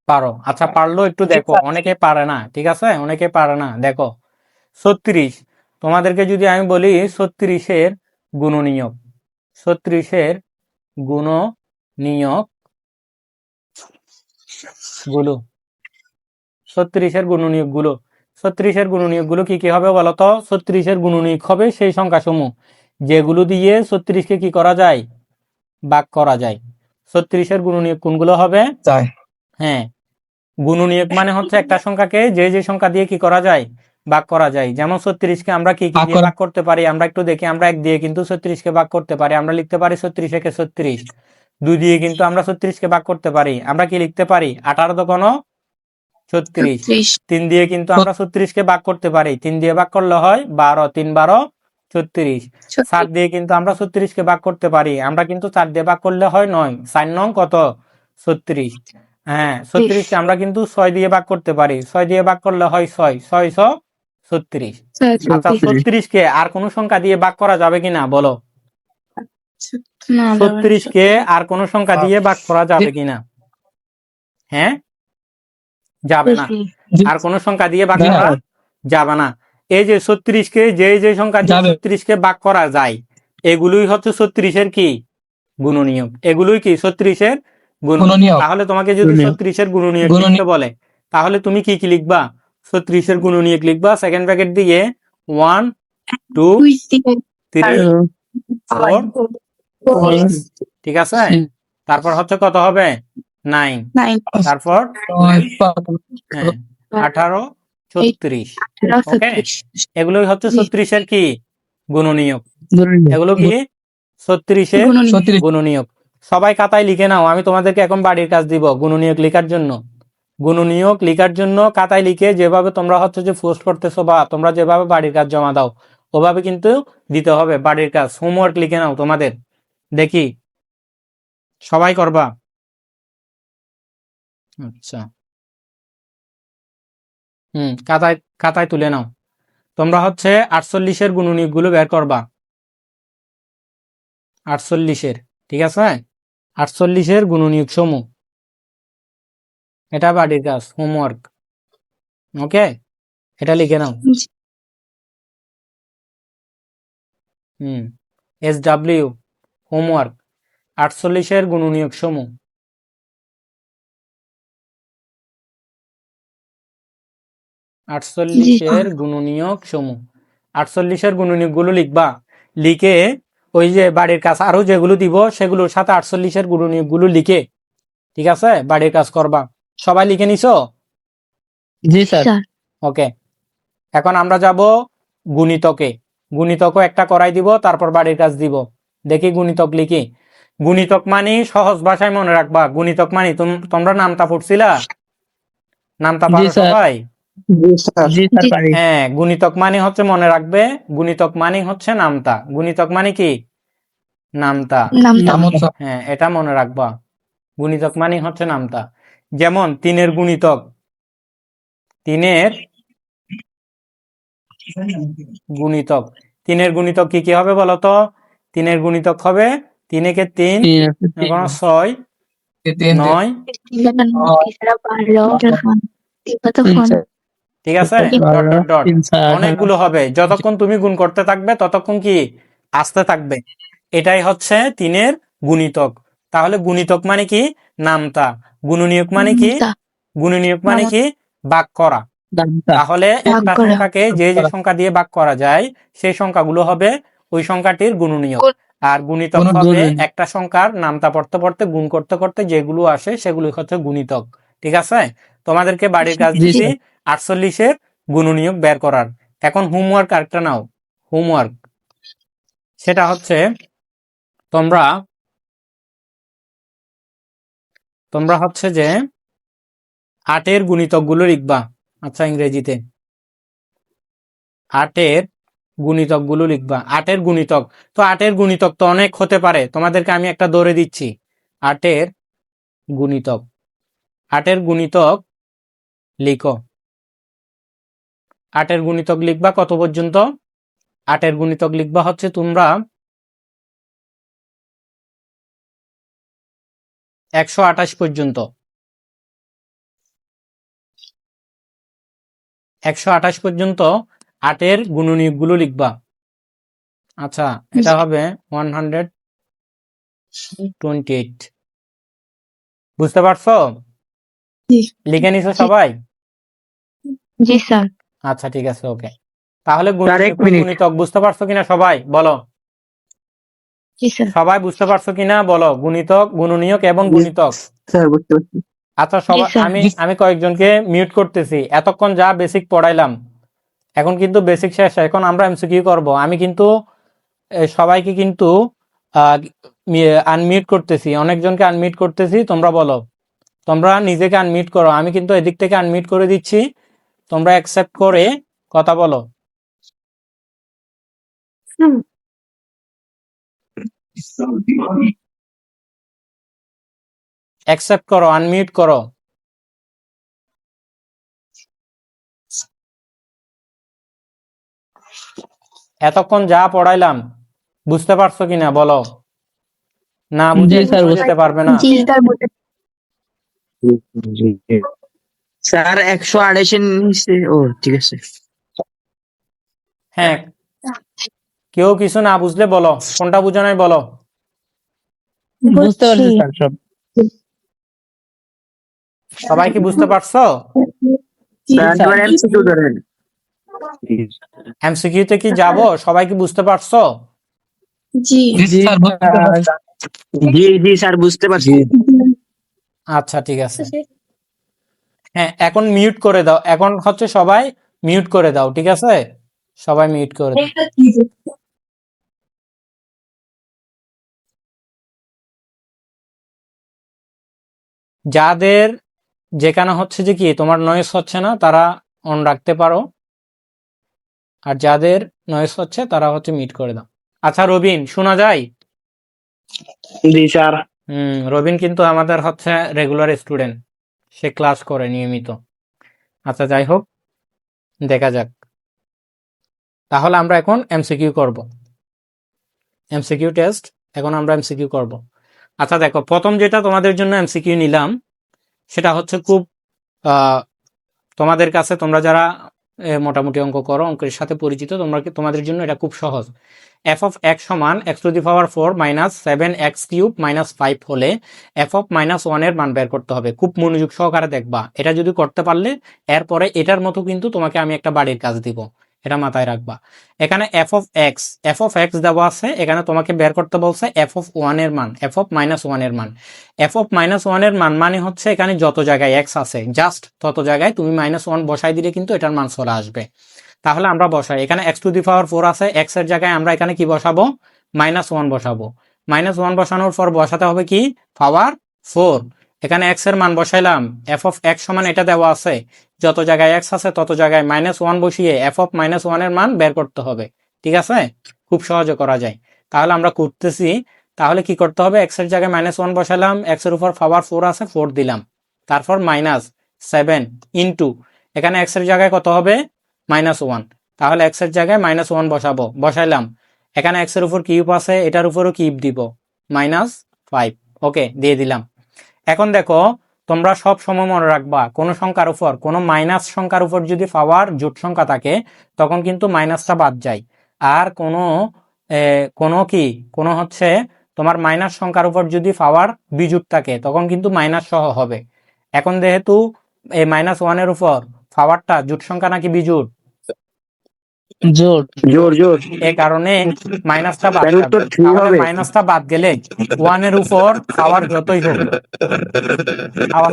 পারো। আচ্ছা, পারলো একটু দেখো, অনেকে পারে না, ঠিক আছে, অনেকে পারে না। দেখো 36, তোমাদেরকে যদি আমি বলি 36-এর গুণনীয়ক, 36-এর গুণনীয়ক গুলো, 36-এর গুণনীয়ক গুলো, 36-এর গুণনীয়ক গুলো কি কি হবে বলতো? 36-এর গুণনীয়ক হবে সেই সংখ্যাসমূহ যেগুলো দিয়ে 36-কে কি করা যায়, ভাগ করা যায়। 36-এর গুণনীয়ক কোনগুলো হবে? তাই হ্যাঁ, গুণনীয়ক মানে হচ্ছে একটা সংখ্যাকে যে সংখ্যা দিয়ে কি করা যায়, ভাগ করা যায়। যেমন 36-কে আমরা কি কি ভাগ দিয়ে করা। ভাগ করতে পারি, আমরা একটু দেখি। আমরা 1 দিয়ে কিন্তু 36-কে ভাগ করতে পারি, আমরা লিখতে পারি 36-একে 36। 2 দিয়ে কিন্তু আমরা 36-কে ভাগ করতে পারি, আমরা কি লিখতে পারি 18 দোকান 36। 36 3 দিয়ে কিন্তু আমরা 36-কে ভাগ করতে পারি, 3 দিয়ে ভাগ করলে হয় 12, 3 12 36। 7 দিয়ে কিন্তু আমরা 36-কে ভাগ করতে পারি, আমরা কিন্তু 4 দিয়ে ভাগ করলে হয় 9, 4 9 কত 36। হ্যাঁ, 36-কে আমরা কিন্তু 6 দিয়ে ভাগ করতে পারি, 6 দিয়ে ভাগ করলে হয় 6, 6 6 36। আচ্ছা, 36-কে আর কোন সংখ্যা দিয়ে ভাগ করা যাবে কিনা বলো? না 36-কে আর কোন সংখ্যা দিয়ে ভাগ করা যাবে কিনা? হ্যাঁ, যাবে না, আর কোন সংখ্যা দিয়ে ভাগ জি না। করা যাবে না। এই যে 36-কে যে সংখ্যা দিয়ে যাবে। 36-কে ভাগ করা যায়, এগুলোই হচ্ছে 36-এর কি গুণনীয়ক, এগুলোই কি 36-এর গুণনীয়ক। গুণনীয়ক। তাহলে তোমাকে যদি গুণনীয়ক। 36-এর গুণনীয়ক গুণনীয়ক। লিখতে বলে, তাহলে তুমি কি কি লিখবা? 36-এর গুণনীয়ক লিখবা, সেকেন্ড ব্র্যাকেট দিয়ে 1 2 3 4 6, ঠিক আছে। তারপর হচ্ছে কত হবে 9, 9 তারপর হ্যাঁ 18 36। ওকে, এগুলোই হচ্ছে 36-এর কি গুণনীয়ক, এগুলো কি 36-এর সত্যি গুণনীয়ক। সবাই খাতায় লিখে নাও, আমি তোমাদেরকে এখন বাড়ির কাজ দিব গুণনীয়ক লেখার জন্য। গুণনীয়ক লেখার জন্য খাতায় লিখে যেভাবে তোমরা হচ্ছে যে পোস্ট করতেছো বা তোমরা যেভাবে বাড়ির কাজ জমা দাও, ওভাবে কিন্তু দিতে হবে বাড়ির কাজ। হোমওয়ার্ক লিখে নাও তোমাদের, দেখি সবাই করবা। আচ্ছা, খাতায় খাতায় তুলে নাও। তোমরা হচ্ছে 48-এর গুণনীয়ক গুলো বের করবা, 48-এর, ঠিক আছে, 48-এর গুণনীয়ক সমূহ, এটা বাড়ির কাজ, হোমওয়ার্ক। ওকে, এটা লিখে নাও। SW হোমওয়ার্ক, 48-এর গুণনীয়ক সমূহ। 48-এর গুণনীয়ক সমূহ, 48-এর গুণনীয়ক গুলো লিখবা, লিখে ওই যে বাড়ির কাজ আরো যেগুলো দিব সেগুলোর সাথে 48-এর গুণনীয়ক গুলো লিখে, ঠিক আছে, বাড়ির কাজ করবা। সবাই লিখে নিছো? জি স্যার। ওকে, এখন আমরা যাব গুণিতকে। গুণিতকও একটা করাই দিব, তারপর বাড়ির কাজ দিব। দেখি গুণিতক লিখি। গুণিতক মানে সহজ ভাষায় মনে রাখবা, গুণিতক মানে তোমরা নামতা পড়ছিলা, নামতা জি পারো স্যার। সবাই? জি স্যার। জি স্যার জি। পারি। হ্যাঁ, গুণিতক মানে হচ্ছে, মনে রাখবে, গুণিতক মানে হচ্ছে নামতা। গুণিতক মানে কি? নামতা। নামতা। হ্যাঁ, এটা মনে রাখবা, গুণিতক মানে হচ্ছে নামতা। যেমন তিনের গুণিতক, তিনের গুণিতক, তিনের গুণিতক কি কি হবে বলো তো? তিনের গুণিতক হবে 3 একে 3, এখন 6, 9, ঠিক আছে, ডট ডট ডট, অনেকগুলো হবে। যতক্ষণ তুমি গুণ করতে থাকবে ততক্ষণ কি আসতে থাকবে। এটাই হচ্ছে তিনের গুণিতক। তাহলে গুণিতক মানে কি? নামতা। গুণনীয়ক মানে কি? নামতা। গুণনীয়ক মানে কি? ভাগ করা। তাহলে ভাগ একটা করা। সংখ্যাকে যে যে সংখ্যা দিয়ে ভাগ করা যায় সেই সংখ্যাগুলো হবে ওই সংখ্যাটির গুণনীয়ক। আর গুণিতক হবে একটা সংখ্যার নামতা পড়তে পড়তে গুণ করতে করতে যেগুলো আসে সেগুলো হচ্ছে গুণিতক। ঠিক আছে, তোমাদেরকে বাড়ির কাজ জি দিচ্ছি স্যার। 48-এর গুণনীয়ক বের করার। এখন হোমওয়ার্ক আরেকটা নাও, হোমওয়ার্ক। সেটা হচ্ছে তোমরা তোমরা হচ্ছে যে 8-এর গুণিতকগুলো লিখবা। আচ্ছা, ইংরেজিতে 8-এর গুণিতকগুলো লিখবা। 8-এর গুণিতক, তো 8-এর গুণিতক তো অনেক হতে পারে, তোমাদেরকে আমি একটা ধরে দিচ্ছি। 8-এর গুণিতক, 8-এর গুণিতক লিখো। 8-এর গুণিতক লিখবা কত পর্যন্ত? 8-এর গুণিতক লিখবা হচ্ছে তোমরা 128 পর্যন্ত। 128 পর্যন্ত 8-এর গুণনীয়কগুলো লিখবা। আচ্ছা, এটা হবে 128। বুঝতে পারছো? জি। লিখে নিছো সবাই? জি স্যার। আচ্ছা, ঠিক আছে, ওকে। তাহলে স্যার, এক মিনিট। গুণিতক বুঝতে পারছো কিনা সবাই বলো? জি স্যার। সবাই বুঝতে পারছো কিনা বলো? গুণিতক, গুণনীয়ক এবং জি। গুণিতক। স্যার, বুঝতে পারছি। আচ্ছা, সবাই, স্যার। আমি কয়েকজনকে মিউট করতেছি। এতক্ষণ যা বেসিক পড়াইলাম, এখন কিন্তু বেসিক শেষ। এখন আমরা এমসিকিউ করব। আমি কিন্তু সবাইকে কিন্তু আনমিউট করতেছি, অনেকজনকে আনমিউট করতেছি। তোমরা বলো, তোমরা নিজেকে আনমিউট করো। আমি কিন্তু এদিক থেকে আনমিউট করে দিচ্ছি, তোমরা অ্যাকসেপ্ট করে কথা বলো। অ্যাকসেপ্ট করো, আনমিউট করো। এতক্ষণ যা পড়াইলাম বুঝতে পারছো কিনা বলো? না বুঝে জি স্যার, বুঝে যেতে পারবে না? জি স্যার। স্যার 128 নিচে, ও ঠিক আছে। হ্যাঁ, কেউ কিছু না বুঝলে বলো, কোনটা বুঝো নাই বলো। বুঝতে পারছি স্যার সব। সবাই কি বুঝতে পারছো? স্যার এবার এমসিকিউ ধরেন। এমসিকিউতে কি যাব? সবাই কি বুঝতে পারছো? জি। জি স্যার, বুঝতে পারছি। জি জি স্যার, বুঝতে পারছি। আচ্ছা, ঠিক আছে। হ্যাঁ, এখন মিউট করে দাও। এখন হচ্ছে সবাই মিউট করে দাও, ঠিক আছে? সবাই মিউট করে দাও। যাদের যেখানে হচ্ছে যে কি তোমার নয়েজ হচ্ছে না তারা অন রাখতে পারো, আর যাদের নয়েজ হচ্ছে তারা হচ্ছে মিউট করে দাও। আচ্ছা, রবিন শোনা যায়? জি স্যার। রবিন কিন্তু আমাদের হচ্ছে রেগুলার স্টুডেন্ট, সে ক্লাস করে নিয়মিত। আচ্ছা, যাই হোক, দেখা যাক। তাহলে আমরা এখন এমসিকিউ করব, এমসিকিউ টেস্ট। এখন আমরা এমসিকিউ করব। আচ্ছা, দেখো, প্রথম যেটা তোমাদের জন্য এমসিকিউ নিলাম সেটা হচ্ছে খুব তোমাদের কাছে, তোমরা যারা মোটামুটি অঙ্ক করো, অঙ্কের সাথে পরিচিত, তোমাদের জন্য এটা খুব সহজ। এফ অফ এক্স সমান x⁴ মাইনাস 7x³ মাইনাস 5 হলে এফ অফ -1 এর মান বের করতে হবে। খুব মনোযোগ সহকারে দেখবা, এটা যদি করতে পারলে এরপরে এটার মতো কিন্তু তোমাকে আমি একটা বাড়ির কাজ দিব, এটা মাথায় রাখবা। এখানে এফ অফ এক্স দেওয়া আছে, এখানে তোমাকে বের করতে বলছে এফ অফ 1 এর মান, এফ অফ -1 এর মান। এফ অফ -1 এর মান মানে হচ্ছে এখানে যত জায়গায় এক্স আছে জাস্ট তত জায়গায় তুমি -1 বসাই দিলে কিন্তু এটার মান চলে আসবে। তাহলে আমরা বসাই, এখানে x⁴ আছে, এক্স এর জায়গায় আমরা এখানে কি বসাবো? -1 বসাবো। -1 বসানোর পর বসাতে হবে কি পাওয়ার 4। এখানে x এর মান বসাইলাম, f অফ x সমান এটা দেওয়া আছে, যত জায়গায় x আছে তত জায়গায় -1 বসিয়ে f অফ -1 এর মান বের করতে হবে। ঠিক আছে, খুব সহজে করা যায়। তাহলে আমরা করতেছি, তাহলে কি করতে হবে, x এর জায়গায় -1 বসালাম, x এর উপর পাওয়ার 4 আছে, 4 দিলাম, তারপর -7 ইন্টু এখানে x এর জায়গায় কত হবে -1, তাহলে x এর জায়গায় -1 বসাবো, বসাইলাম, এখানে x এর উপর কিউব আছে, এটার উপরও কিউব দিব, -5। ওকে, দিয়ে দিলাম। এখন দেখো, তোমরা সব সময় মনে রাখবা, কোনো সংখ্যার উপর, কোনো মাইনাস সংখ্যার উপর যদি পাওয়ার জোট সংখ্যা থাকে তখন কিন্তু মাইনাসটা বাদ যায়। আর কোনো হচ্ছে তোমার মাইনাস সংখ্যার উপর যদি পাওয়ার বিজোট থাকে তখন কিন্তু মাইনাস সহ হবে। এখন যেহেতু এই -1 এর উপর পাওয়ারটা জোট সংখ্যা নাকি বিজোট, জোর জোর জোর এই কারণে মাইনাসটা বাদ তাহলে যাবে। উত্তর 3 তাহলে হবে। মাইনাসটা বাদ গেলে 1 এর উপর পাওয়ার যতই হোক, আবার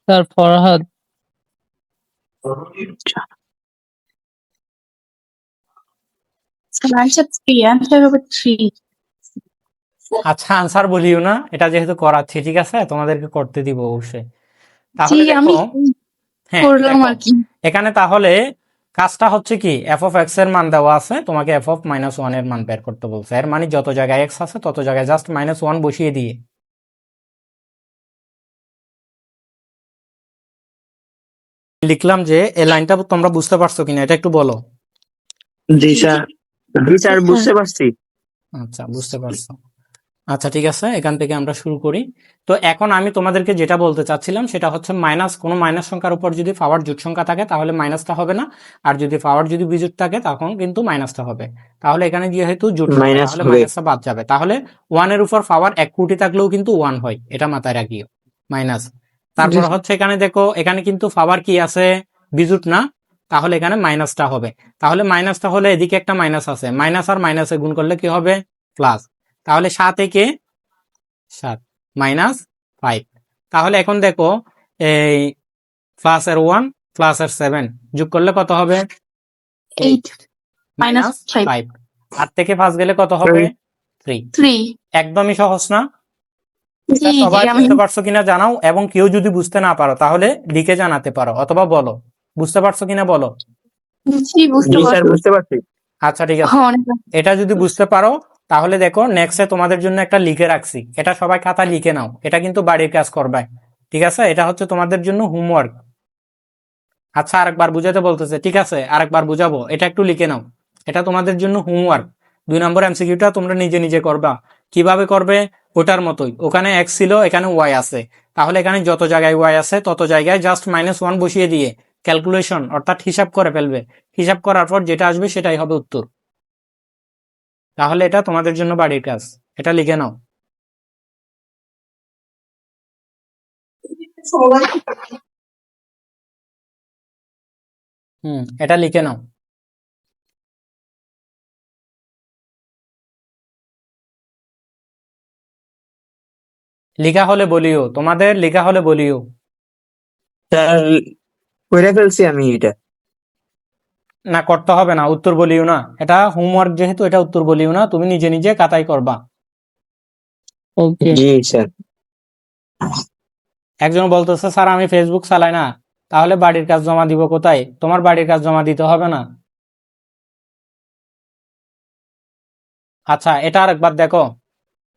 sir Farhad sir answer 3, answer হবে 3। আচ্ছা, আনসার বলিও না, এটা যেহেতু করাচ্ছি, ঠিক আছে, তোমাদেরকে করতে দিব অবশ্যই। জি তাহলে আমি দেখো, হ্যাঁ করলাম দেখো, আর কি। এখানে তাহলে কাজটা হচ্ছে কি, f অফ x এর মান দেওয়া আছে, তোমাকে f অফ -1 এর মান বের করতে বলছে। এর মানে যত জায়গায় x আছে তত জায়গায় জাস্ট -1 বসিয়ে দিয়ে লিখলাম। যে এই লাইনটা তোমরা বুঝতে পারছো কিনা এটা একটু বলো। জি স্যার, জি স্যার বুঝতে পারছি। আচ্ছা, বুঝতে পারছো। আচ্ছা, ঠিক আছে, এখান থেকে আমরা শুরু করি। তো এখন আমি তোমাদেরকে যেটা বলতে চাচ্ছিলাম সেটা হচ্ছে কোনো মাইনাস সংখ্যার উপর যদি পাওয়ার জোট সংখ্যা থাকে তাহলে মাইনাসটা হবে না, আর যদি পাওয়ার যদি বিজোট থাকে তখন কিন্তু মাইনাসটা হবে। তাহলে এখানে যেহেতু জোট সংখ্যা, মাইনাস তাহলে হবে। মাইনাসটা বাদ যাবে। তাহলে 1 এর উপর পাওয়ার 1 কোটি থাকলেও কিন্তু 1 হয়, এটা মাথায় রাখিও, মাইনাস। তারপর হচ্ছে এখানে দেখো, এখানে কিন্তু পাওয়ার কি আছে, বিজোট না, তাহলে এখানে মাইনাসটা হবে। তাহলে মাইনাসটা হলে এদিকে একটা মাইনাস আছে, মাইনাস আর মাইনাসে গুণ করলে কি হবে, প্লাস। তাহলে 7 একে 7 -5। তাহলে এখন দেখো, এই প্লাসের 1 প্লাসের 7 যোগ করলে কত হবে, 8 মাইনাস -5 5। 8 থেকে 5 গেলে কত হবে, 3। 3। একদমই সহজ না? জি জি সবাই আমি বুঝতে পারছো কিনা জানাও, এবং কেউ যদি বুঝতে না পারো তাহলে লিখে জানাতে পারো, অথবা বলো বুঝতে পারছো কিনা বলো। জি বুঝতে জি স্যার পারছি। বুঝতে পারছি। আচ্ছা, ঠিক আছে, হ্যাঁ, অনেক এটা যদি বুঝতে পারো তাহলে দেখো নেক্সটে তোমাদের জন্য একটা লিখে রাখছি, এটা সবাই খাতা লিখে নাও, এটা কিন্তু বাড়ির কাজ করবে, ঠিক আছে, এটা হচ্ছে তোমাদের জন্য হোমওয়ার্ক। আচ্ছা, আরেকবার বুঝাতে বলতেছে, ঠিক আছে, আরেকবার বুঝাবো, এটা একটু লিখে নাও, এটা তোমাদের জন্য হোমওয়ার্ক। 2 নম্বর এমসিকিউটা তোমরা নিজে নিজে করবা। কিভাবে করবে, ওটার মতোই, ওখানে x ছিল, এখানে y আছে, তাহলে এখানে যত জায়গায় y আছে তত জায়গায় জাস্ট -1 বসিয়ে দিয়ে ক্যালকুলেশন অর্থাৎ হিসাব করে ফেলবে। হিসাব করার পর যেটা আসবে সেটাই হবে উত্তর। তাহলে এটা তোমাদের জন্য বাড়ির কাজ, এটা লিখে নাও। এটা লিখে নাও। লেখা হলে বলিও, তোমাদের লেখা হলে বলিও। স্যার কইরা ফেলছি আমি এটা। না, করতে হবে না, উত্তর বলিও না, এটা হোমওয়ার্ক যেহেতু, এটা উত্তর বলিও না, তুমি নিজে নিজে খাতায় করবা। ওকে জি স্যার। একজন বলতেছে, স্যার আমি ফেসবুক চালাই না, তাহলে বাড়ির কাজ জমা দিব কোথায়? তোমার বাড়ির কাজ জমা দিতে হবে না। আচ্ছা, এটা আরেকবার দেখো,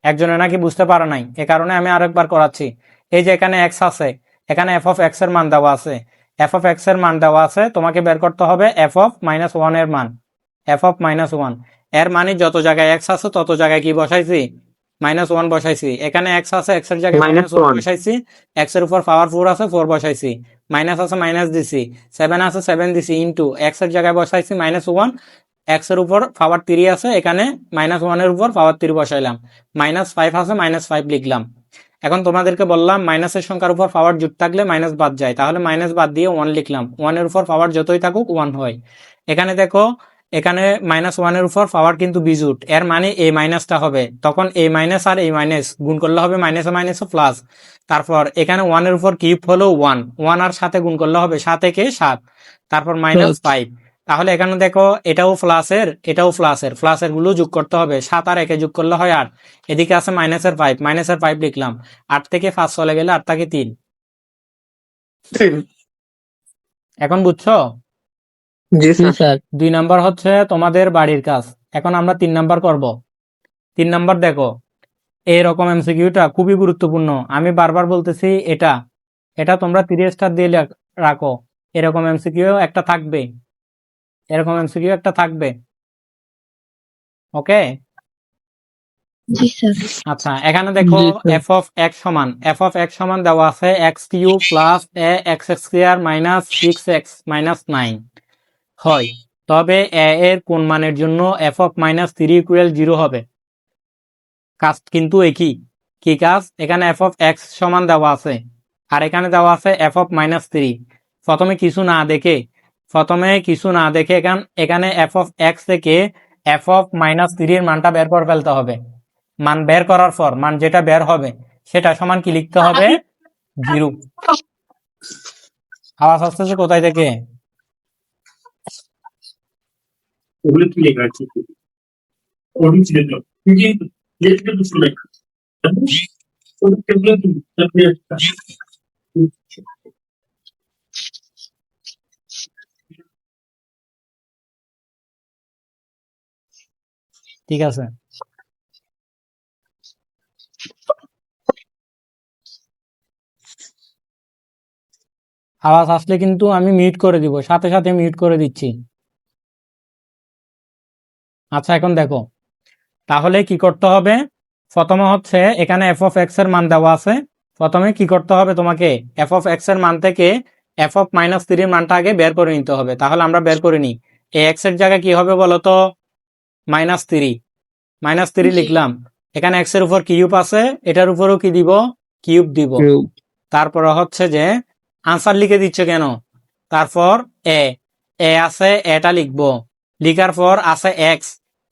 একজনে নাকি বুঝতে পারে নাই, এ কারণে আমি আরেকবার করাচ্ছি। এই যে এখানে এক্স আছে, এখানে এফ অফ এক্স এর মান দেওয়া আছে, এফ অফ এক্স এর মান দেওয়া আছে, তোমাকে বের করতে হবে এফ অফ -1 এর মান। এফ অফ -1 এর মানে যত জায়গায় এক্স আছে তত জায়গায় কি বসাইছি, -1 বসাইছি। এখানে এক্স আছে, এক্স এর জায়গায় -1 বসাইছি, এক্স এর উপর পাওয়ার 4 আছে, 4 বসাইছি, মাইনাস আছে মাইনাস দিছি, 7 আছে 7 দিছি, ইন্টু এক্স এর জায়গায় বসাইছি -1, এক্স এর উপর পাওয়ার 3 আছে, এখানে -1 এর উপর পাওয়ার 3 বসাইলাম, -5 আছে -5 লিখলাম। এখন তোমাদেরকে বললাম মাইনাসের সংখ্যার উপর পাওয়ার যোগ থাকলে মাইনাস বাদ যায়, তাহলে মাইনাস বাদ দিয়ে 1 লিখলাম। 1 এর উপর পাওয়ার যতই থাকুক 1 হয়। এখানে দেখো, এখানে -1 এর উপর পাওয়ার কিন্তু বিজুট, এর মানে এই মাইনাসটা হবে, তখন এই মাইনাস আর এই মাইনাস গুণ করলে হবে মাইনাসে মাইনাসে প্লাস। তারপর এখানে 1 এর উপর কিউব হলো 1 আর সাথে গুণ করলে হবে 7 একে 7, তারপর -5। তাহলে এখানে দেখো এটাও প্লাসের এটাও প্লাসের গুলো যোগ করতে হবে, 7 আর 1 যোগ করলে হয় 8। এদিকে আছে মাইনাসের 5 লিখলাম। 8 থেকে 5 চলে গেলে 8 থেকে 3। এখন বুঝছো? জি জি স্যার। স্যার। 2 নাম্বার হচ্ছে তোমাদের বাড়ির কাজ। এখন আমরা 3 নাম্বার করব। 3 নাম্বার দেখো, এরকম এমসিকিউটা খুবই গুরুত্বপূর্ণ, আমি বারবার বলতেছি, এটা তোমরা 3 স্টার দিয়ে রাখো। এরকম এমসিকিউ একটা থাকবে, ওকে? জি স্যার। আচ্ছা, এখানে দেখো জি স্যার। f of x সমান দেওয়া আছে x cube plus a x square minus 6x minus 9 হয়, তবে a এর কোন মানের জন্য f of minus 3 ইকুয়াল 0 হবে? কাজ কিন্তু একই। কি কাজ? এখানে f of x সমান দেওয়া আছে আর এখানে দেওয়া আছে f of minus 3। প্রথমে কিছু না দেখে এখানে f of x থেকে f of minus 3 এর মানটা বের করে ফেলতে হবে। মান বের করার পর মান যেটা বের হবে সেটা সমান কি লিখতে হবে? 0। আওয়াজ আসতেছে কোথায় থেকে? ওগুলো কি লেখা আছে? অরিজিনাল কিন্তু লেখা তো শুনে ওটা কেবল আপনি ঠিক আছে, আওয়াজ আসলে কিন্তু আমি মিউট করে দিব, সাথে সাথে মিউট করে দিচ্ছি। আচ্ছা, এখন দেখো তাহলে কি করতে হবে। প্রথমে হচ্ছে এখানে f of x এর মান দেওয়া আছে, প্রথমে কি করতে হবে তোমাকে, f of x এর মান থেকে f of minus 3 এর মানটা আগে বের করে নিতে হবে। তাহলে আমরা বের করে নিই। এই x এর জায়গায় কি হবে বলতো? -3 লিখলাম। এখানে x এর উপর কিউব আছে, এটার উপরও কি দিব? কিউব দিব। তারপরে হচ্ছে যে আনসার লিখে দিচ্ছে কেন? তারপর এ আছে, এটা লিখবো, লিখার পর আছে x,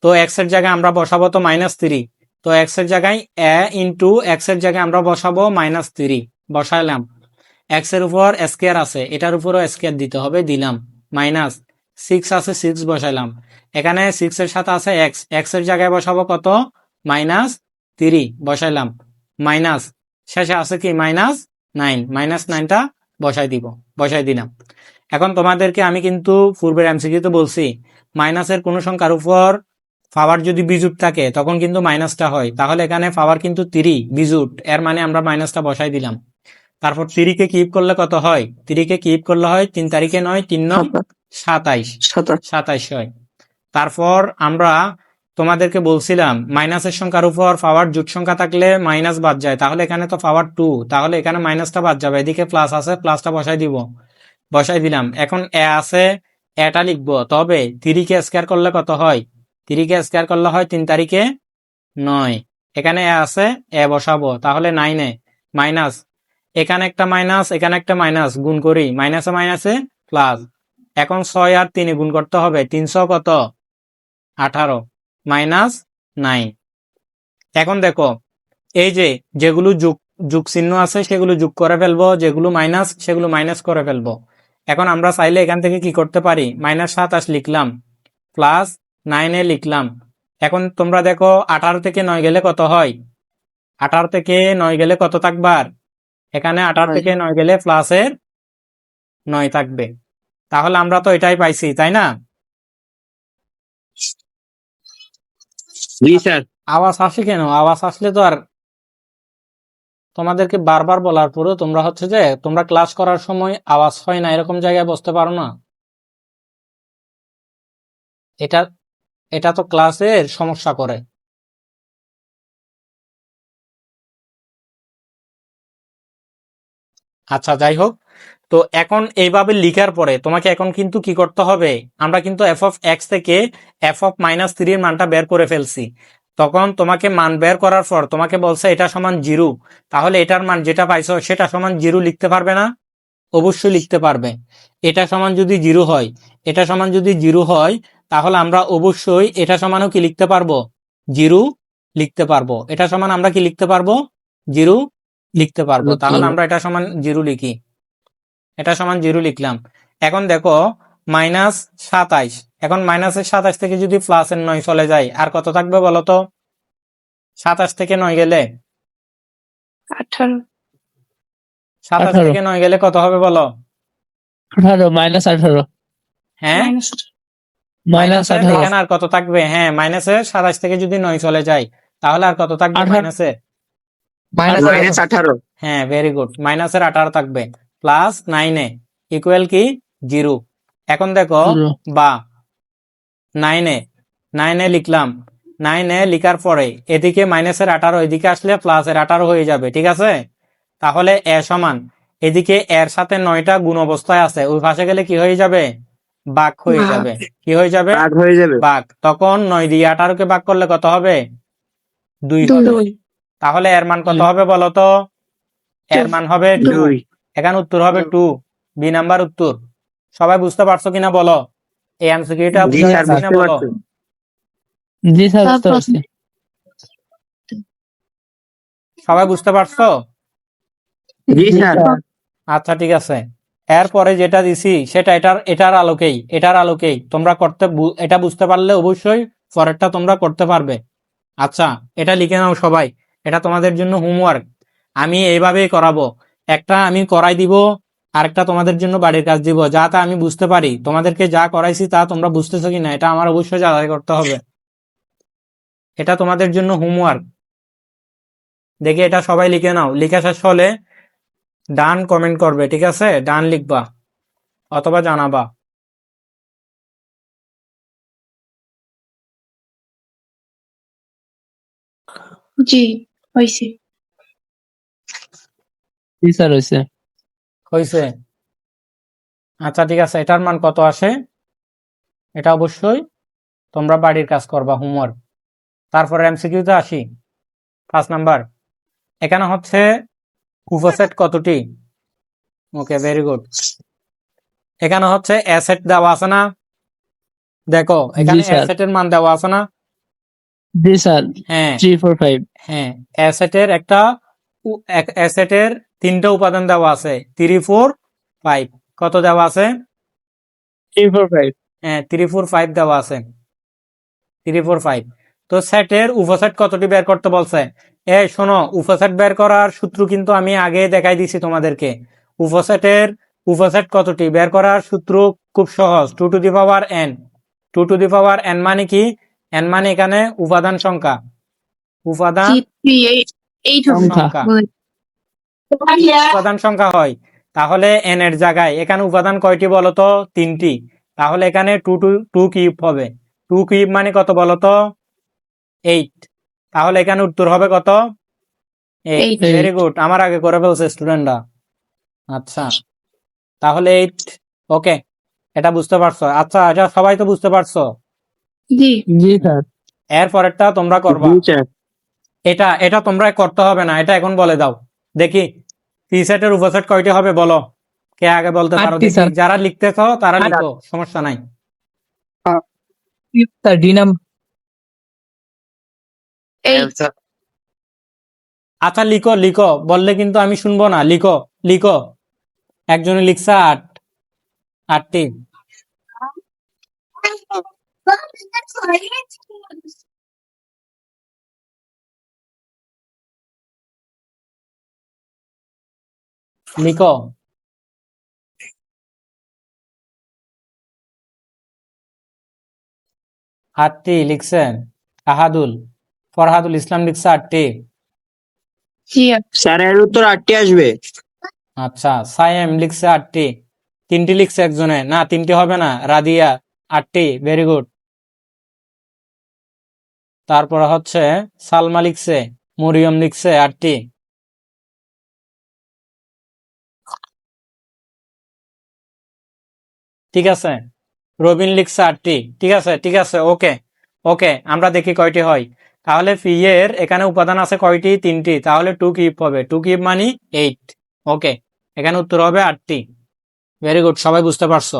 তো x এর জায়গায় আমরা বসাবো তো -3, তো x এর জায়গায় a ইন্টু x এর জায়গায় আমরা বসাবো -3 বসাইলাম। x এর উপর স্কয়ার আছে, এটার উপরও স্কয়ার দিতে হবে, দিলাম। -6 আছে, 6 বসাইলাম। এখানে 6 এর সাথে আছে x এর জায়গায় বসাবো কত? -3 বসাইলাম। মাইনাস শেষে আছে কি? -9, -9টা বসাই দিলাম। এখন তোমাদেরকে আমি কিন্তু পূর্বের এমসিকিউতে বলছি, মাইনাসের কোন সংখ্যার উপর পাওয়ার যদি বিজুট থাকে তখন কিন্তু মাইনাসটা হয়। তাহলে এখানে পাওয়ার কিন্তু 3 বিজুট, এর মানে আমরা মাইনাসটা বসাই দিলাম। তারপর 3 কে কিউব করলে কত হয়? 3 কে কিউব করলে হয় 3 তারিখে 9, 3 9 27 হয়। তারপর আমরা তোমাদেরকে বলছিলাম মাইনাসের সংখ্যার উপর পাওয়ার জোট সংখ্যা থাকলে মাইনাস বাদ যায়, তাহলে এখানে তো পাওয়ার 2, তাহলে এখানে মাইনাসটা বাদ যাবে, এদিকে প্লাস আছে, প্লাসটা বসাই দিলাম। এখন এ আছে, এটা লিখবো, তবে 3 কে স্কয়ার করলে কত হয়? 3 কে স্কয়ার করলে হয় 3 তারিখে 9। এখানে এ আছে, এ বসাবো, তাহলে 9 মাইনাস, এখানে একটা মাইনাস, এখানে একটা মাইনাস, গুণ করি, মাইনাসে মাইনাসে প্লাস। এখন 6 আর 3 গুণ করতে হবে, 300 কত? 18 -9। এখন দেখো এই যে যেগুলো যোগ চিহ্ন আছে সেগুলো যোগ করে ফেলবো, যেগুলো মাইনাস সেগুলো মাইনাস করে ফেলবো। এখন আমরা চাইলে এখান থেকে কি করতে পারি? -27 লিখলাম, প্লাস 9 লিখলাম। এখন তোমরা দেখো 18 থেকে 9 গেলে কত হয়? 18 থেকে 9 গেলে কত থাকবার? এখানে 18 থেকে 9 গেলে প্লাসের 9 থাকবে। তাহলে আমরা তো এটাই পাইছি, তাই না? জি স্যার। আওয়াজ আসে কেন? আওয়াজ আসলে তো আর তোমাদেরকে বারবার বলার পরেও তোমরা হচ্ছে যে তোমরা ক্লাস করার সময় আওয়াজ হয় না এরকম জায়গায় বসতে পারো না। এটা এটা তো ক্লাসের সমস্যা করে। আচ্ছা, যাই হোক, তো এখন এইভাবে লিখার পরে তোমাকে এখন কিন্তু কি করতে হবে? আমরা কিন্তু f of x থেকে f of -3 এর মানটা বের করে ফেলছি। তখন তোমাকে মান বের করার পর তোমাকে বলছে এটা সমান 0, তাহলে এটার মান যেটা পাইছো সেটা সমান 0 লিখতে পারবে না? অবশ্যই লিখতে পারবে। এটা সমান যদি 0 হয়, এটা সমান যদি 0 হয়, তাহলে আমরা অবশ্যই এটা সমানও কি লিখতে পারবো? 0 লিখতে পারবো। এটা সমান আমরা কি লিখতে পারবো? 0 লিখতে পারবো। তাহলে আমরা এটা সমান 0 লিখি। এটা সমান 0 লিখলাম। এখন দেখো -27, এখন -27 থেকে যদি +9 চলে যায় আর কত থাকবে বলো তো? 27 থেকে 9 গেলে 18 27 18 থেকে 9 গেলে কত হবে বলো? 18 -18 হ্যাঁ, মাইনাসের -18 এখানে আর কত থাকবে? হ্যাঁ, -27 থেকে যদি 9 চলে যায় তাহলে আর কত থাকবে 18 মাইনাসে? -18 হ্যাঁ, ভেরি গুড। -18 থাকবে +9 ইকুয়াল কি 0। এখন দেখো 0 বা 9 লিখলাম। 9 লিখার পরে এদিকে -18 এদিকে আসলে +18 হয়ে যাবে, ঠিক আছে? তাহলে এ সমান এদিকে এর সাথে 9টা গুণ অবস্থায় আছে, ওই পাশে গেলে কি হয়ে যাবে? ভাগ হয়ে ভাগ। যাবে। কি হয়ে যাবে? ভাগ হয়ে যাবে। ভাগ। তখন 9 দিয়ে 18কে ভাগ করলে কত হবে? 2 হবে। 2 তাহলে এর মান কত হবে বলো তো? এর মান হবে 2। 2 এখানে উত্তর হবে 2, বি নাম্বার উত্তর। সবাই বুঝতে পারছো কিনা বলো? এই এমসিকিউটা জি বুঝতে স্যার, পারছো কিনা বুঝতে বলো? পারছি। জি স্যার বুঝতে পারছি। সবাই বুঝতে পারছো? জি স্যার। আচ্ছা, ঠিক আছে। এরপরে যেটা দিছি সেটা এটার আলোকেই তোমরা এটা বুঝতে পারলে অবশ্যই পরেরটা তোমরা করতে পারবে। আচ্ছা, এটা লিখে নাও সবাই, এটা তোমাদের জন্য হোমওয়ার্ক। আমি এইভাবেই করাবো, একটা আমি করাই দিব, আরেকটা তোমাদের জন্য বাড়ির কাজ দিব, যাতে আমি বুঝতে পারি তোমাদেরকে যা করাইছি তা তোমরা বুঝতেছো কিনা, এটা আমার অবশ্যই যাচাই করতে হবে। এটা তোমাদের জন্য হোমওয়ার্ক। দেখি এটা সবাই লিখে নাও, লিখে শেষ হলে ডান কমেন্ট করবে, ঠিক আছে? ডান লিখবা অথবা জানাবা। জি হয়েছে। জি স্যার হয়েছে। হয়েছে? আচ্ছা, ঠিক আছে। এটার মান কত আসে এটা অবশ্যই তোমরা বাড়ির কাজ করবা, হোমওয়ার্ক। তারপরে এমসিকিউতে আসি। 5 নাম্বার, এখানে হচ্ছে উপসেট কতটি? ওকে, ভেরি গুড। এখানে হচ্ছে অ্যাসেট দেওয়া আছে না? দেখো এখানে জি স্যার। অ্যাসেটের মান দেওয়া আছে না? জি স্যার হ্যাঁ 3 4 5 হ্যাঁ, অ্যাসেটের 3টা উপাদান দেওয়া আছে, 3 4 5। কত দেওয়া আছে? 3 4 5 হ্যাঁ, 3 4 5 দেওয়া আছে, 3 4 5। তো সেটের উপসেট কতটি বের করতে বলছে? এই শোনো, উপসেট বের করার সূত্র কিন্তু আমি আগে দেখাই দিছি তোমাদেরকে। উপসেট কতটি বের করার সূত্র খুব সহজ, 2 to the power n। 2 to the power n মানে কি? n মানে এখানে উপাদান সংখ্যা, উপাদান এই সংখ্যা। সংখ্যা, উপাদান সংখ্যা হয়। তাহলে n এর জায়গায় এখানে উপাদান কয়টি বলতো? 3টি। তাহলে এখানে 2 কিউব হবে। 2 কিউব মানে কত বলতো? 8। তাহলে এখানে উত্তর হবে কত? 8। 8। ভেরি গুড, আমার আগে করে ফেলছে স্টুডেন্টরা। আচ্ছা, তাহলে 8। ওকে, এটা বুঝতে পারছো? আচ্ছা, এটা সবাই তো বুঝতে পারছো? জি জি স্যার। এর পরেরটা তোমরা করবা। জি স্যার। এটা তোমরা করতে হবে না, এটা এখন বলে দাও দেখি। পি সেটের উপসেট কয়টি হবে বলো? কে আগে বলতে পারো 8টি দেখি? স্যার। যারা লিখতেছো তারা লিখো, সমস্যা নাই। স্যার ডি নাম্বার 8 আচ্ছা, লিখো বললে কিন্তু আমি শুনবো না। লিখো। একজনে লিখছে 8টি। লিখো। আটটি লিখছেন ফরহাদুল ইসলাম লিখছে 8টি। জি স্যার এর উত্তর 8টি আসবে। আচ্ছা, সায়েম লিখছে 8টি। 3টি লিখছে একজনে, না 3টি হবে না, রাদিয়া 8টি, ভেরি গুড। তারপর হচ্ছে সালমা লিখছে, মরিয়ম লিখছে 8টি। ঠিক আছে, রবিন লিখছে 8টি। ঠিক আছে, ওকে, আমরা দেখি কয়টি হয়। তাহলে ফি এর এখানে উপাদান আছে কয়টি? 3টি। তাহলে 2 কিউব হবে, 2 কিউব মানে 8। ওকে, এখানে উত্তর হবে 8টি। ভেরি গুড, সবাই বুঝতে পারছো।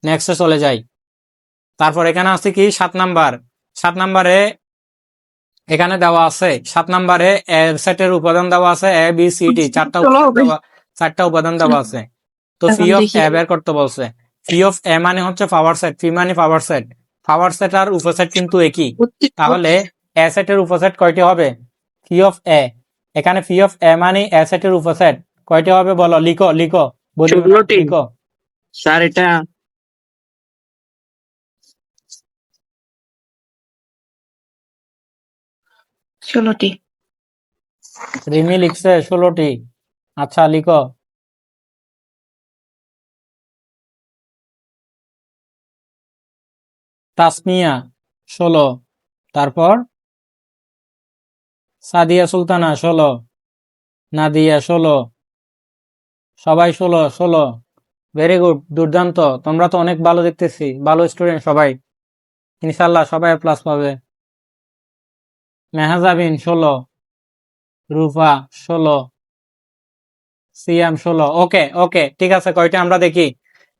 নেক্সটে চলে যাই। তারপর এখানে আছে কি 7 নাম্বার। 7 নাম্বারে এখানে দেওয়া আছে, 7 নাম্বারে এর সেটের উপাদান দেওয়া আছে এ বি সি ডি, চারটা উপাদান দেওয়া আছে। তো এখন ফি অফ দেখি। এ বের করতে বলছে। ফি অফ এ মানে হচ্ছে পাওয়ার সেট, ফি মানে পাওয়ার সেট। পাওয়ার সেট আর উপসেট কিন্তু একই। তাহলে এ সেটের উপসেট কয়টি হবে? ফি অফ এ, এখানে ফি অফ এ মানে এ সেটের উপসেট কয়টি হবে বলো, লিখো লিখো, বলি 16টি। লিখো। স্যার এটা 16টি। রিমি লিখছে 16টি। আচ্ছা লিখো। তাসমিয়া 16, তারপর সাদিয়া সুলতানা 16, নাদিয়া 16, সবাই 16। ভেরি গুড, দুর্দান্ত, তোমরা তো অনেক ভালো দেখতেছি, ভালো স্টুডেন্ট সবাই, ইনশাল্লাহ সবাই প্লাস পাবে। মেহাজাবিন 16, রুফা 16, সিয়াম 16। ওকে ওকে, ঠিক আছে, কয়টা আমরা দেখি।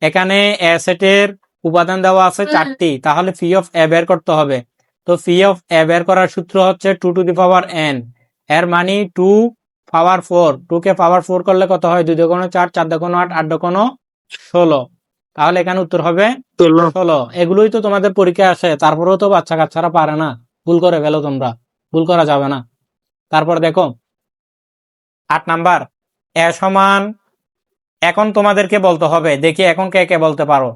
এখানে এ সেটের উপাদান দেওয়া আছে 4টি, তাহলে ফি অফ এ বের করতে হবে। তো ফি অফ এ বের করার সূত্র হচ্ছে 2 টু দি পাওয়ার n, এর মানে 2 পাওয়ার 4। 2 কে পাওয়ার 4 করলে কত হয়? 2 দুগুণ 4, 4 দুগুণ 8, 8 দুগুণ 16। তাহলে এখানে উত্তর হবে 16। এগুলোই তো তোমাদের পরীক্ষায় আসে, তারপরেও তো বাচ্চা কাচ্চারা পারে না, ভুল করে ফেলো তোমরা, ভুল করা যাবে না। তারপর দেখো 8 নাম্বার, এ সমান, এখন তোমাদেরকে বলতে হবে, দেখি এখন কে কে বলতে পারো।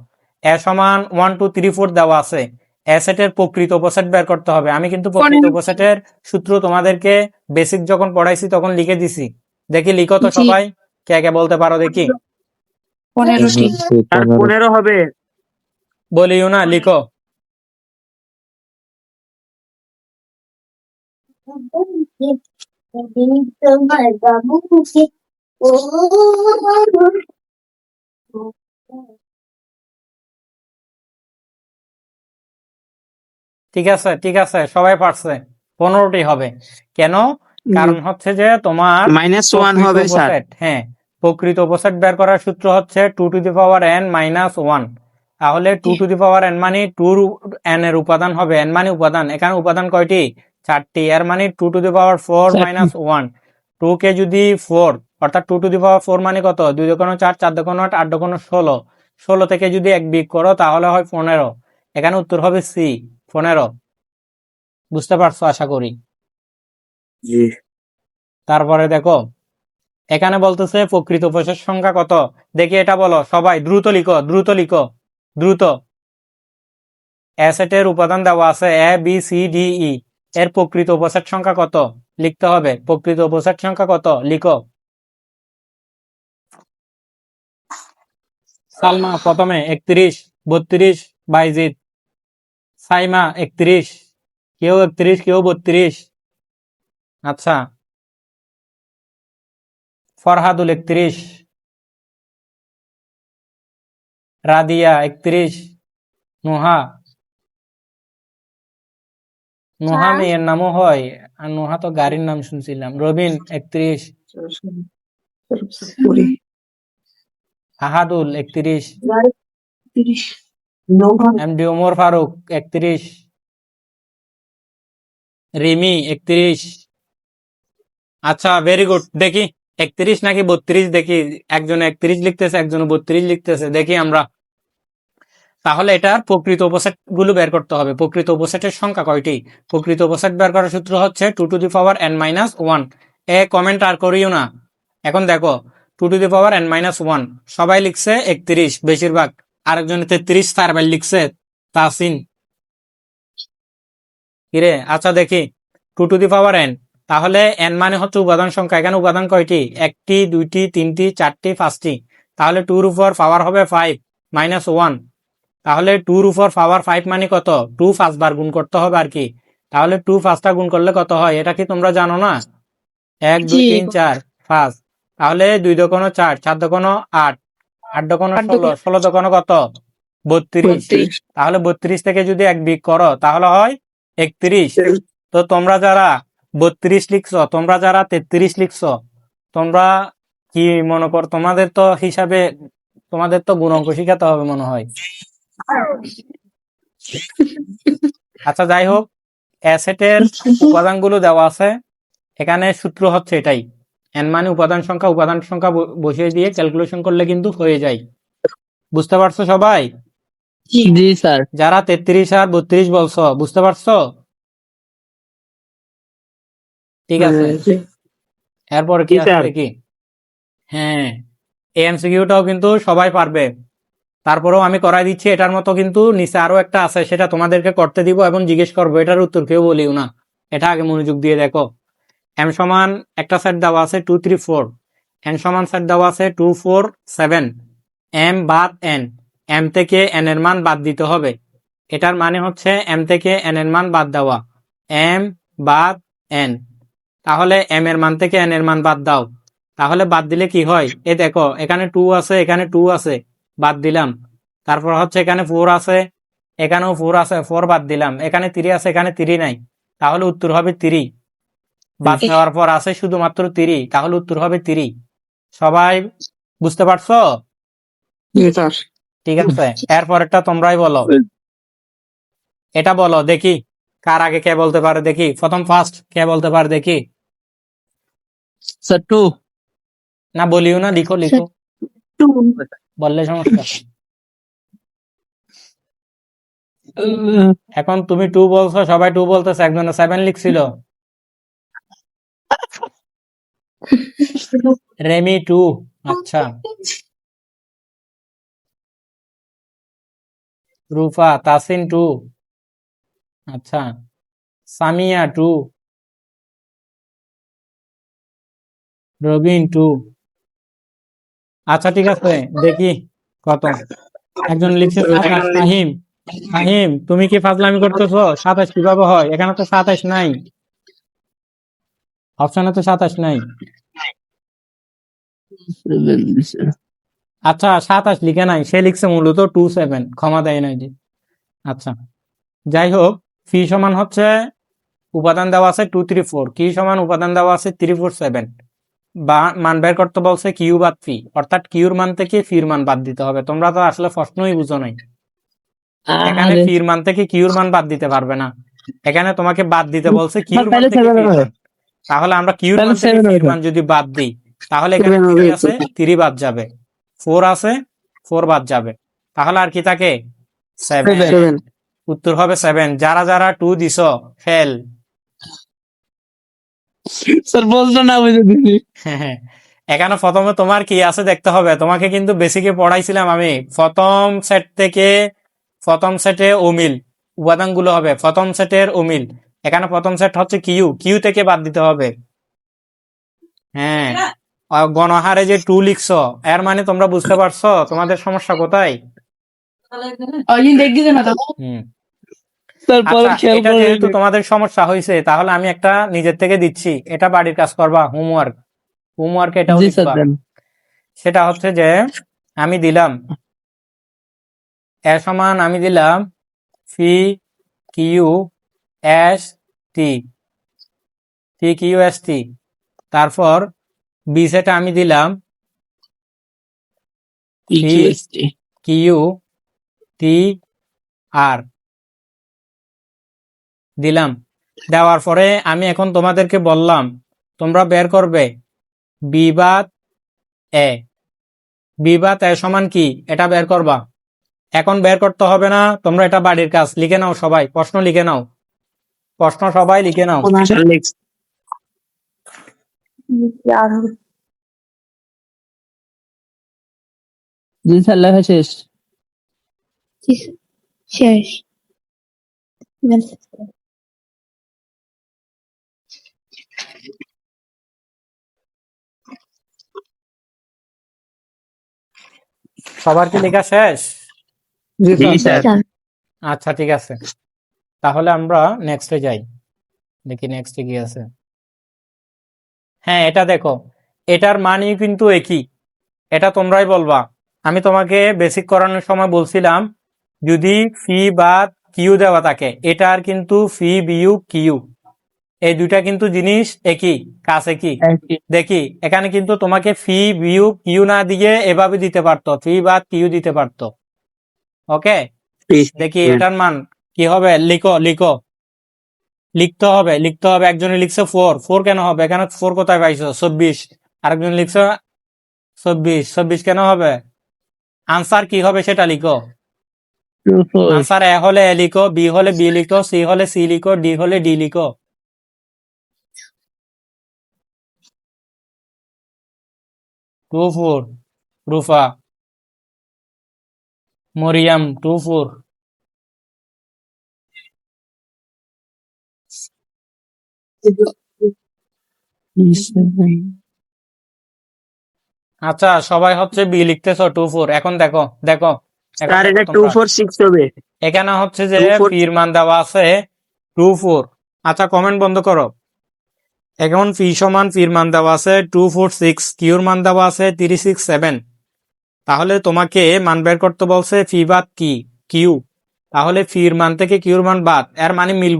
এ সমান 1 2 3 4 দেওয়া আছে, এ সেটের প্রকৃত উপসেট বের করতে হবে। আমি কিন্তু প্রকৃত উপসেটের সূত্র তোমাদেরকে বেসিক যখন পড়াইছি তখন লিখে দিছি। দেখি লিখো তো জি। সবাই, কে কে বলতে পারো দেখি। 15টি। আর 15 হবে। বলিও না, লিখো। ঠিক আছে ঠিক আছে, সবাই পারছে, 15টি হবে। কেন? কারণ হচ্ছে যে তোমার -1 হবে স্যার। উপসেট, হ্যাঁ, প্রকৃত উপসেট বের করার সূত্র হচ্ছে 2 to the power n minus 1। তাহলে 2 টু দি পাওয়ার n মানে 2 n এর উপাদান হবে, n মানে উপাদান, এখানে উপাদান কয়টি? 4টি, এর মানে 2 টু দি পাওয়ার 4 মাইনাস 1। 2 কে যদি 4, অর্থাৎ 2 টু দি পাওয়ার 4 মানে কত? 2 দুগুণ 4, 4 দুগুণ 8, 8 দুগুণ 16। 16 থেকে যদি 1 বিয়োগ করো তাহলে হয় 15। এখানে উত্তর হবে সি, 15। বুঝতে পারছো আশা করি। জি। তারপরে দেখো এখানে বলতেছে প্রকৃত উপসেট সংখ্যা কত, দেখি এটা বলো সবাই, দ্রুত লিখো দ্রুত লিখো দ্রুত। এ সেটের উপাদান দেওয়া আছে এ বি সি ডি ই, এর প্রকৃত উপসেট সংখ্যা কত লিখতে হবে। প্রকৃত উপসেট সংখ্যা কত লিখো। সালমা প্রথমে 31, 32 বাইজিদ, সাইমা 31, কেউ 31 কেউ 32। আচ্ছা, ফরহাদুল 31, রাদিয়া 31, নোহা, নোহা মেয়ের নামও হয়, আর নোহা তো গাড়ির নাম শুনছিলাম। রবিন 31, আহাদুল 31, এমডি ওমর ফারুক 31, রিমি 31। আচ্ছা ভেরি গুড, দেখি 31 নাকি 32, দেখি একজন 31 লিখতেছে একজন 32 লিখতেছে, দেখি আমরা। তাহলে এটার প্রকৃত উপসেট গুলো বের করতে হবে। প্রকৃত উপসেটের সংখ্যা কয়টি? প্রকৃত উপসেট বের করার সূত্র হচ্ছে 2 to the power n minus 1। এ কমেন্ট আর করিও না। এখন দেখো 2 to the power n minus 1, সবাই লিখছে 31 বেশিরভাগ, আরেকজন 33 সারবাইল লিখছে, তাসিন। কিরে, আচ্ছা দেখি 2 টু দি পাওয়ার n, তাহলে n মানে হচ্ছে উপাদান সংখ্যা, এখানে উপাদান কয়টি? 1টি 2টি 3টি 4টি 5টি, তাহলে 2 এর উপর পাওয়ার হবে 5 মাইনাস 1। তাহলে 2 এর উপর পাওয়ার 5 মানে কত? 2 5 বার গুণ করতে হবে আর কি। তাহলে 2 5টা গুণ করলে কত হয় এটা কি তোমরা জানো না? 1 2 3 4 5, তাহলে 2 দুগুণ 4, 4 দুগুণ 8, 8 দুগুণ 16, 16 দুগুণ কত? 32। তাহলে 32 থেকে যদি 1 বিয়োগ করো তাহলে হয় 31। তো তোমরা যারা 32 লিখছো, তোমরা যারা 33 লিখছো, তোমরা কি মনে কর, তোমাদের তো হিসাবে তোমাদের তো গুণ অঙ্ক শিখাতে হবে মনে হয়। আচ্ছা যাই হোক, অ্যাসেটের উপাদানগুলো দেওয়া আছে, এখানে সূত্র হচ্ছে এটাই, এন মানে উপাদান সংখ্যা বসিয়ে দিয়ে ক্যালকুলেশন করলে কিন্তু হয়ে যায়। বুঝতে পারছো সবাই? জি স্যার। যারা 33 আর 32 বলছো, বুঝতে পারছো? ঠিক আছে, এরপর কি জি, স্যার। আছে কি? হ্যাঁ, এই এমসিকিউটাও কিন্তু সবাই পারবে, তারপরেও আমি করাই দিচ্ছি। এটার মতো কিন্তু নিচে আরো একটা আছে, সেটা তোমাদেরকে করতে দিব এবং জিজ্ঞেস করবো, এটার উত্তর কেউ বলিও না, এটা আগে মনোযোগ দিয়ে দেখো। এম সমান একটা সেট দেওয়া আছে 2 3 4, এন সমান সেট দেওয়া আছে 2 4 7, এম বাদ এন, এম থেকে এন এর মান বাদ দিতে হবে। এটার মানে হচ্ছে এম থেকে এন এর মান বাদ দেওয়া, এম বাদ এন। তাহলে এম এর মান থেকে এন এর মান বাদ দাও, তাহলে বাদ দিলে কি হয়, এ দেখো এখানে 2 আছে, এখানে 2 আছে, বাদ দিলাম। তারপর হচ্ছে এখানে 4 আছে, এখানেও 4 আছে, 4 বাদ দিলাম। এখানে 3 আছে, এখানে 3 নাই, তাহলে উত্তর হবে 3। বাদ দেওয়ার পর আছে শুধুমাত্র 3, তাহলে উত্তর হবে 3। সবাই বুঝতে পারছো? জি স্যার। ঠিক আছে, এরপরেরটা তোমরাই বলো। এটা বলো দেখি, কার আগে কে বলতে পারে দেখি, প্রথম ফার্স্ট কে বলতে পারে দেখি। স্যার 2। না বলিও না, লিখো লিখো, বললে সমস্যা। এখন তুমি 2 বলছো, সবাই 2 বলতেছে, একজনে 7 লিখছিল। রেমি 2, আচ্ছা। রুফা তাসিন 2, আচ্ছা। সামিয়া 2, রবিন 2, আচ্ছা ঠিক আছে। দেখি কত, একজন লিখছে 27। ফাহিম, ফাহিম তুমি কি ফাজলামি করতেছো? 27 কিভাবে হয়? এখানে তো 27 নাই, অপশনে তো 27 নাই। আচ্ছা 27 লিখে নাই, সে লিখছে মূলত 27, ক্ষমা দেয় নাই যে। আচ্ছা যাই হোক, ফি সমান হচ্ছে উপাদান দেওয়া আছে 2 3 4, কি সমান উপাদান দেওয়া আছে 3 4 7, বা মান বের করতে বলছে কিউ বাদ ফি, অর্থাৎ কিউর মান থেকে ফির মান বাদ দিতে হবে। তোমরা তো আসলে প্রশ্নই বুঝো নাই, এখানে ফির মান থেকে কিউর মান বাদ দিতে পারবে না, এখানে তোমাকে বাদ দিতে বলছে কিউর মান থেকে ফির মান। তাহলে আমরা কিউর মান থেকে ফির মান যদি বাদ দিই, তাহলে এখানে 3 আছে, 3 বাদ যাবে, 4 আছে, 4 বাদ যাবে, তাহলে আর কি থাকে 7। উত্তর হবে 7। যারা যারা 2 দিছো ফেল। স্যার বলতো না বুঝে দিছি। হ্যাঁ, এখানে প্রথমে তোমার কি আছে দেখতে হবে, তোমাকে কিন্তু বেসিকে পড়াইছিলাম আমি, প্রথম সেট থেকে প্রথম সেটে অমিল উপাদানগুলো হবে, প্রথম সেটের অমিল। এখানে প্রথম সেট হচ্ছে কিউ, কিউ থেকে বাদ দিতে হবে। হ্যাঁ, গণহারে যে 2 লিখছো, এর মানে তোমরা বুঝতে পারছো তোমাদের সমস্যা কোথায়। হুম, স্যার পরে আচ্ছা খেয়াল এটা করে যেহেতু তোমাদের সমস্যা হয়েছে, তাহলে আমি একটা নিজের থেকে দিচ্ছি, এটা বাড়ির কাজ করবা, হোমওয়ার্ক এটাও জি স্যার লিখবা। দেন। সেটা হচ্ছে যে আমি দিলাম এ সমান, আমি দিলাম ফি কিউ এস টি, ফি কিউ এস টি, তারপর বি সেটা আমি দিলাম ফি কিউ টি আর, দিলাম। দেওয়ার পরে আমি এখন তোমাদেরকে বললাম তোমরা বের করবে বি বাদ এ, বি বাদ এ সমান কি, এটা বের করবা। এখন বের করতে হবে না, তোমরা এটা বাড়ির কাজ লিখে নাও, সবাই প্রশ্ন লিখে নাও, প্রশ্ন সবাই লিখে নাও। জি স্যার লেখা শেষ। শেষ। সবার কি লেখা শেষ? জি স্যার। আচ্ছা ঠিক আছে, তাহলে আমরা নেক্সটে যাই, দেখি নেক্সটে কি আছে। হ্যাঁ এটা দেখো, এটার মানই কিন্তু একই, এটা তোমরাই বলবা। আমি তোমাকে বেসিক করানোর সময় বলছিলাম যদি ফি বা কিউ দেওয়া থাকে, এটার কিন্তু ফি বিয়োগ কিউ, এই দুইটা কিন্তু জিনিস একই, কাজ একই। দেখি এখানে কিন্তু তোমাকে ফি বিয়োগ কিউ না দিয়ে এভাবে দিতে পারতো, ফি বা কিউ দিতে পারতো। ওকে, দেখি এটার মান কি হবে, লিখো লিখো, লিখতে হবে। একজনে লিখছে 4, 4 কেন হবে? এখানে 4 কোথায় পাইছো? 24। আরেকজন লিখছে 24, 24 কেন হবে? আনসার কি হবে সেটা লিখো। আনসার এ হলে এ লিখো, বি হলে বি লিখো, সি হলে সি লিখো, ডি হলে ডি লিখো। টু 4 রুফা, মরিয়াম 2 4। আচ্ছা, সবাই হচ্ছে বি লিখতেছো 2 4। এখন দেখো দেখো এখন স্যার দেখো এটা তোমরা। 246 হবে। এখানে হচ্ছে যে 24 ফির মান দেওয়া আছে 2 4। আচ্ছা, কমেন্ট বন্ধ করো। এখন ফি সমান ফির মান দেওয়া আছে 246, কিউর মান দেওয়া আছে 367। তাহলে তোমাকে মান বের করতে বলছে ফি বাদ কি, কিউ। তাহলে ফির মান থেকে কিউর মান বাদ, এর মানে মিল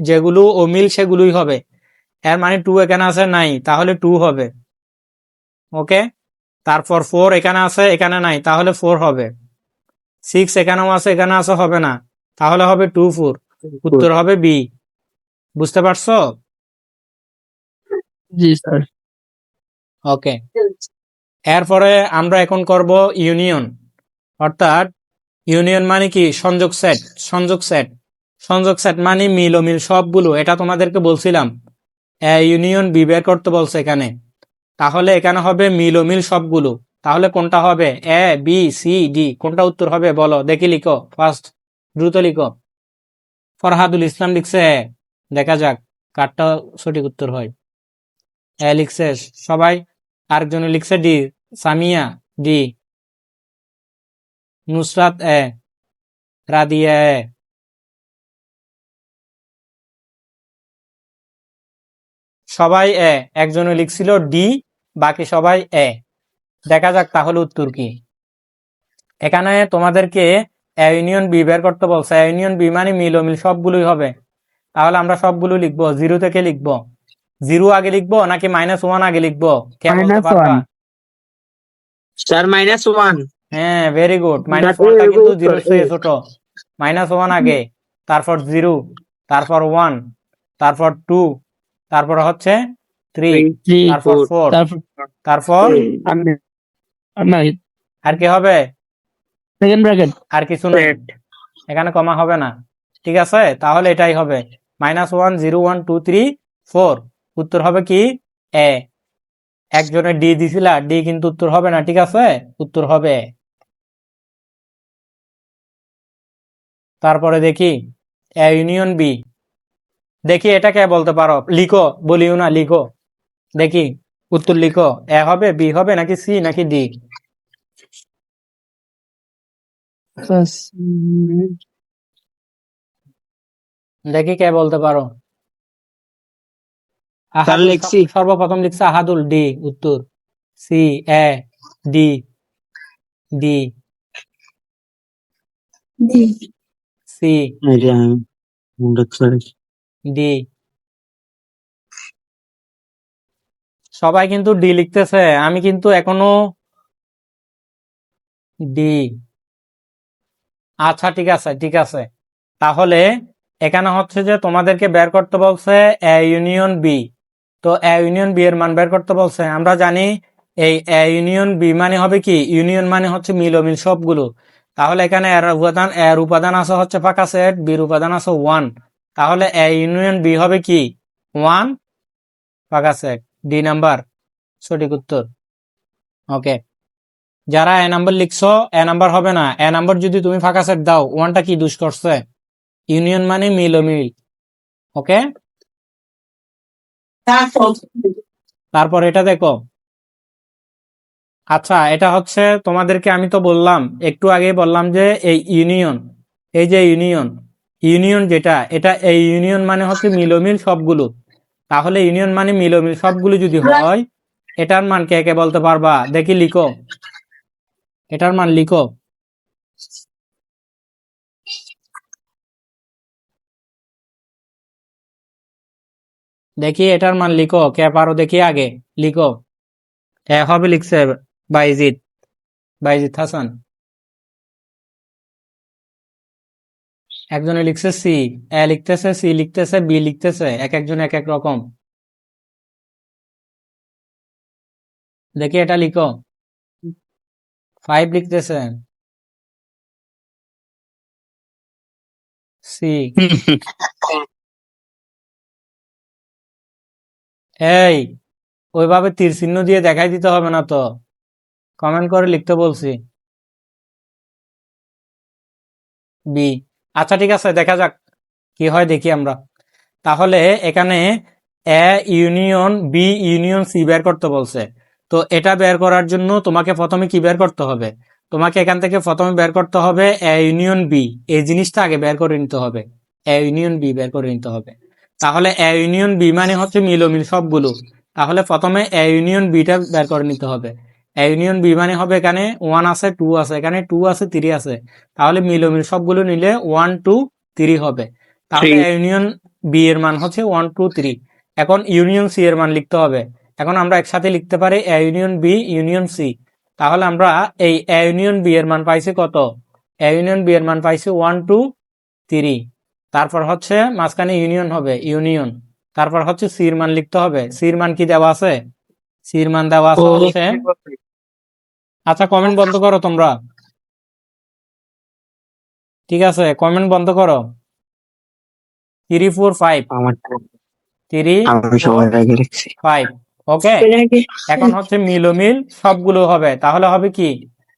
যেগুলো অমিল সেগুলোই হবে। এর মানে 2 এখানে আছে নাই, তাহলে 2 হবে। ওকে, তারপর 4 এখানে আছে, এখানে নাই, তাহলে 4 হবে। 6 এখানেও আছে, এখানে আছে, হবে না, তাহলে হবে 2 4। উত্তর হবে বি। বুঝতে পারছো? জি স্যার। ওকে, এরপরে আমরা এখন করব ইউনিয়ন। অর্থাৎ ইউনিয়ন মানে কি? সংযোগ সেট। সংযোগ সেট, সংযোগ সেট মানে মিল অমিল সবগুলো। এটা তোমাদেরকে বলছিলাম, এ ইউনিয়ন বি বের করতে বলছে এখানে। তাহলে এখানে হবে মিল অমিল সবগুলো। তাহলে কোনটা হবে? এ বি সি ডি, কোনটা উত্তর হবে বলো দেখি, লিখো ফার্স্ট, দ্রুত লিখো। ফরহাদুল ইসলাম লিখছে এ, দেখা যাক কারটা সঠিক উত্তর হয়। এ লিখছে সবাই। আরেকজন লিখছে ডি, সামিয়া ডি, নুসরাত এ, রাদিয়া এ। সবাই এ, একজনে লিখছিল ডি, বাকি সবাই এ। দেখা যাক তাহলে উত্তর কি। এখানে তোমাদেরকে এ ইউনিয়ন বি বের করতে বলছে। এ ইউনিয়ন বি মানে মিল অমিল সবগুলোই হবে। তাহলে আমরা সবগুলো লিখবো, 0 থেকে লিখবো। 0 আগে লিখবো নাকি -1 আগে লিখবো? কে বলতে পারবা? স্যার -1। হ্যাঁ, ভেরি গুড। -1টা কিন্তু 0 চেয়ে ছোট। -1 আগে, তারপর 0, তারপর 1, তারপর 2, তারপর হচ্ছে 3, 3 তারপর 4, তারপর তারপর আর কি হবে? Second bracket. আর কিছু নাই, এখানে কমা হবে না। ঠিক আছে, তাহলে এটাই হবে -1 0 1 2 3 4। উত্তর হবে কি? এ। একজনে ডি দিছিল, ডি কিন্তু উত্তর হবে না। ঠিক আছে, উত্তর হবে এ। তারপরে দেখি এ ইউনিয়ন বি। দেখি এটা কে বলতে পারো, লিখো, বলিও না, লিখো দেখি উত্তর লিখো। এ হবে, বি হবে, নাকি সি, নাকি ডি? দেখি কে বলতে পারো। আহাদুল লিখছি। সর্বপ্রথম লিখছে আহাদুল ডি। উত্তর সি, এ, ডি, ডি, সি, ডি। সবাই কিন্তু ডি লিখতেছে, আমি কিন্তু এখনো ডি। আচ্ছা, ঠিক আছে ঠিক আছে। তাহলে এখানে হচ্ছে যে তোমাদেরকে বের করতে বলছে এ ইউনিয়ন বি। তো এ ইউনিয়ন বি এর মান বের করতে বলছে। আমরা জানি এই এ ইউনিয়ন বি মানে হবে কি? ইউনিয়ন মানে হচ্ছে মিল অমিল সবগুলো। তাহলে এখানে এর উপাদান আছে হচ্ছে ফাঁকা সেট, বির উপাদান আছে 1। তাহলে এ ইউনিয়ন বি হবে কি? 1 ফাঁকা সেট, ডি নাম্বার সঠিক উত্তর। ওকে, যারা এ নাম্বার লিখছো, এ নাম্বার হবে না। এ নাম্বার যদি তুমি ফাঁকা সেট দাও, 1টা কি দোষ করছে? ইউনিয়ন মানে মিল অমিল। ওকে, তারপর এটা দেখো। আচ্ছা, এটা হচ্ছে তোমাদেরকে আমি তো বললাম, একটু আগে বললাম যে এই ইউনিয়ন, এই যে ইউনিয়ন, ইউনিয়ন যেটা, এটা এই ইউনিয়ন মানে হচ্ছে মিলমিল সবগুলো। তাহলে ইউনিয়ন মানে মিলমিল সবগুলো যদি হয়, এটার মান কে কে বলতে পারবা দেখি, লিখো এটার মান লিখো। দেখি এটার মান লিখো, কে পারো দেখি আগে লিখো। এ হবে লিখছে বাইজিদ, বাইজিদ হাসান। একজনে লিখছে সি, এ লিখতেছে, সি লিখতেছে, বি লিখতেছে, এক একজন এক এক রকম। দেখি এটা লিখো। 5 লিখতেছে সি। এই ওইভাবে তীর চিহ্ন দিয়ে দেখাই দিতে হবে না তো, কমেন্ট করে লিখতে বলছি। বি। আচ্ছা ঠিক আছে, দেখা যাক কি হয় দেখি আমরা। তাহলে এখানে A union B union C বের করতে বলছে। তো এটা বের করার জন্য তোমাকে প্রথমে কি বের করতে হবে? তোমাকে এখান থেকে প্রথমে বের করতে হবে এ ইউনিয়ন বি, এই জিনিসটা আগে বের করে নিতে হবে। এ ইউনিয়ন বি বের করে নিতে হবে। তাহলে এ ইউনিয়ন বি মানে হচ্ছে মিলোমিল সবগুলো। তাহলে প্রথমে এ ইউনিয়ন বিটা বের করে নিতে হবে। এ ইউনিয়ন বি মানে হবে এখানে 1 আছে 2 আছে, এখানে 2 আছে 3 আছে। তাহলে মিলোমিল সবগুলো নিলে 1 2 3 হবে। তাহলে এ ইউনিয়ন বি এর মান হচ্ছে 1 2 3। এখন ইউনিয়ন সি এর মান লিখতে হবে। এখন আমরা একসাথে লিখতে পারি A union B union C. তাহলে আমরা এই এ ইউনিয়ন বি এর মান পাইছি কত? এ ইউনিয়ন বি এর মান পাইছি 1 2 3। তারপর হচ্ছে মাঝখানে ইউনিয়ন হবে ইউনিয়ন। তারপর হচ্ছে সি এর মান লিখতে হবে। সি এর মান কি দেওয়া আছে? সি এর মান দেওয়া আছে হচ্ছে, আচ্ছা কমেন্ট বন্ধ করো তোমরা, ঠিক আছে কমেন্ট বন্ধ করো। 3 4 5 আমার 3 আমি 4 সবার আগে লিখছি। 5। ওকে, এখন হচ্ছে মিলোমিল সবগুলো হবে। তাহলে হবে কি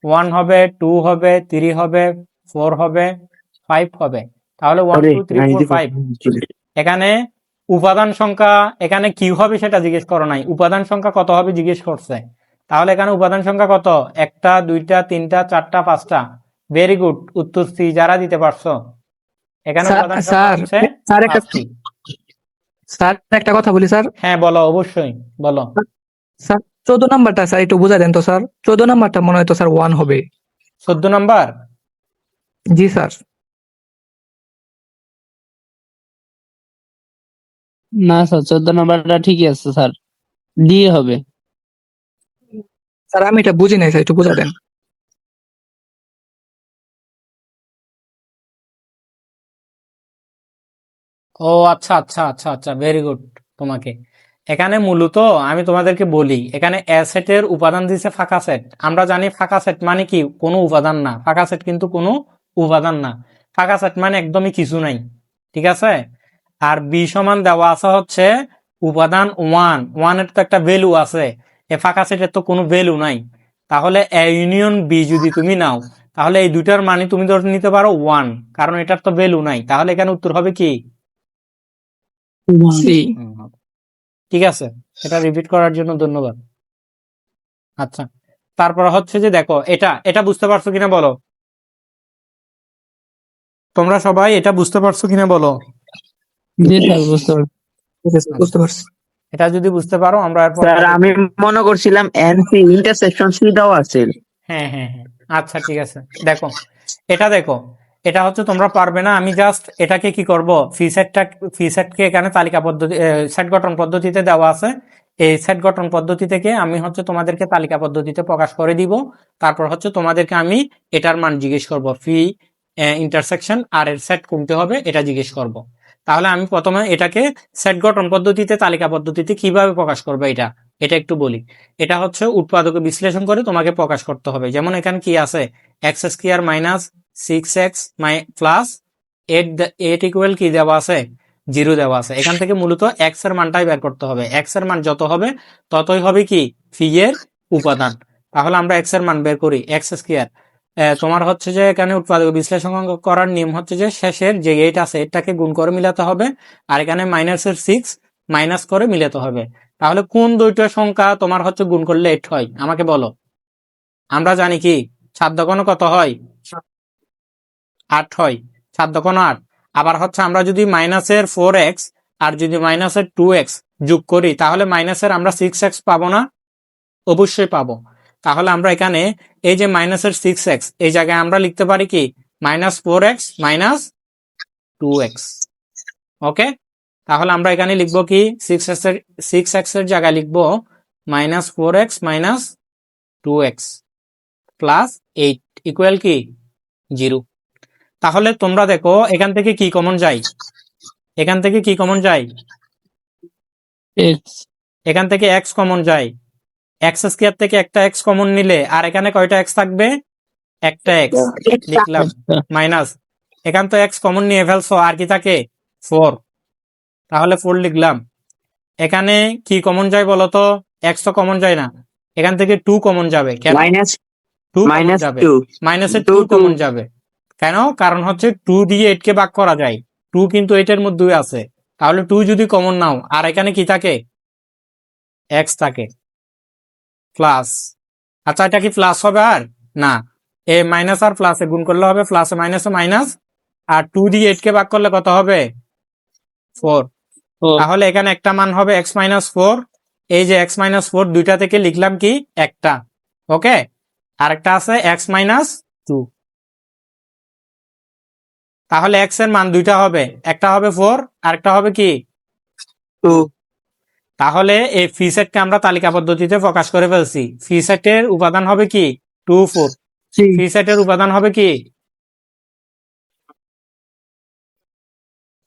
1 হবে 2 হবে 3 হবে 4 হবে 5 হবে। তাহলে 1 আরে 2 3 4 5। এখানে উপাদান সংখ্যা এখানে কি হবে সেটা জিজ্ঞেস করো নাই, উপাদান সংখ্যা কত হবে জিজ্ঞেস করছে। তাহলে এখানে উপাদান সংখ্যা কত? 1টা 2টা 3টা 4টা 5টা। ভেরি গুড, উত্তর সি যারা দিতে পারছো। এখানে উপাদান সংখ্যা স্যার হচ্ছে স্যার একটা 5টি। স্যার একটা কথা বলি স্যার। হ্যাঁ বলো, অবশ্যই বলো। স্যার 14 নাম্বারটা স্যার একটু বুঝা দেন তো স্যার। 14 নাম্বারটা মনে হয় তো স্যার 1 হবে। 14 নাম্বার? জি স্যার। না স্যার 14 নাম্বারটা ঠিকই আছে স্যার, ডি হবে। স্যার আমি এটা বুঝি নাই স্যার, একটু বুঝা দেন। ও আচ্ছা আচ্ছা আচ্ছা আচ্ছা, ভেরি গুড। তোমাকে এখানে মূলত আমি তোমাদেরকে বলি, এখানে এ সেটের উপাদান দিছে ফাঁকা সেট। আমরা জানি ফাঁকা সেট মানে কি কোনো উপাদান না, ফাঁকা সেট কিন্তু কোনো উপাদান না। ফাঁকা সেট মানে একদমই কিছু নাই, ঠিক আছে। আর বি সমান দেওয়া আছে হচ্ছে উপাদান 1, 1 এর তো একটা ভ্যালু আছে, এ ফাঁকা সেটের তো কোনো ভ্যালু নাই। তাহলে এ ইউনিয়ন বি যদি তুমি নাও, তাহলে এই দুইটার মানে তুমি ধরে নিতে পারো 1, কারণ এটার তো ভ্যালু নাই। তাহলে এখানে উত্তর হবে কি? সি। ঠিক আছে, এটা রিপিট করার জন্য ধন্যবাদ। আচ্ছা, তারপর হচ্ছে যে দেখো এটা এটা বুঝতে পারছো কিনা বলো, তোমরা সবাই এটা বুঝতে পারছো কিনা বলো। জি স্যার বুঝতে পারছি। বুঝতে পারছি। এটা যদি বুঝতে পারো আমরা এরপর স্যার আমি মনে করছিলাম এনসি ইন্টারসেকশন সি দেওয়া আছে। হ্যাঁ হ্যাঁ হ্যাঁ, আচ্ছা ঠিক আছে। দেখো এটা দেখো, এটা হচ্ছে তোমরা পারবে না। আমি জাস্ট এটাকে কি করব, ফি সেটকে এখানে তালিকা পদ্ধতি সেট গঠন পদ্ধতিতে দেওয়া আছে। এই সেট গঠন পদ্ধতি থেকে আমি হচ্ছে তোমাদেরকে তালিকা পদ্ধতিতে প্রকাশ করে দিব। তারপর হচ্ছে তোমাদেরকে আমি এটার মান জিজ্ঞেস করব, ফি ইন্টারসেকশন আর এর সেট কোনতে হবে এটা জিজ্ঞেস করব। তাহলে আমি প্রথমে এটাকে সেট গঠন পদ্ধতিতে তালিকা পদ্ধতিতে কিভাবে প্রকাশ করবে এটা এটা একটু বলি। এটা হচ্ছে উৎপাদকে বিশ্লেষণ করে তোমাকে প্রকাশ করতে হবে। যেমন এখানে কি আছে, x square minus 6x plus 8 equal কি দেওয়া আছে, 0 দেওয়া আছে। এখান থেকে মূলত এক্স এর মানটাই বের করতে হবে। এক্স এর মান যত হবে ততই হবে কি ফি এর উপাদান। তাহলে আমরা এক্স এর মান বের করি, এক্স স্কোয়ার। তোমার হচ্ছে যে এখানে উৎপাদক বিশ্লেষণ করার নিয়ম হচ্ছে যে শেষের যে 8 আছে এটাকে গুণ করে মিলাতে হবে, আর এখানে মাইনাসের 6 মাইনাস করে মিলাতে হবে। তাহলে কোন দুইটা সংখ্যা তোমার হচ্ছে গুণ করলে 8 হয় আমাকে বলো। আমরা জানি কি 7 দোকানো কত হয়, 8 হয়। 7 দোকানো 8। আবার হচ্ছে আমরা যদি মাইনাসের 4x আর যদি মাইনাসের 2x যোগ করি তাহলে মাইনাসের আমরা 6x পাবো না? অবশ্যই পাবো। তাহলে আমরা এখানে এই যে মাইনাসের 6x এই জায়গায় আমরা লিখতে পারি কি -4x - 2x। ওকে, তাহলে আমরা এখানে লিখবো কি 6x এর জায়গায় লিখবো -4x - 2x প্লাস 8 ইকুয়াল কি 0। তাহলে তোমরা দেখো এখান থেকে কি কমন যায়, এখান থেকে কি কমন যায়, এক্স। এখান থেকে x কমন যায়। এক্স স্কয়ার থেকে একটা x কমন নিলে আর এখানে কয়টা x থাকবে, একটা x লিখলাম মাইনাস, এখান তো x কমন নিয়ে ফেলছো আর কি থাকে 4, তাহলে 4 লিখলাম। এখানে কি কমন যায় বলতো, x তো কমন যায় না, এখান থেকে 2 কমন যাবে, কেন মাইনাস 2 কমন মাইনাস যাবে, 2 মাইনাসে 2 2 কমন যাবে, কেন, কারণ হচ্ছে 2 দিয়ে 8 কে ভাগ করা যায়, 2 কিন্তু 8 এর মধ্যেই আছে, তাহলে 2 যদি কমন নাও আর এখানে কি থাকে x থাকে প্লাস। আচ্ছা এটা কি প্লাস হবে আর না, এ মাইনাস আর প্লাসে গুণ করলে হবে, প্লাসে মাইনাসে মাইনাস, আর 2 দিয়ে 8 কে ভাগ করলে কত হবে 4, তাহলে এখানে একটা মান হবে x-4, এই যে x-4 দুইটা থেকে লিখলাম কি একটা, ওকে, আরেকটা আছে x-2, তাহলে x এর মান দুইটা হবে, একটা হবে 4 আরেকটা হবে কি 2 তাহলে এই ফি সেটকে আমরা তালিকা পদ্ধতিতে প্রকাশ করে ফেলছি। ফি সেটের উপাদান হবে কি 2 4, ফি সেটের উপাদান হবে কি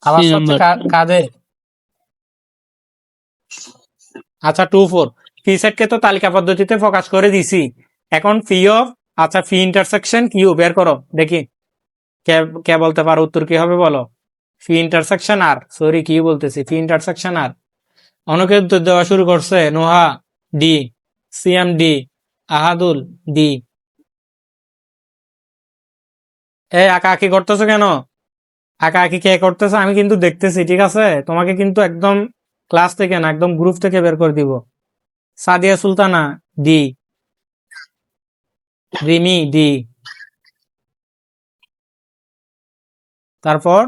আবার হচ্ছে কাদের, আচ্ছা 2 4, ফি সেটকে তো তালিকা পদ্ধতিতে প্রকাশ করে দিছি, এখন ফি অফ, আচ্ছা ফি ইন্টারসেকশন কিউ বের করো দেখি, কে কে বলতে পারো উত্তর কি হবে বলো, ফি ইন্টারসেকশন আর, সরি কি বলতেছি, ফি ইন্টারসেকশন আর, অনেকে উত্তর দেওয়া শুরু করছে, Noha D, CM D, Ahadul D. এই আঁকা আঁকি করতেছো কেন, আঁকা আঁকি কে করতেছে আমি কিন্তু দেখতেছি, ঠিক আছে, তোমাকে কিন্তু একদম ক্লাস থেকে না একদম গ্রুপ থেকে বের করে দিব। সাদিয়া সুলতানা ডি, রিমি ডি, তারপর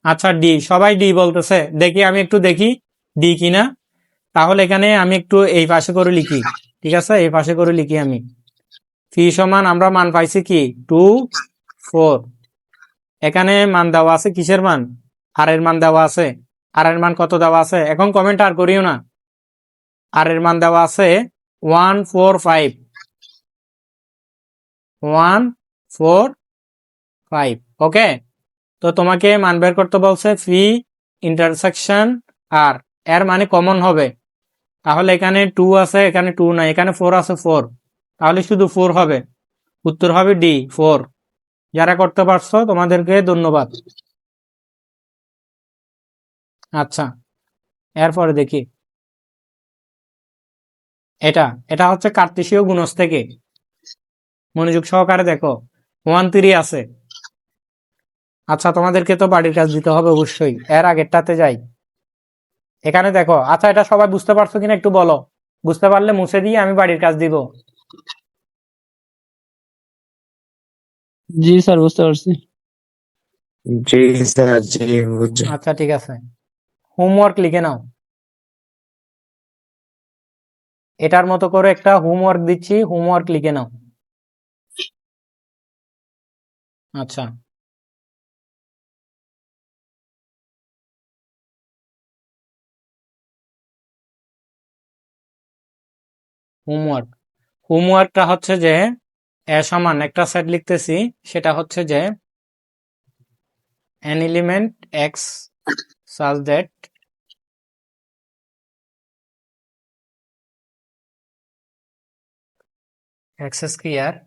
আচ্ছা ডি, সবাই ডি বলতেছে, দেখি আমি একটু দেখি ডি কিনা, তাহলে এখানে আমি একটু এই পাশে করে লিখি, ঠিক আছে, এই পাশে করে লিখি আমি, ফি সমান আমরা মান পাইছি কি 2 4, এখানে মান দেওয়া আছে কিসের মান, আর এর মান দেওয়া আছে, আর এর মান কত দেওয়া আছে, এখন কমেন্ট আর করিও না, আর এর মান দেওয়া আছে 1 4 5, 1 4 5, ওকে। তো তোমাকে মান বের করতে বলছে ফি ইন্টারসেকশন আর, এর মানে কমন হবে, তাহলে এখানে 2 আছে, এখানে 2 নাই, এখানে 4 আছে 4, তাহলে শুধু 4 হবে, উত্তর হবে ডি 4। যারা করতে পারছো তোমাদেরকে ধন্যবাদ। আচ্ছা এরপরে দেখি, এটা এটা হচ্ছে কার্তেশীয় গুণজ থেকে, মনোযোগ সহকারে দেখো 1 3 আছে। আচ্ছা তোমাদেরকে তো বাড়ির কাজ দিতে হবে অবশ্যই, এর আগেরটাতে যাই, এখানে দেখো, আচ্ছা এটা সবাই বুঝতে পারছো কিনা একটু বলো, বুঝতে পারলে মুছে দিয়ে আমি বাড়ির কাজ দিব। জি স্যার বুঝতে পারছি। জি স্যার জি বুঝছি। আচ্ছা ঠিক আছে, হোমওয়ার্ক লিখে নাও, এটার মতো করে একটা হোমওয়ার্ক দিচ্ছি, হোমওয়ার্ক লিখে নাও। আচ্ছা হোমওয়ার্ক, হোমওয়ার্কটা হচ্ছে যে এ সমান একটা সেট লিখতেছি, সেটা হচ্ছে যে an element x such that x square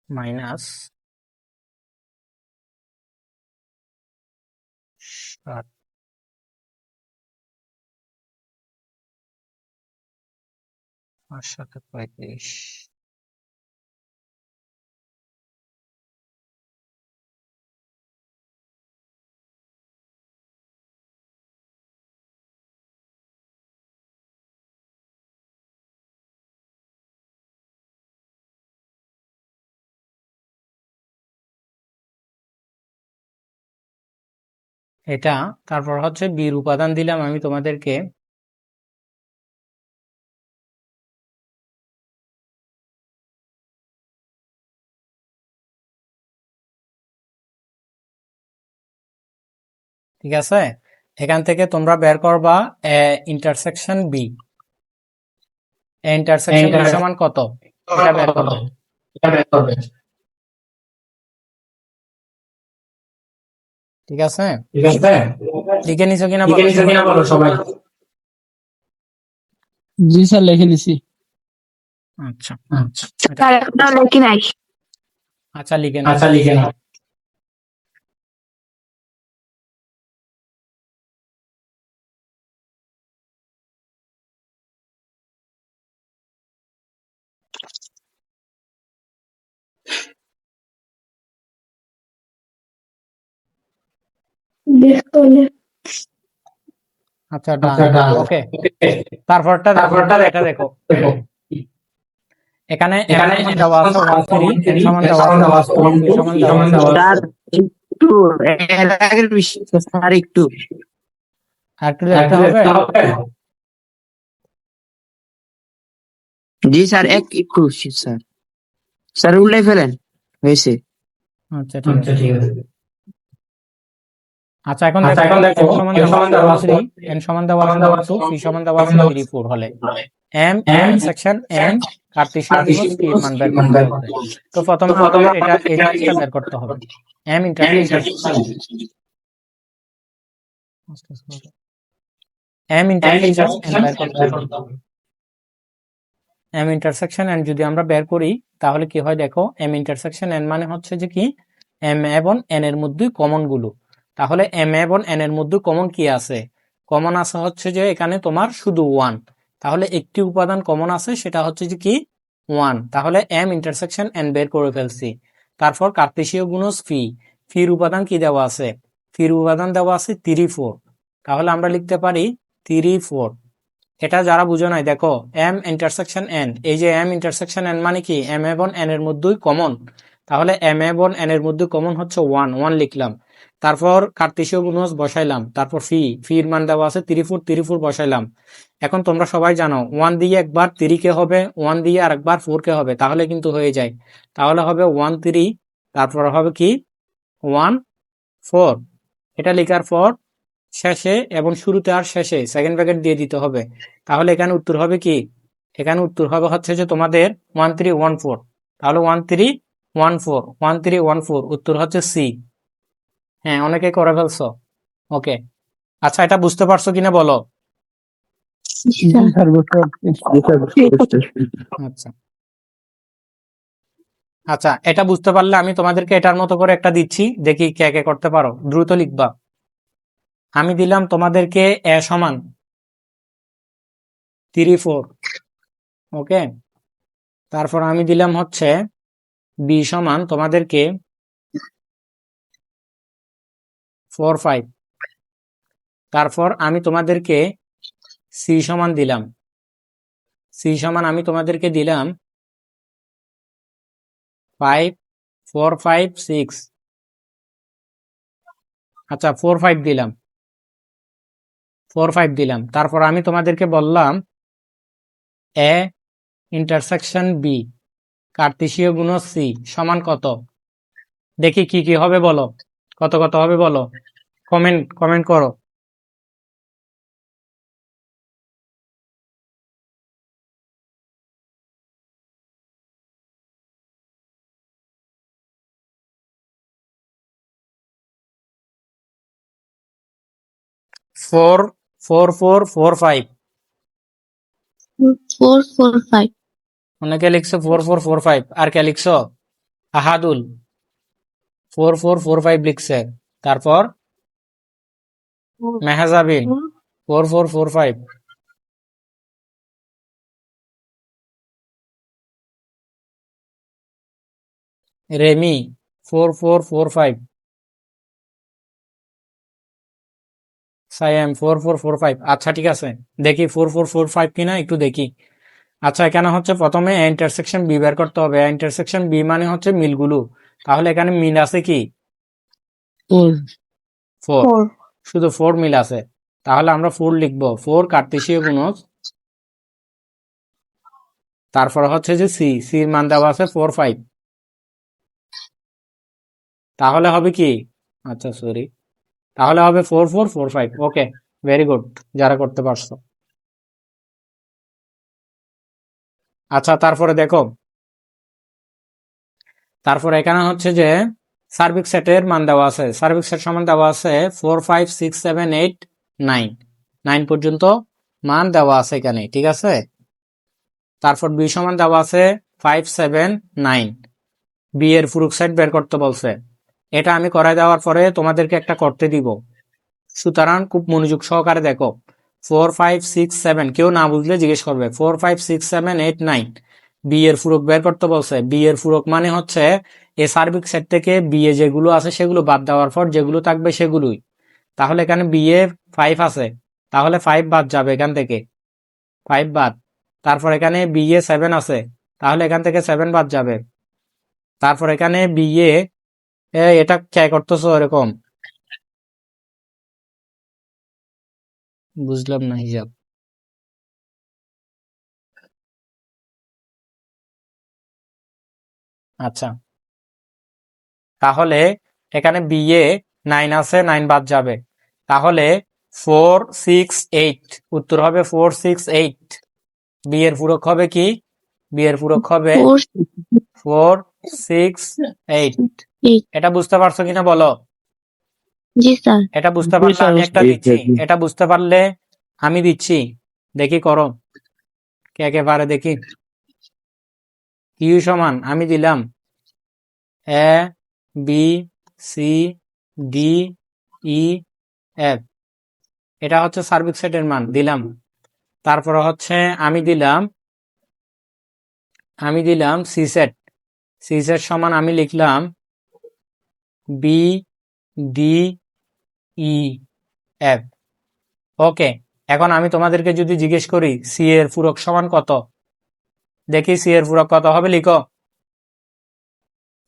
minus 7 আর 7 35এটা, তারপর হচ্ছে বির উপাদান দিলাম আমি তোমাদেরকে, ঠিক আছে, এখান থেকে তোমরা বের করবা A intersection B. A intersection B সমান কত, এটা বের করবে। ঠিক আছে, লিখে নিছো কিনা বলো সবাই। জি স্যার, লিখে নিছি। আচ্ছা স্যার এখনো লেখি নাই। আচ্ছা লিখে নাও। আচ্ছা ডান, ওকে। তারপরটা এটা দেখো, এখানে এখানে দেওয়া আছে 1 3, n সমান দেওয়া আছে 1 4, p সমান দেওয়া আছে 1 স্যার 4। একটু এর আগের বিষয় স্যার একটু আর একটু লিখতে হবে। জি স্যার একটু স্যার স্যার উল্লাই ফেলেন হয়েছে। আচ্ছা ঠিক আছে। আচ্ছা এখন দেখো n সমান দেওয়া আছে 3, n সমান দেওয়া আছে 1 2, p সমান দেওয়া আছে 3 4 হলে m ইন্টারসেকশন n কার্টেসিয়ান গুণজ p এর মান বের করতে হবে। তো প্রথমে আমাদের এটা এই জিনিসটা বের করতে হবে। m intersection m intersection n বের করতে হবে। m ইন্টারসেকশন n যদি আমরা বের করি তাহলে কি হয় দেখো, m ইন্টারসেকশন n মানে হচ্ছে যে কি m এবং n এর মধ্যে কমন গুলো। তাহলে m এবং n এর মধ্যে কমন কি আছে, কমন আছে হচ্ছে যে এখানে তোমার শুধু 1, তাহলে একটি উপাদান কমন আছে সেটা হচ্ছে যে কি 1, তাহলে m ইন্টারসেকশন n বের করে ফেলছি। তারপর কার্তেশীয় গুণজ ফির উপাদান কি দেওয়া আছে, ফির উপাদান দেওয়া আছে 3 4, তাহলে আমরা লিখতে পারি 3 4। এটা যারা বুঝো নাই দেখো m ইন্টারসেকশন n, এই যে m ইন্টারসেকশন n মানে কি m এবং n এর মধ্যেই কমন, তাহলে m এবং n এর মধ্যে কমন হচ্ছে 1 লিখলাম। তারপর কার্তেশীয় গুণজ বসাইলাম, তারপর ফির মান দেওয়া আছে 3 4 বসাইলাম। এখন তোমরা সবাই জানো 1 দিয়ে একবার 3 কে হবে, 1 দিয়ে আরেকবার 4 কে হবে, তাহলে কিন্তু হয়ে যায়। তাহলে হবে 1 3, তারপর হবে কি 1 4। এটা লেখার পর শেষে এবং শুরুতে আর শেষে সেকেন্ড ব্র্যাকেট দিয়ে দিতে হবে। তাহলে এখানে উত্তর হবে কি, এখানে উত্তর হবে হচ্ছে যে তোমাদের 1 3 1 4, তাহলে 1 3 1 4 1 3 1 4 উত্তর হচ্ছে সি। হ্যাঁ অনেকে করে ফেলছো, ওকে। আচ্ছা এটা বুঝতে পারছো কিনা বলো। জি স্যার, বুঝতে পারছি। আচ্ছা আচ্ছা, এটা বুঝতে পারলে আমি তোমাদেরকে এটার মতো করে একটা দিচ্ছি, দেখি কে কে করতে পারো, দ্রুত লিখবা। আমি দিলাম তোমাদেরকে এ সমান 3 4, ওকে। তারপর আমি দিলাম হচ্ছে বি সমান তোমাদেরকে 4 5, তারপর আমি তোমাদেরকে সি সমান দিলাম, সি সমান আমি তোমাদেরকে দিলাম 5 4 5 6, আচ্ছা 4 5 দিলাম, 4 5 দিলাম। তারপর আমি তোমাদেরকে বললাম এ ইন্টারসেকশন বি কার্তেশীয় গুণজ সি সমান কত, দেখি কি কি হবে বলো, কত কত হবে বলো, কমেন্ট করো। ফোর 4 4 4 5, 4 4 5 অনেকে লিখছো 4 4 4 5, আর কে লিখছো আহাদুল 4 4 4 5 লিখছে। তারপর মেহাজাবিন 4 4 4 5, রেমি 4 4 4 5, সাইম 4 4 4 5। আচ্ছা ঠিক আছে, দেখি 4 4 4 5 কিনা একটু দেখি। আচ্ছা এখানে হচ্ছে প্রথমে ইন্টারসেকশন বি বের করতে হবে। ইন্টারসেকশন বি মানে হচ্ছে মিলগুলো, তাহলে এখানে মিল আছে কি 4, 4 শুধু 4 মিল আছে, তাহলে আমরা 4 লিখবো। 4 কার্তেশীয় গুণজ, তারপর হচ্ছে যে সির মান দেওয়া আছে 4 5, তাহলে হবে কি, আচ্ছা সরি, তাহলে হবে 4445। ওকে, ভেরি গুড যারা করতে পারছো। আচ্ছা, তারপরে দেখো, তারপর এখানে হচ্ছে যে সার্বিক সেটের মান দেওয়া আছে। সার্বিক সেট সমান দেওয়া আছে 4 5 6 7 8 9, 9 পর্যন্ত মান দেওয়া আছে এখানে, ঠিক আছে। তারপর বি সমান দেওয়া আছে 5 7 9, বি এর পুরুষ সেট বের করতে বলছে। এটা আমি করাই দেওয়ার পরে তোমাদেরকে একটা করতে দিব, সুতরাং খুব মনোযোগ সহকারে দেখো। 4 5 6 7, কেউ না বুঝলে জিজ্ঞেস করবে। 4 5 6 7 8 9, বি এর পূরক বের করতে বলছে। বি এর পূরক মানে হচ্ছে এই সার্বিক সেট থেকে বি এ যেগুলো আছে সেগুলো বাদ দেওয়ার পর যেগুলো থাকবে সেগুলোই। তাহলে এখানে বি এ 5 আছে, তাহলে 5 বাদ যাবে এখান থেকে, 5 বাদ। তারপর এখানে বি এ 7 আছে, তাহলে এখান থেকে 7 বাদ যাবে। তারপর এখানে বি এ, এটা কে করতেছো এরকম, বুঝলাম না হিসাব। আচ্ছা, তাহলে এখানে বি এ 9 আছে, 9 বাদ যাবে। তাহলে 4 6 8, উত্তর হবে 4 6 8। বি এর পূরক হবে কি? বি এর পূরক হবে 4 6 8। 8। এটা বুঝতে পারছো কিনা বলো? জি স্যার। এটা বুঝতে পারলে আমি একটা দিচ্ছি, এটা বুঝতে পারলে আমি দিচ্ছি, দেখি করো কে কে পারে দেখি। কিউ সমান আমি দিলাম A B C D E F, এটা হচ্ছে সার্বিক সেটের মান দিলাম। তারপরে হচ্ছে আমি দিলাম সি সেট। সি সেট সমান আমি লিখলাম বি ডি ই এফ। ওকে, এখন আমি তোমাদেরকে যদি জিজ্ঞেস করি সি এর পূরক সমান কত, দেখি সি এর পূরক কত হবে লিখো।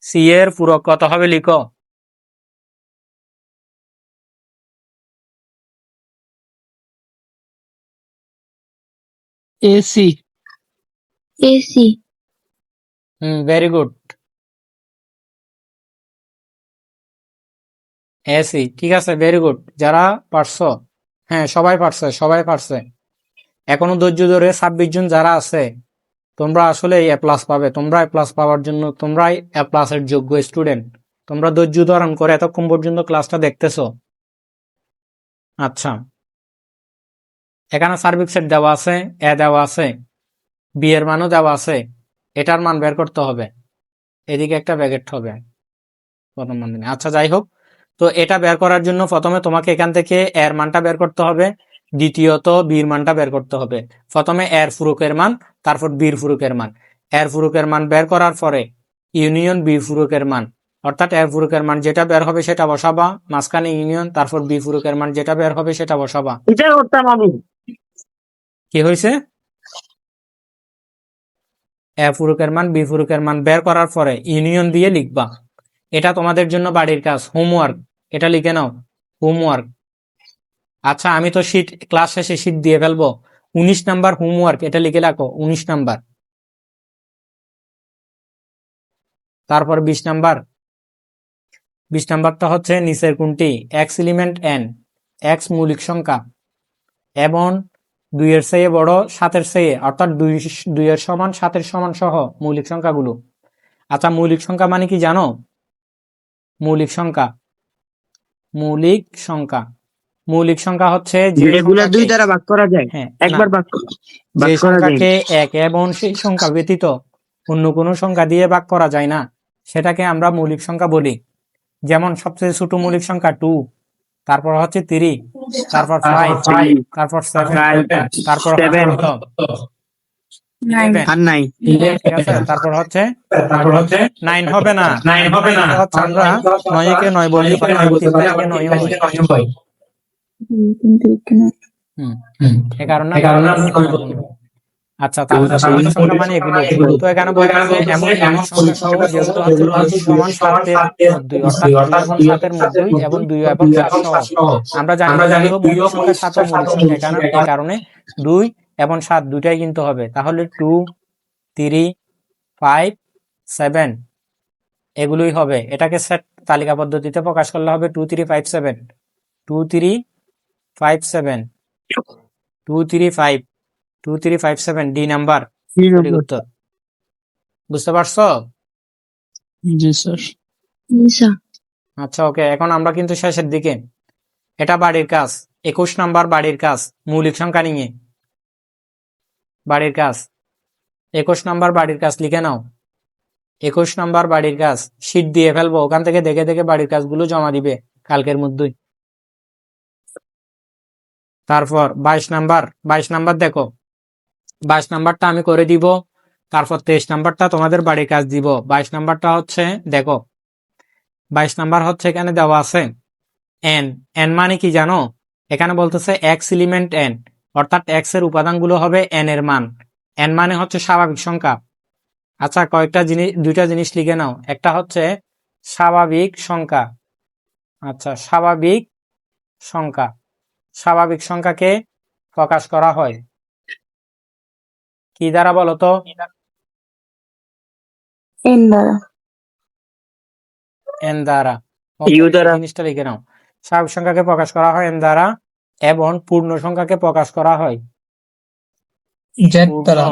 সি এর পূরক কত হবে লিখো। AC. AC. Very good, AC, ঠিক আছে, ভেরি গুড যারা পারছো। হ্যাঁ, সবাই পারছে, সবাই পারছে। এখনো ধৈর্য ধরে 26 জন যারা আছে, তোমরা আসলে এ প্লাস পাবে। তোমরা এ প্লাস পাওয়ার জন্য তোমরাই এ প্লাসের যোগ্য স্টুডেন্ট। তোমরা ধৈর্য ধারণ করে এতক্ষণ পর্যন্ত ক্লাসটা দেখতেছো। আচ্ছা, এখানে সার্বিক সেট দেওয়া আছে, এ দেওয়া আছে, বি এর মানও দেওয়া আছে, এটার মান বের করতে হবে। এদিকে একটা ব্র্যাকেট হবে প্রথম বন্ধনী। আচ্ছা, যাই হোক, তো এটা বের করার জন্য প্রথমে তোমাকে এখান থেকে এর মানটা বের করতে হবে, দ্বিতীয়ত বির মানটা বের করতে হবে। প্রথমে এর ফুরুকের মান, তারপর বির ফুরুকের মান। এর ফুরুকের মান বের করার পরে ইউনিয়ন বি ফুরুকের মান, অর্থাৎ এর ফুরুকের মান যেটা বের হবে সেটা বসাবা, মাঝখানে ইউনিয়ন, তারপর বি ফুরুকের মান যেটা বের হবে সেটা বসাবা। এটা করতাম আমি। কি হয়েছে? এ ফুরুকের মান বি ফুরুকের মান বের করার পরে ইউনিয়ন দিয়ে লিখবা। এটা তোমাদের জন্য বাড়ির কাজ, হোমওয়ার্ক, এটা লিখে নাও, হোমওয়ার্ক। আচ্ছা, আমি তো শীট ক্লাস শেষে শীট দিয়ে ফেলবো। 19 নাম্বার হোমওয়ার্ক, এটা লিখে রাখো, 19 নাম্বার। তারপর 20 নাম্বার, 20 নাম্বারটা হচ্ছে নিচের কোনটি, এক্স এলিমেন্ট এন, এক্স মৌলিক সংখ্যা এবং 2 এর চেয়ে বড় 7 এর চেয়ে, অর্থাৎ 2 এর সমান 7 এর সমান সহ মৌলিক সংখ্যাগুলো। আচ্ছা, মৌলিক সংখ্যা মানে কি জানো? মৌলিক সংখ্যা, মৌলিক সংখ্যা, মৌলিক সংখ্যা হচ্ছে যে যেগুলা দুই দ্বারা ভাগ করা যায়, হ্যাঁ, একবার ভাগ যে করা যায়। সংখ্যাকে এক এবং সেই সংখ্যা ব্যতীত অন্য কোনো সংখ্যা দিয়ে ভাগ করা যায় না, সেটাকে আমরা মৌলিক সংখ্যা বলি। যেমন সবচেয়ে ছোট মৌলিক সংখ্যা 2, তারপর হচ্ছে 3, তারপর 5, তারপর 7, তারপর হচ্ছে 7 11, আর নাই। ঠিক আছে, তারপর হচ্ছে 9 হবে না, 9 হবে না, হচ্ছে আমরা 9 কে 9 বলতে পারি, 3 থেকে 9 হয়। এ কারণে আচ্ছা, তাহলে মৌলিক সংখ্যা মানে এগুলো। তো এখানে বলতেছে এমন মৌলিক সংখ্যা সহ যেগুলো হচ্ছে 2 সমান 7 এর মধ্যেই, অর্থাৎ 2 এবং 7 এর মধ্যেই এবং 2 এবং 7 সহ। আমরা জানি 2 মৌলিক সংখ্যা, 7 মৌলিক সংখ্যা, এই কারণে 2 এবং 7 দুটাই কিন্তু হবে। তাহলে 2 3 5 7 এগুলোই হবে। এটাকে সেট তালিকা পদ্ধতিতে প্রকাশ করলে হবে 2 3 5 7। 2357 2357 ডি নাম্বার সঠিক উত্তর। বুঝতে পারছো? জি স্যার। জি স্যার। আচ্ছা ওকে, এখন আমরা কিন্তু শেষের দিকে। এটা বাড়ির কাজ, 21 নাম্বার বাড়ির কাজ, মৌলিক সংখ্যা নিয়ে বাড়ির কাজ। 21 নাম্বার বাড়ির কাজ লিখে নাও। 21 নাম্বার বাড়ির কাজ শীট দিয়ে ফেলবো, ওখান থেকে দেখে দেখে বাড়ির কাজগুলো জমা দিবে কালকের মধ্যেই। তারপর 22 নাম্বার দেখো, 22 নাম্বারটা আমি করে দিব। তারপর 23 নাম্বারটা তোমাদের বাড়ির কাজ দিব। 22 নাম্বারটা হচ্ছে দেখো, 22 নাম্বার হচ্ছে এখানে দেওয়া আছে এন। এন মানে কি জানো? এখানে বলতেছে এক্স এলিমেন্ট এন, অর্থাৎ এক্স এর উপাদানগুলো হবে এন এর মান। এন মানে হচ্ছে স্বাভাবিক সংখ্যা। আচ্ছা দুইটা জিনিস লিখে নাও। একটা হচ্ছে স্বাভাবিক সংখ্যা। আচ্ছা স্বাভাবিক সংখ্যা, স্বাভাবিক সংখ্যাকে প্রকাশ করা হয় কি দ্বারা বলো তো? এন দ্বারা। এন দ্বারা। ইউ দ্বারা। জিনিসটা লিখে নাও, স্বাভাবিক সংখ্যাকে প্রকাশ করা হয় এন দ্বারা, এবং পূর্ণ সংখ্যাকে প্রকাশ করা হয় জেড দ্বারা।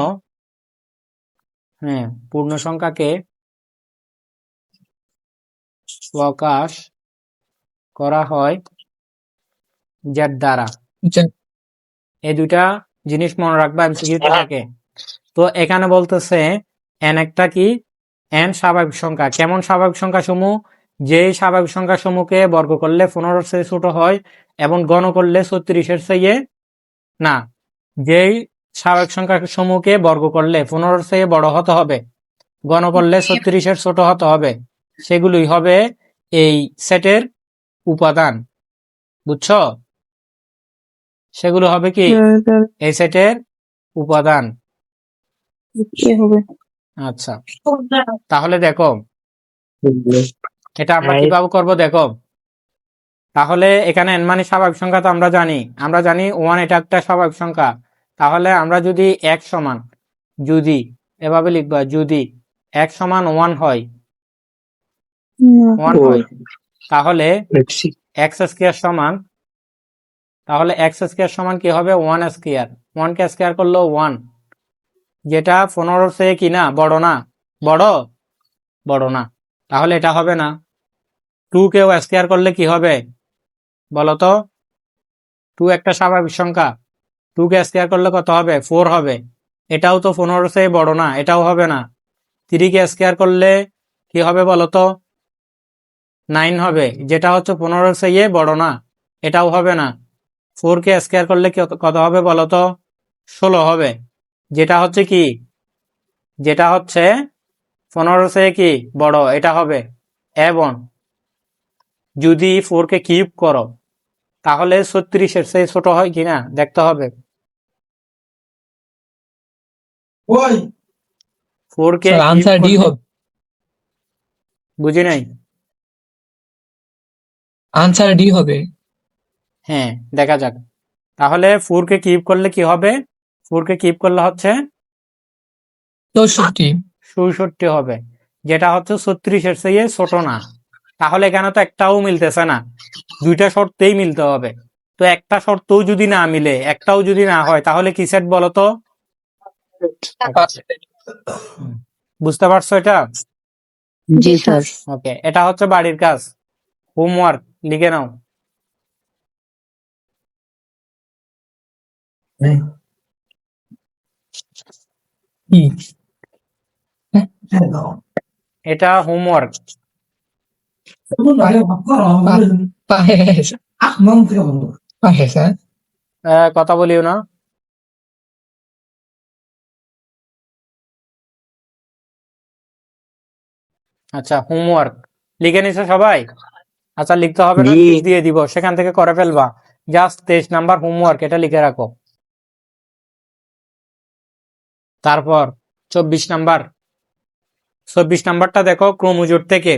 হ্যাঁ, পূর্ণ সংখ্যাকে প্রকাশ করা হয় জেড দ্বারা। জেড। এই দুইটা জিনিস মনে রাখবা এমসিকিউ থেকে। তো এখানে বলতেছে এন একটা কি? এন স্বাভাবিক সংখ্যা। কেমন স্বাভাবিক সংখ্যা সমূহ? যেই স্বাভাবিক সংখ্যা সমূহকে বর্গ করলে 15 চেয়ে ছোট হয় এবং গণ করলে 36 চেয়ে না, যেই স্বাভাবিক সংখ্যা সমূহকে বর্গ করলে 15 চেয়ে বড় হতে হবে, গণ করলে 36 ছোট হতে হবে, সেগুলোই হবে এই সেটের উপাদান। বুঝছো? সেগুলো হবে কি এই সেটের উপাদান। কি হবে? আচ্ছা তাহলে দেখো এটা আমরা Right. কিভাবে করব দেখো। তাহলে এখানে n মানে স্বাভাবিক সংখ্যা তো আমরা জানি 1 এটা একটা স্বাভাবিক সংখ্যা। তাহলে আমরা যদি x সমান, যদি এভাবে লিখবা, যদি x সমান 1 হয়, 1 হয়, তাহলে x স্কয়ার সমান, তাহলে x স্কয়ার সমান কি হবে? 1 স্কয়ার। 1 কে স্কয়ার করলো 1, যেটা 15 থেকে কি না বড় না? বড় না। তাহলে এটা হবে না। 2 কেও স্কয়ার করলে কি হবে বলতো? 2 একটা স্বাভাবিক সংখ্যা, 2 কে স্কয়ার করলে কত হবে? 4 হবে। এটাও তো 15 থেকে বড় না, এটাও হবে না। 3 কে স্কয়ার করলে কি হবে বলতো? 9 হবে, যেটা হচ্ছে 15 থেকে বড় না, এটাও হবে না। 4 কে স্কয়ার করলে কত হবে বলতো? 16 হবে, যেটা হচ্ছে কি? যেটা হচ্ছে 15 থেকে কি বড়, এটা হবে। এবং যদি 4 কে কিউব করো তাহলে 36 চেয়ে ছোট হয় কিনা দেখতে হবে। 4 কে স্যার আনসার ডি হবে। বুঝি নাই। আনসার ডি হবে। হ্যাঁ দেখা যাক। তাহলে 4 কে কিউব করলে কি হবে? 4 কে কিউব করলে হচ্ছে 64। 67 হবে, যেটা হচ্ছে 36 চেয়ে ছোট না। তাহলে এখানে তো একটাও মিলতেছে না, দুইটা শর্তেই মিলতে হবে। তো একটা শর্তও যদি না মিলে, একটাও যদি না হয়, তাহলে কি সেট বলতো? বুঝতে পারছো এটা? জি স্যার। ওকে, এটা হচ্ছে বাড়ির কাজ, হোমওয়ার্ক লিখে নাও। কি? এটা হোমওয়ার্ক। কথা বলিও না। আচ্ছা হোমওয়ার্ক লিখে নিছো সবাই? আচ্ছা লিখতে হবে না, জি। টিক দিয়ে দিব, সেখান থেকে করে ফেলবা। জাস্ট 23 নাম্বার হোমওয়ার্ক, এটা লিখে রাখো। তারপর 24 নাম্বার, 24 নাম্বারটা দেখো ক্রমজোট থেকে।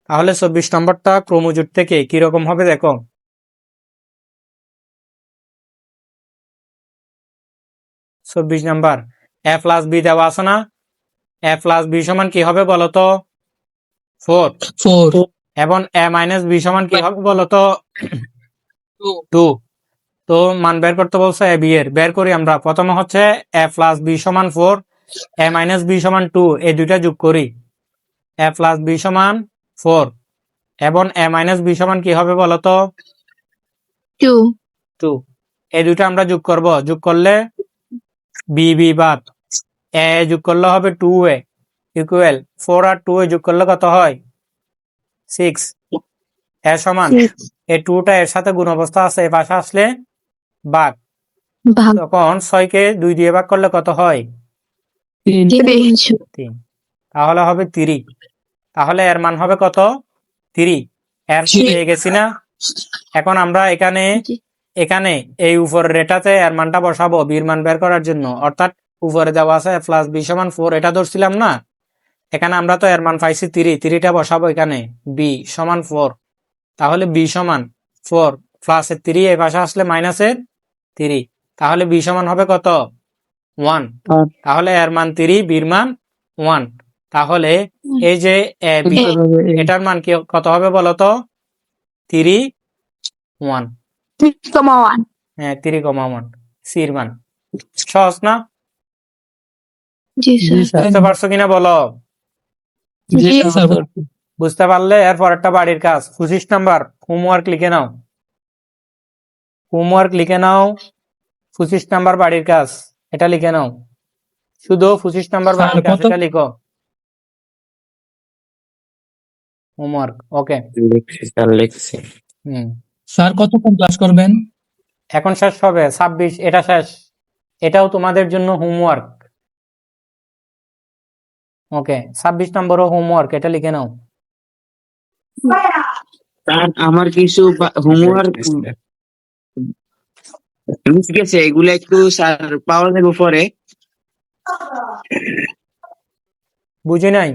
তাহলে 24 নাম্বারটা ক্রমজোট থেকে কিরকম হবে দেখো। চব্বিশ নাম্বার এ প্লাস বি দেওয়া আছে না? এ প্লাস বি সমান কি হবে বলতো? 4। 4। এবং a মাইনাস b সমান কি হবে বলো তো 2। তো মান বের করতে বলছে a b এর, বের করি আমরা। প্রথমে হচ্ছে a প্লাস b সমান 4, a মাইনাস b সমান 2, এই দুইটা যোগ করি। a প্লাস b সমান 4 এবং a মাইনাস b সমান কি হবে বলো তো 2 2। এই দুইটা আমরা যোগ করব, যোগ করলে b b বাদ, a যোগ করলে হবে 2a ইকুয়াল 4 আর 2 যোগ করলে কত হয় 6। a সমান 6 এই 2টা এর সাথে গুণ অবস্থা আছে, এই পাশে আসলে ভাগ, ভাগ তখন 6 কে 2 দিয়ে ভাগ করলে কত হয় 3 3, তাহলে হবে 3। তাহলে এর মান হবে কত 3। এর পেয়ে গেছি না? এখন আমরা এখানে জি। এখানে এই উপরের রেটাতে এর মানটা বসাবো বির মান বের করার জন্য, অর্থাৎ উপরে দেওয়া আছে প্লাস বি সমান 4, এটা ধরছিলাম না? এখানে আমরা তো এর মান পাইছি 3, 3টা বসাবো এখানে, বি সমান 4। তাহলে বি সমান 4 প্লাসের 3 এই পাশে আসলে মাইনাসের 3, তাহলে বি সমান হবে কত 1। তাহলে এর মান 3, বির মান 1। তাহলে এই যে এ বি, এটার মান কি কত হবে বলো তো 3 1। 3,1 হ্যাঁ 3,1 সির মান। সহজ না? জি স্যার বুঝতে পারছো কিনা বলো? জি বুঝতে পারলে এরপর একটা বাড়ির কাজ 25 নাম্বার হোমওয়ার্ক লিখে নাও। হোমওয়ার্ক লিখে নাও 25 নাম্বার বাড়ির কাজ, এটা লিখে নাও। শুধু 25 নাম্বার বাড়ির কাজ এটা লিখো, হোমওয়ার্ক। ওকে লিখছি স্যার, লিখছি। স্যার কতক্ষণ ক্লাস করবেন? এখন শেষ হবে 26, এটা শেষ, এটাও তোমাদের জন্য হোমওয়ার্ক। ওকে 26 নম্বরও হোমওয়ার্ক, এটা লিখে নাও। স্যার আমার কিছু হোমওয়ার্ক মিস গেছে, এগুলো একটু স্যার পাওয়া যাবে পরে। বুঝি নাই?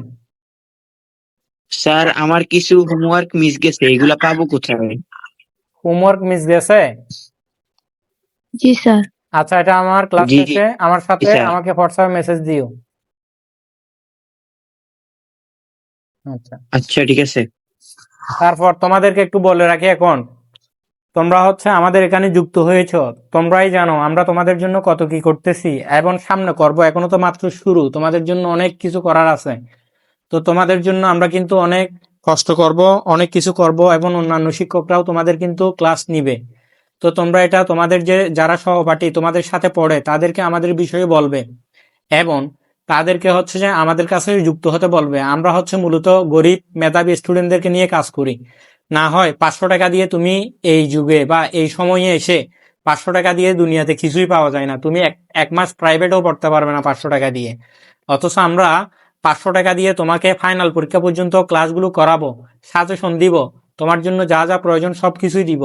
স্যার আমার কিছু হোমওয়ার্ক মিস গেছে, এগুলা পাবো কোথায়? হোমওয়ার্ক মিস গেছে? জি স্যার আচ্ছা, এটা আমার ক্লাস জি, শেষে আমার সাথে স্যার। আমাকে হোয়াটসঅ্যাপে মেসেজ দিও। আচ্ছা, আচ্ছা ঠিক আছে। তারপর তোমাদেরকে একটু বলে রাখি, এখন তোমরা হচ্ছে আমাদের এখানে যুক্ত হয়েছো, তোমরাই জানো আমরা তোমাদের জন্য কত কি করতেছি এবং সামনে করব। এখনো তো মাত্র শুরু, তোমাদের জন্য অনেক কিছু করার আছে। তো তোমাদের জন্য আমরা কিন্তু অনেক কষ্ট করব, অনেক কিছু করব এবং অন্যান্য শিক্ষকরাও তোমাদের কিন্তু ক্লাস নিবে। তো তোমরা এটা তোমাদের যে যারা সহপাঠী তোমাদের সাথে পড়ে তাদেরকে আমাদের বিষয়ে বলবে এবং তাদেরকে হচ্ছে যে আমাদের কাছে যুক্ত হতে বলবে। আমরা হচ্ছে মূলত গরিব মেধাবী স্টুডেন্টদেরকে নিয়ে কাজ করি। না হয় 500 টাকা দিয়ে তুমি এই যুগে বা এই সময়ে এসে 500 টাকা দিয়ে দুনিয়াতে কিছুই পাওয়া যায় না। তুমি এক মাস প্রাইভেটেও পড়তে পারবে না 500 টাকা দিয়ে। অথচ আমরা 500 টাকা দিয়ে তোমাকে ফাইনাল পরীক্ষা পর্যন্ত ক্লাসগুলো করাবো, সাজেশন দিব, তোমার জন্য যা যা প্রয়োজন সবকিছুই দিব।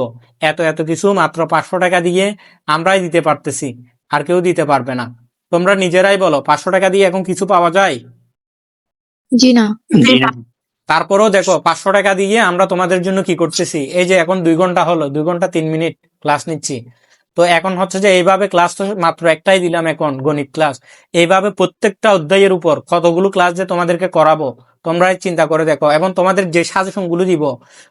এত কিছু মাত্র 500 টাকা দিয়ে আমরাই দিতে পারতেছি, আর কেউ দিতে পারবে না। তোমরা নিজেরাই বলো 500 টাকা দিয়ে এখন কিছু পাওয়া যায়? জি না জি না। তারপরেও দেখো 500 টাকা দিয়ে আমরা তোমাদের জন্য কি করতেছি। এই যে এখন 2 ঘন্টা হলো, 2 ঘন্টা 3 মিনিট ক্লাস নিচ্ছি। তো এখন হচ্ছে যে এইভাবে ক্লাস তো মাত্র একটাই দিলাম এখন, গণিত ক্লাস। এইভাবে প্রত্যেকটা অধ্যায়ের উপর কতগুলো ক্লাস যে তোমাদেরকে করাবো তোমরাই চিন্তা করে দেখো। এবং তোমাদের যে সাজেশন গুলো দিব,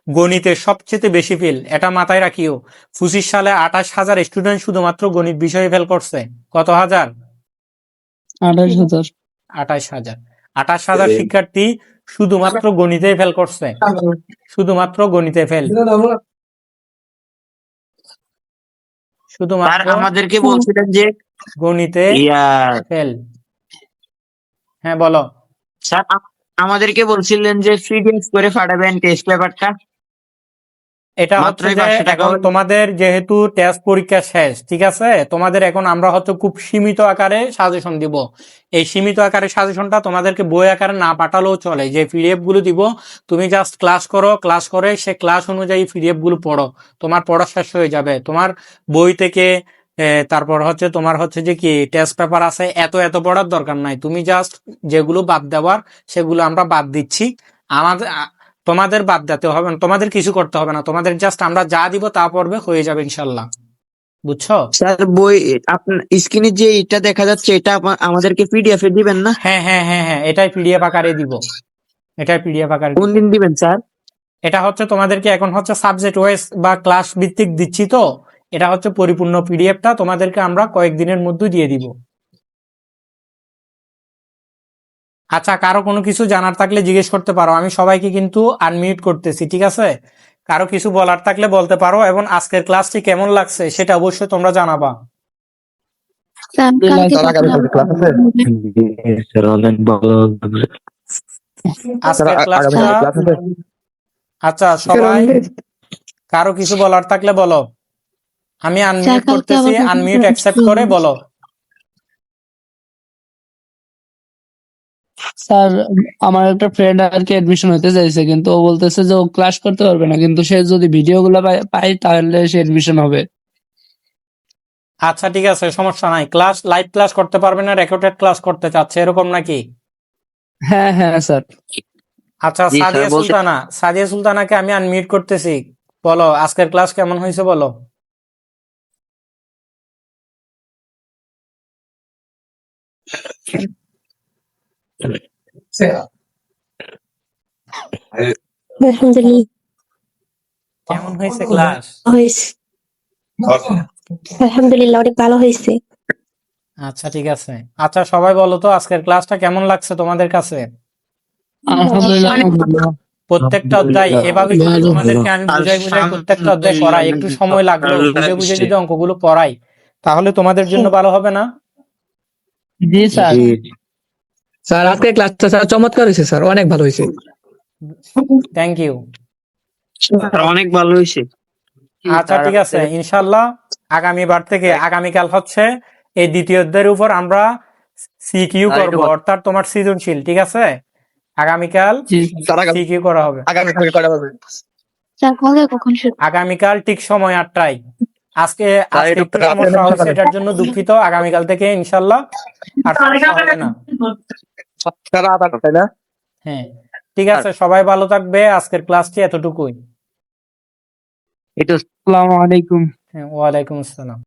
গণিতের সবচেয়ে বেশি ফেল, এটা মাথায় রাখিও। 25 সালে 28,000 স্টুডেন্ট শুধুমাত্র গণিত বিষয়ে ফেল করছে। কত হাজার? 28,000 28,000। 28,000 শিক্ষার্থী শুধুমাত্র গণিতে ফেল করছে, শুধুমাত্র গণিতে ফেল, স্যার শুধুমাত্র আমাদেরকে বলছিলেন যে গণিতে ইয়া ফেল। হ্যাঁ বলো। স্যার আমাদেরকে বলছিলেন যে পিডিএফ করে পাঠাবেন টেস্ট পেপারটা। এটা হচ্ছে মাত্রই যে 500 টাকা এখন হলো। তোমাদের যেহেতু টেস্ট পরীক্ষা শেষ, ঠিক আছে, তোমাদের এখন আমরা হচ্ছে খুব সীমিত আকারে সাজেশন দিব। এই সীমিত আকারে সাজেশনটা তোমাদেরকে বই আকারে না পাঠালেও চলে। যে পিডিএফ গুলো দিব তুমি জাস্ট ক্লাস করো, ক্লাস করে সে ক্লাস অনুযায়ী পিডিএফ গুলো পড়ো, তোমার পড়া শেষ হয়ে যাবে। তোমার বই থেকে তারপর হচ্ছে তোমার হচ্ছে যে কি টেস্ট পেপার আছে, এত পড়ার দরকার নাই। তুমি জাস্ট যেগুলো বাদ দেওয়ার সেগুলো আমরা বাদ দিচ্ছি। আমাদের তোমাদের বাদ দিতে হবে না, তোমাদের কিছু করতে হবে না, তোমাদের জাস্ট আমরা যা দিব তা পড়বে, হয়ে যাবে ইনশাল্লাহ। বুঝছো? স্যার বই আপনার স্ক্রিনে যে এটা দেখা যাচ্ছে এটা আমাদেরকে পিডিএফ এ দিবেন না? হ্যাঁ, এটাই পিডিএফ আকারে দিব, এটাই পিডিএফ আকারে কোন দিব। দিন দিবেন স্যার? এটা হচ্ছে তোমাদেরকে এখন হচ্ছে সাবজেক্ট ওয়াইজ বা ক্লাস ভিত্তিক দিচ্ছি, তো এটা হচ্ছে পরিপূর্ণ পিডিএফটা তোমাদেরকে আমরা কয়েকদিনের মধ্যে দিয়ে দিব। আচ্ছা, কারো কোনো কিছু জানার থাকলে জিজ্ঞেস করতে পারো, আমি সবাইকে কিন্তু আনমিউট করতেছি, ঠিক আছে? কারো কিছু বলার থাকলে বলতে পারো, এবং আজকের ক্লাসটি কেমন লাগছে সেটা অবশ্যই তোমরা জানাবা। স্যার কালকে স্যার, আগামী কখন ক্লাস আছে? স্যার অনেক ভালো লাগবে। আজকের আগামী ক্লাসটা ক্লাস আছে? আচ্ছা, সবাই কারো কিছু বলার থাকলে বলো। আমি আনমিউট স্যার কালকে করতেছি, আবার আনমিউট অ্যাকসেপ্ট করে বলো। স্যার, আমার একটা ফ্রেন্ড আর কি এডমিশন হতে চাইছে, কিন্তু ও বলতেছে যে ও ক্লাস করতে পারবে না, কিন্তু সে যদি ভিডিও গুলো পায় তাহলে সে এডমিশন হবে। আচ্ছা ঠিক আছে, সমস্যা নাই। ক্লাস লাইভ ক্লাস করতে পারবে না, রেকর্ডেড ক্লাস করতে চাচ্ছে, এরকম নাকি? হ্যাঁ হ্যাঁ স্যার। আচ্ছা, জি, স্যার, বলছি। সাদিয়া সুলতানাকে আমি আনমিউট করতেছি, বলো আজকের ক্লাস কেমন হয়েছে বলো। আলহামদুলিল্লাহ কেমন হয়েছে ক্লাস? হয়েছে। আলহামদুলিল্লাহ অনেক ভালো হয়েছে। আচ্ছা ঠিক আছে। আচ্ছা সবাই বলো তো আজকের ক্লাসটা কেমন লাগছে তোমাদের কাছে? আলহামদুলিল্লাহ অনেক ভালো। প্রত্যেকটা অধ্যায় এভাবে যদি তোমাদেরকে আমি বুঝাই প্রত্যেকটা অধ্যায় করাই, একটু সময় লাগলো বুঝে বুঝে যদি অঙ্কগুলো করাই, তাহলে তোমাদের জন্য ভালো হবে না? জি স্যার। জি, স্যার আজকের ক্লাসটা স্যার চমৎকার হয়েছে স্যার, অনেক ভালো হয়েছে। Thank you. স্যার অনেক ভালো হয়েছে। আচ্ছা ঠিক আছে, ইনশাল্লাহ আগামীবার থেকে আগামীকাল হচ্ছে এই দ্বিতীয় অধ্যায়ের উপর আমরা সিকিউ করব, অর্থাৎ তোমার সৃজনশীল, ঠিক আছে? আগামীকাল জি স্যার সিকিউ করা হবে। আগামী কালকে করা হবে। স্যার কবে কখন শুরু? আগামীকাল ঠিক সময় 8টায়। আজকে একটু একটু রাতে সমস্যা হয়েছে, সকালে। এটার জন্য দুঃখিত। আগামীকাল থেকে ইনশাল্লাহ আর সমস্যা হবে না। স্যার আধা ঘন্টা না? হ্যাঁ ঠিক আছে, সবাই ভালো থাকবে। আজকের ক্লাসটি এতটুকুই। এটা আসসালামু আলাইকুম। হ্যাঁ, ওয়ালাইকুম আসসালাম।